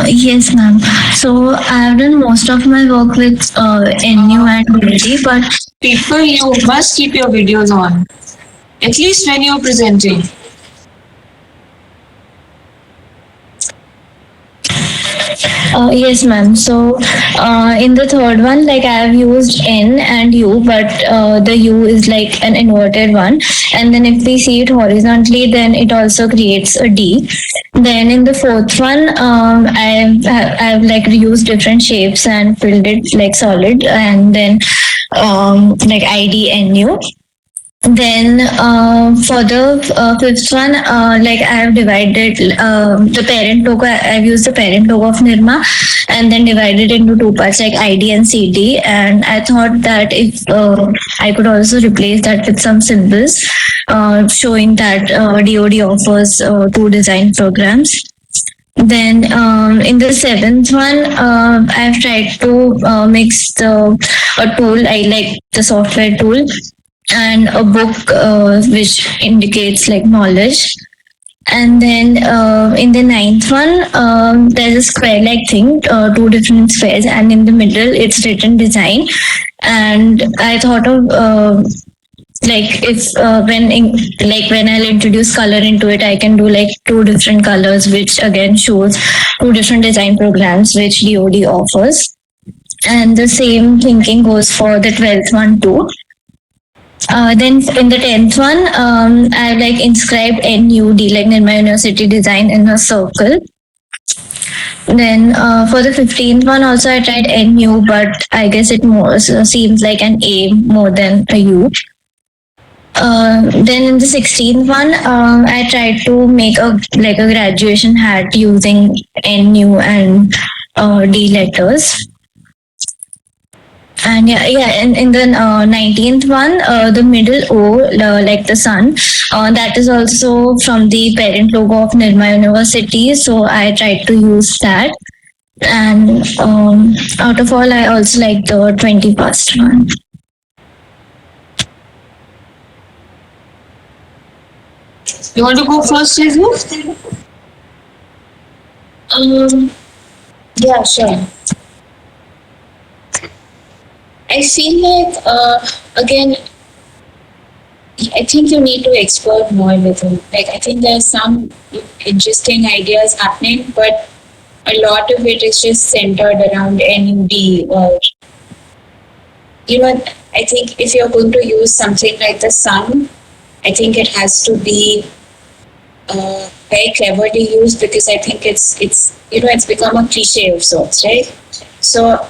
Yes, ma'am. So I've done most of my work with NU and DoD, but people, you must keep your videos on, at least when you're presenting. Yes, ma'am. So, in the third one, like I have used N and U, but the U is like an inverted one. And then if we see it horizontally, then it also creates a D. Then in the fourth one, I've like used different shapes and filled it like solid, and then like IDNU. Then for the fifth one, like I have divided the parent logo. I've used the parent logo of Nirma, and then divided into two parts like ID and CD. And I thought that if I could also replace that with some symbols, showing that DoD offers two design programs. Then in the seventh one, I've tried to mix a tool. I like the software tool and a book which indicates like knowledge. And then in the ninth one, there's a square like thing, two different squares, and in the middle it's written design. And I thought of like if when I'll introduce color into it, I can do like two different colors, which again shows two different design programs which DoD offers. And the same thinking goes for the 12th one too. Then in the 10th one, I like inscribed NUD, like Nirma University Design, in a circle. Then for the 15th one also I tried NU, but I guess it more seems like an A more than a U. Then in the 16th one, I tried to make a graduation hat using NU and D letters. And and in the 19th one, the middle O, like the sun, that is also from the parent logo of Nirma University. So I tried to use that. And out of all, I also like the 21st one. You want to go first, Hazel? Yeah, sure. I feel like, again, I think you need to explore more with it. Like, I think there's some interesting ideas happening, but a lot of it is just centered around NUD or, I think if you're going to use something like the sun, I think it has to be very cleverly used, because I think it's become a cliche of sorts, right? So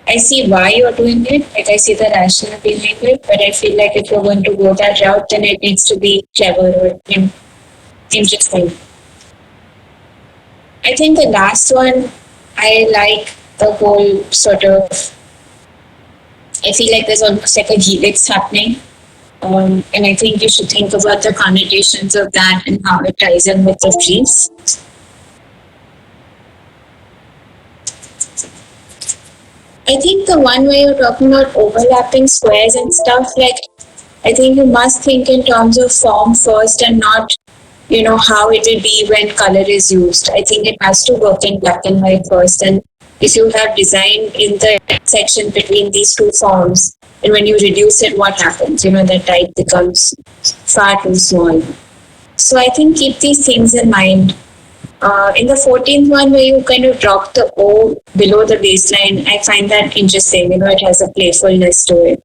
I see why you're doing it, like I see the rationale behind it, but I feel like if you're going to go that route, then it needs to be clever or interesting. I think the last one, I like the whole sort of, I feel like there's almost like a helix happening. And I think you should think about the connotations of that and how it ties in with the trees. I think the one where you're talking about overlapping squares and stuff, like, I think you must think in terms of form first and not, how it will be when color is used. I think it has to work in black and white first. And if you have design in the section between these two forms, and when you reduce it, what happens? The type becomes far too small. So I think keep these things in mind. In the 14th one, where you kind of drop the O below the baseline, I find that interesting. It has a playfulness to it.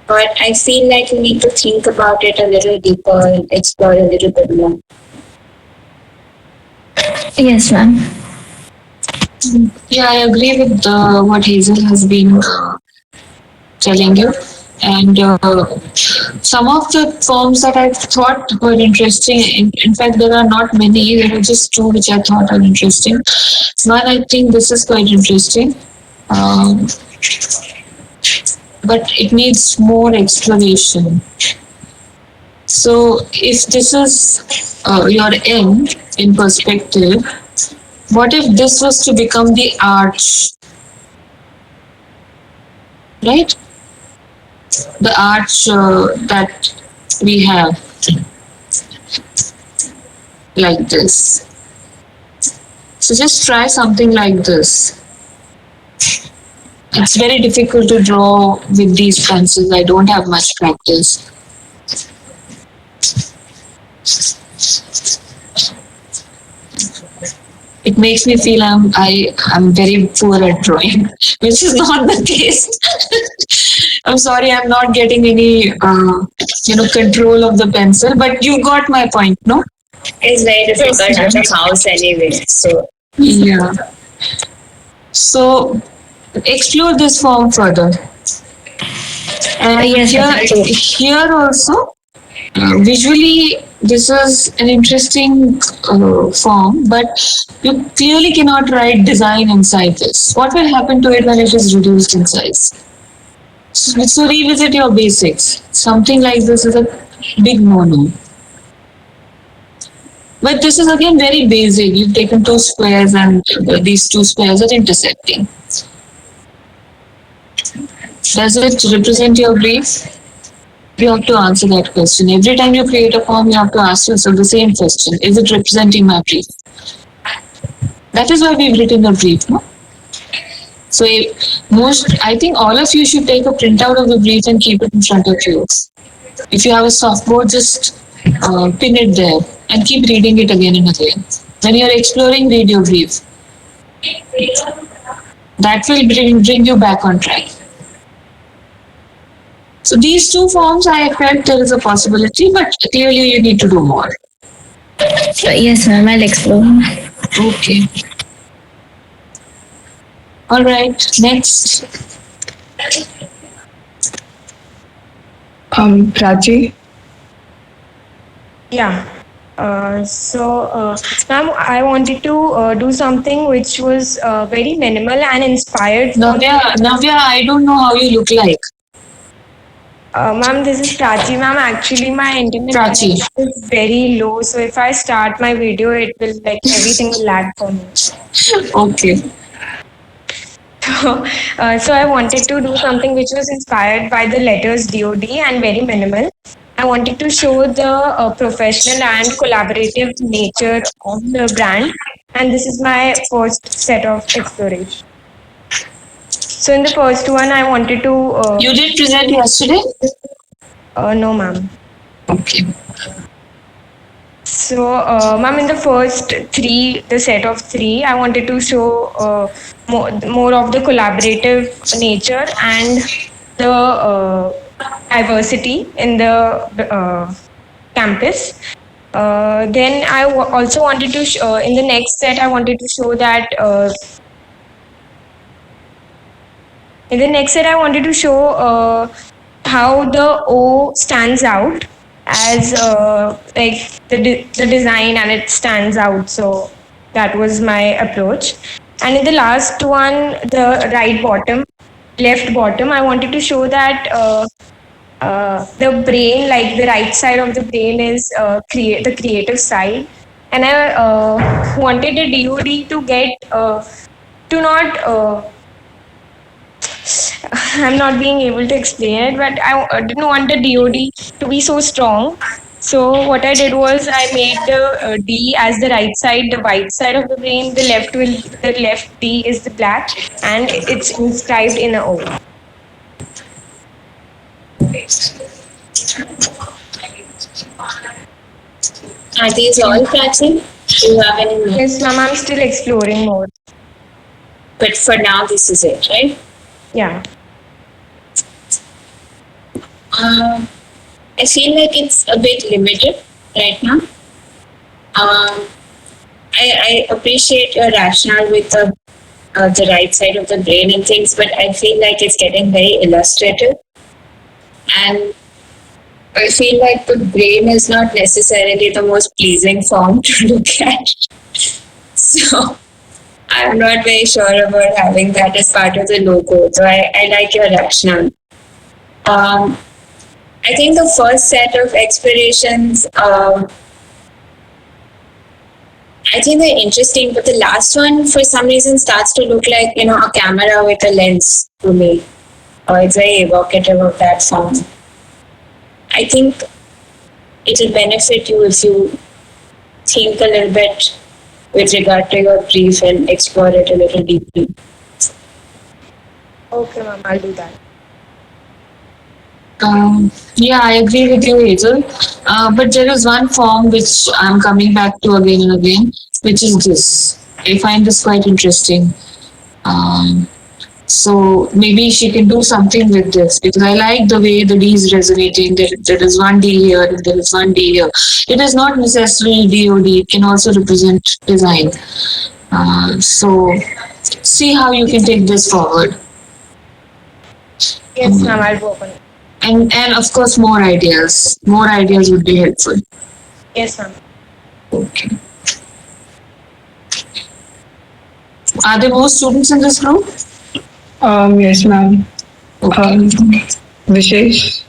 But I feel like you need to think about it a little deeper and explore a little bit more. Yes, ma'am. Yeah, I agree with what Hazel has been telling you. And some of the forms that I thought were interesting, in fact, there are not many, there are just two which I thought were interesting. One, I think this is quite interesting, but it needs more explanation. So if this is your N in perspective, what if this was to become the arch? Right? The arch that we have, like this. So just try something like this. It's very difficult to draw with these pencils. I don't have much practice. it makes me feel I'm very poor at drawing, which is not the case. I'm sorry, I'm not getting any control of the pencil, but you got my point, no? It's very difficult at the house anyway. So Yeah. So explore this form further. And Yes, here also, visually, this is an interesting form, but you clearly cannot write design inside this. What will happen to it when it is reduced in size? So revisit your basics. Something like this is a big no-no. But this is again very basic. You've taken two squares and these two squares are intersecting. Does it represent your brief? You have to answer that question. Every time you create a form, you have to ask yourself the same question. Is it representing my brief? That is why we've written a brief, no? So I think all of you should take a printout of the brief and keep it in front of you. If you have a softboard, just pin it there and keep reading it again and again. When you're exploring, read your brief. That will bring you back on track. So these two forms, I felt there is a possibility, but clearly you need to do more. Yes, ma'am, I'll explore. Okay. All right, next. Prachi. Yeah. Ma'am, I wanted to do something which was very minimal and inspired. Navya, I don't know how you look like. Ma'am, this is Prachi. Ma'am, actually my internet Prachi. connection is very low. So if I start my video, it will everything will lag for me. Okay. So I wanted to do something which was inspired by the letters DOD and very minimal. I wanted to show the professional and collaborative nature of the brand, and this is my first set of exploration. So in the first one, I wanted to. You did present yesterday? No, ma'am. Okay. So, ma'am, in the first three, the set of three, I wanted to show more of the collaborative nature and the diversity in the campus. Then I also wanted to, in the next set, I wanted to show that. In the next set, I wanted to show how the O stands out as the design, and it stands out. So that was my approach. And in the last one, the left bottom, I wanted to show that the brain, like the right side of the brain, is the creative side. And I wanted the DOD to get to not. I'm not being able to explain it, but I didn't want the DOD to be so strong. So what I did was I made the D as the right side, the white side of the brain. The left D is the black, and it's inscribed in a O. are these all, Prachi? Do you have any more? Yes, ma'am. I'm still exploring more. But for now, this is it, right? Yeah. I feel like it's a bit limited right now. I appreciate your rationale with the right side of the brain and things, but I feel like it's getting very illustrative. And I feel like the brain is not necessarily the most pleasing form to look at. So I'm not very sure about having that as part of the logo. So I like your rationale. I think the first set of explorations, I think they're interesting, but the last one for some reason starts to look like, a camera with a lens to me. It's very evocative of that form. I think it'll benefit you if you think a little bit with regard to your brief and explore it a little deeply. Okay, ma'am, I'll do that. Yeah, I agree with you, Hazel. But there is one form which I'm coming back to again and again, which is this. I find this quite interesting. So maybe she can do something with this because I like the way the D is resonating. There is one D here, and there is one D here. It is not necessarily DOD. It can also represent design. So see how you can take this forward. Yes, ma'am, I'll work on it. And of course, more ideas. More ideas would be helpful. Yes, ma'am. Okay. Are there more students in this group? Yes, ma'am. Vishesh.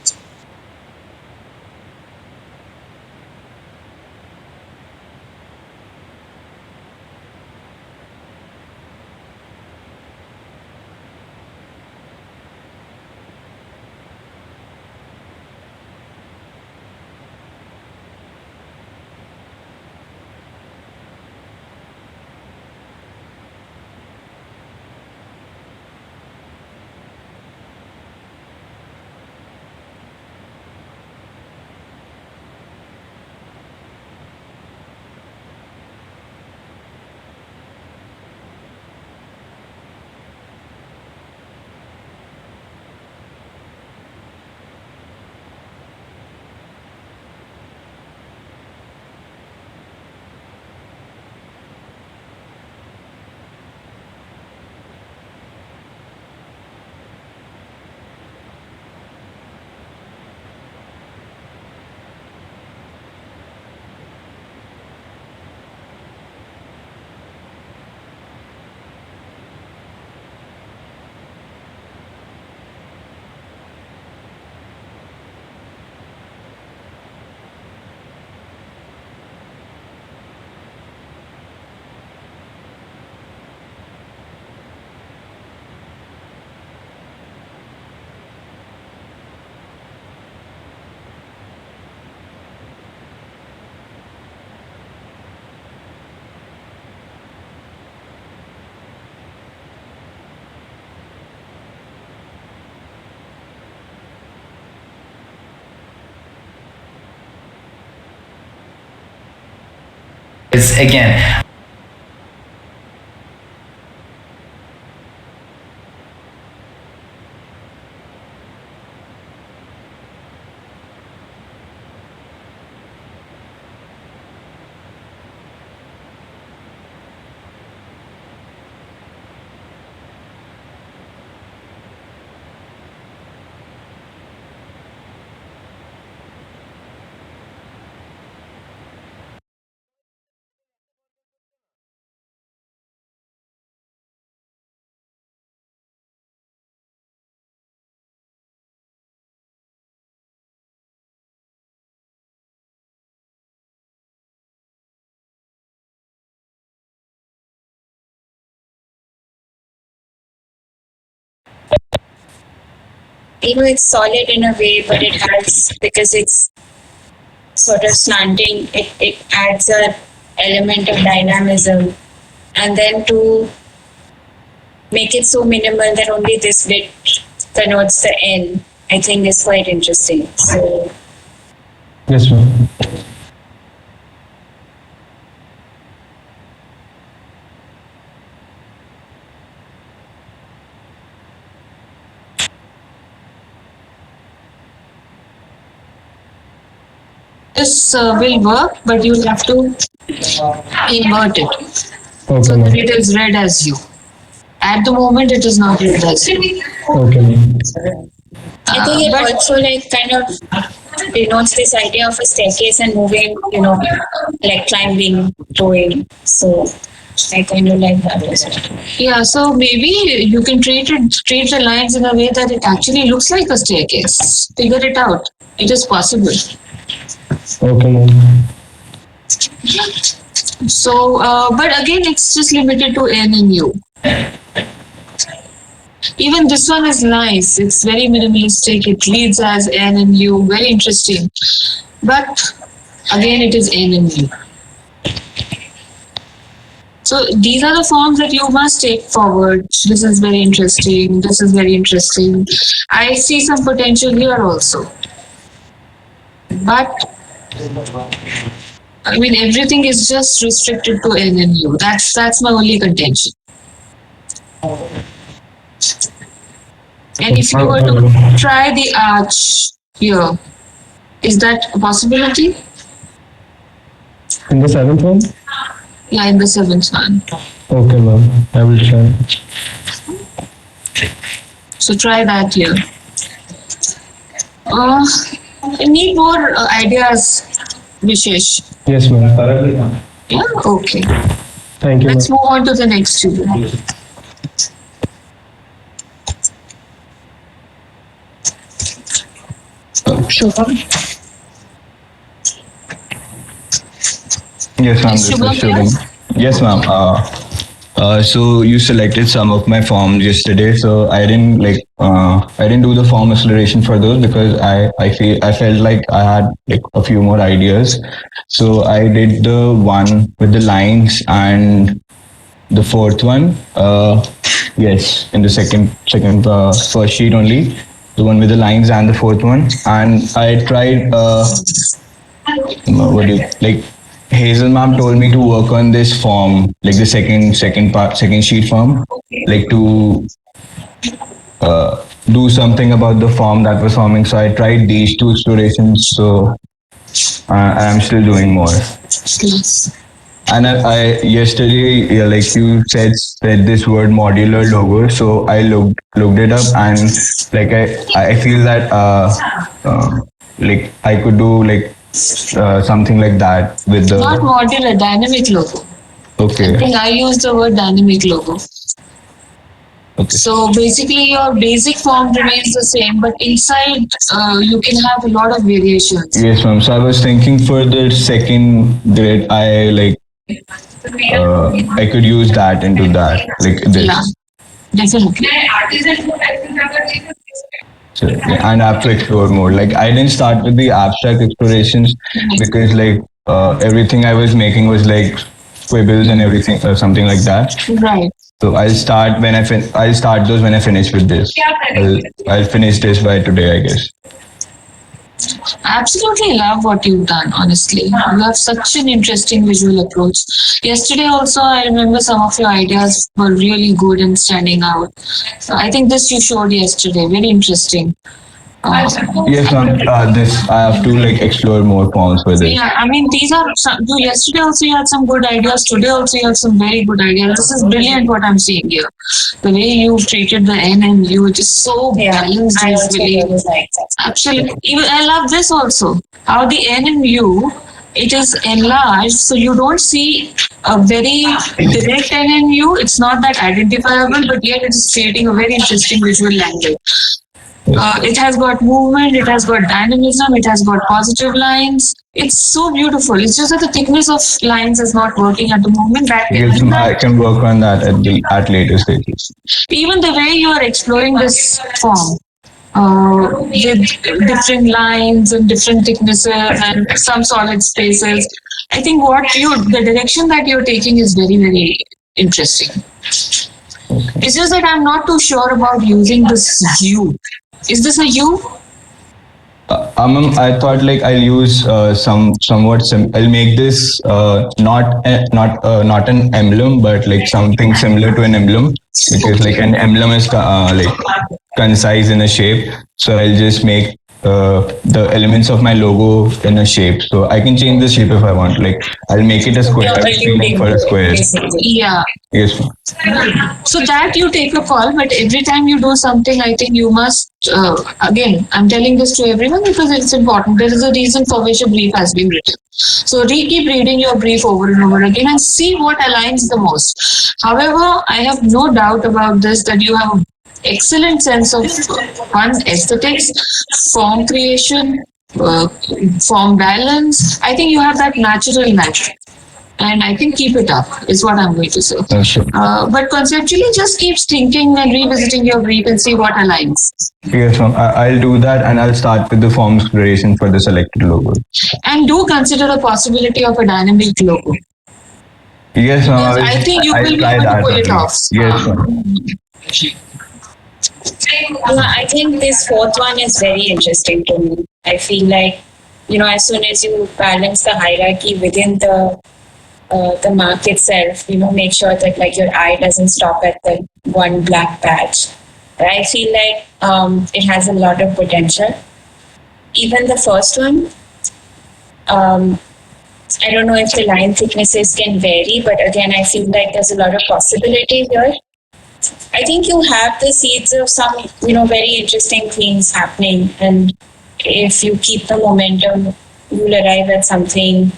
It's again, It's solid in a way, but it has, because it's sort of slanting, it adds a element of dynamism. And then to make it so minimal that only this bit connotes the N, I think is quite interesting. So Yes, ma'am. This will work, but you'll have to invert it. Okay, So that ma'am. it is read as you. At the moment, it is not read as you. Okay, ma'am. I think it also like kind of denotes this idea of a staircase and moving, like climbing, going. So I kind of like that as well. Yeah, so maybe you can treat the lines in a way that it actually looks like a staircase. Figure it out. It is possible. Okay, ma'am. So, but again, it's just limited to N and U. Even this one is nice. It's very minimalistic. It reads as N and U. Very interesting. But again, it is N and U. So these are the forms that you must take forward. This is very interesting. This is very interesting. I see some potential here also. But I mean, everything is just restricted to N and U. That's my only contention. And if you were to try the arch here, is that a possibility? In the seventh one? Yeah, in the seventh one. Okay, ma'am. I will try. So try that here. I need more ideas, Vishesh. Yes, ma'am. Yeah, okay. Thank you. Let's move on to the next student. Shubham. Yes, ma'am. Is This Shubham is Shubham. Yes, ma'am. So you selected some of my forms yesterday, so I didn't do the form acceleration for those because I felt like I had like a few more ideas. So I did the one with the lines and the fourth one. Yes, in the second first sheet only. The one with the lines and the fourth one. And I tried Hazel ma'am told me to work on this form, like the second sheet form, like to do something about the form that was forming. So I tried these two explorations. So I'm still doing more. And I yesterday, yeah, like you said this word modular logo. So I looked it up, and like I feel that like I could do like something like that with the. Not modular, dynamic logo. Okay. I think I use the word dynamic logo. Okay. So basically your basic form remains the same, but inside you can have a lot of variations. Yes, ma'am. So I was thinking for the second grid, I could use that into that, like this. Yeah, definitely. So, yeah, and I have to explore more. Like I didn't start with the abstract explorations because like everything I was making was like squibbles and everything or something like that. Right. So I'll start those when I finish with this. I'll finish this by today, I guess. I absolutely love what you've done, honestly. You have such an interesting visual approach. Yesterday also, I remember some of your ideas were really good and standing out. So I think this you showed yesterday, very interesting. Yes, ma'am. This I have to like explore more forms for this. Yeah, I mean, these are yesterday also you had some good ideas. Today also you have some very good ideas. This is brilliant what I'm seeing here. The way you've treated the N and U, it is so balanced. I also really. really like that. Absolutely. Even I love this also. How the N and U, it is enlarged, so you don't see a very direct N and U. It's not that identifiable, but yet it is creating a very interesting visual language. It has got movement, it has got dynamism, it has got positive lines. It's so beautiful. It's just that the thickness of lines is not working at the moment. Yes, ma'am, I can work on that at later stages. Even the way you are exploring this form with different lines and different thicknesses and some solid spaces, I think the direction that you're taking is very, very interesting. It's just that I'm not too sure about using this U. Is this a U? I thought like I'll use I'll make this not an emblem, but like something similar to an emblem, because like an emblem is like concise in a shape. So I'll just make the elements of my logo in a shape. So I can change the shape if I want. Like I'll make it a square for a square. Yeah. Yes, ma'am. So that you take a call, but every time you do something, I think you must, again, I'm telling this to everyone because it's important. There is a reason for which a brief has been written. So keep reading your brief over and over again and see what aligns the most. However, I have no doubt about this, that you have excellent sense of aesthetics, form creation, form balance. I think you have that natural magic. And I think keep it up is what I'm going to say. Sure. But conceptually, just keep thinking and revisiting your brief and see what aligns. Yes, ma'am. I'll do that, and I'll start with the form exploration for the selected logo. And do consider the possibility of a dynamic logo. Yes, ma'am. I think you will be able to pull it off. Yes, ma'am. I think this fourth one is very interesting to me. I feel like as soon as you balance the hierarchy within the mark itself, make sure that like your eye doesn't stop at the one black patch. But I feel like it has a lot of potential. Even the first one, I don't know if the line thicknesses can vary, but again, I feel like there's a lot of possibility here. I think you have the seeds of some, very interesting things happening. And if you keep the momentum, you'll arrive at something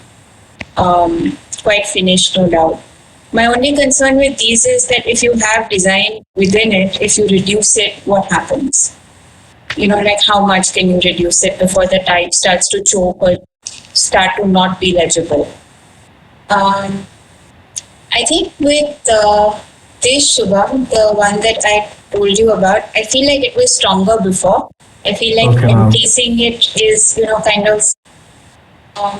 quite finished, no doubt. My only concern with these is that if you have design within it, if you reduce it, what happens? Like how much can you reduce it before the type starts to choke or start to not be legible? I think with this Shubham, the one that I told you about, I feel like it was stronger before. I feel like encasing it is, kind of,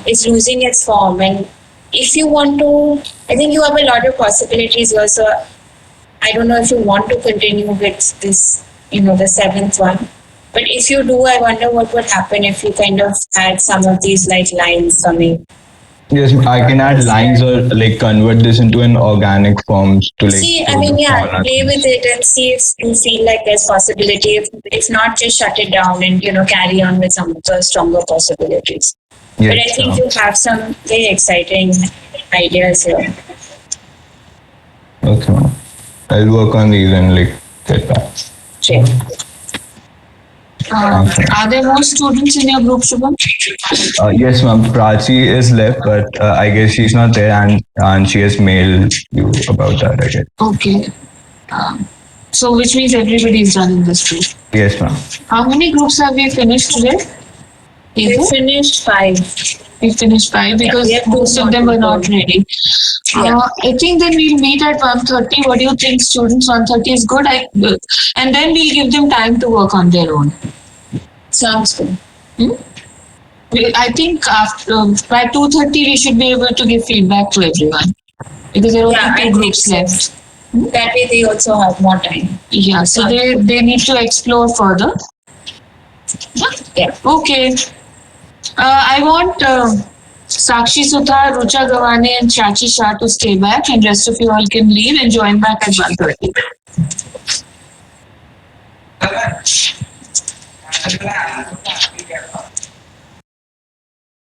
it's losing its form. And if you want to, I think you have a lot of possibilities also. I don't know if you want to continue with this, the seventh one. But if you do, I wonder what would happen if you kind of had some of these like lines coming. Yes, I can add lines or like convert this into an organic forms to like. See, play with it and see if you feel like there's possibility. If not, just shut it down and carry on with some of the stronger possibilities. Yes, but I think you have some very exciting ideas here. Okay, I'll work on these and like get back. Sure. Are there more students in your group, Shubham? Yes, ma'am. Prachi is left, but I guess she's not there, and she has mailed you about that. I guess. Okay. So which means everybody is done in this group. Yes, ma'am. How many groups have we finished today? We finished 5. We finished 5 because most of them were not ready. I think then we'll meet at 1:30. What do you think, students? 1:30 is good. And then we'll give them time to work on their own. Sounds good. I think after by 2:30 we should be able to give feedback to everyone because there are only 2 groups left. That way they also have more time. Yeah, so they need to explore further. Yeah. Okay. I want Sakshi Suthar, Rucha Gawane and Chachi Shah to stay back and rest of you all can leave and join back at 1:30.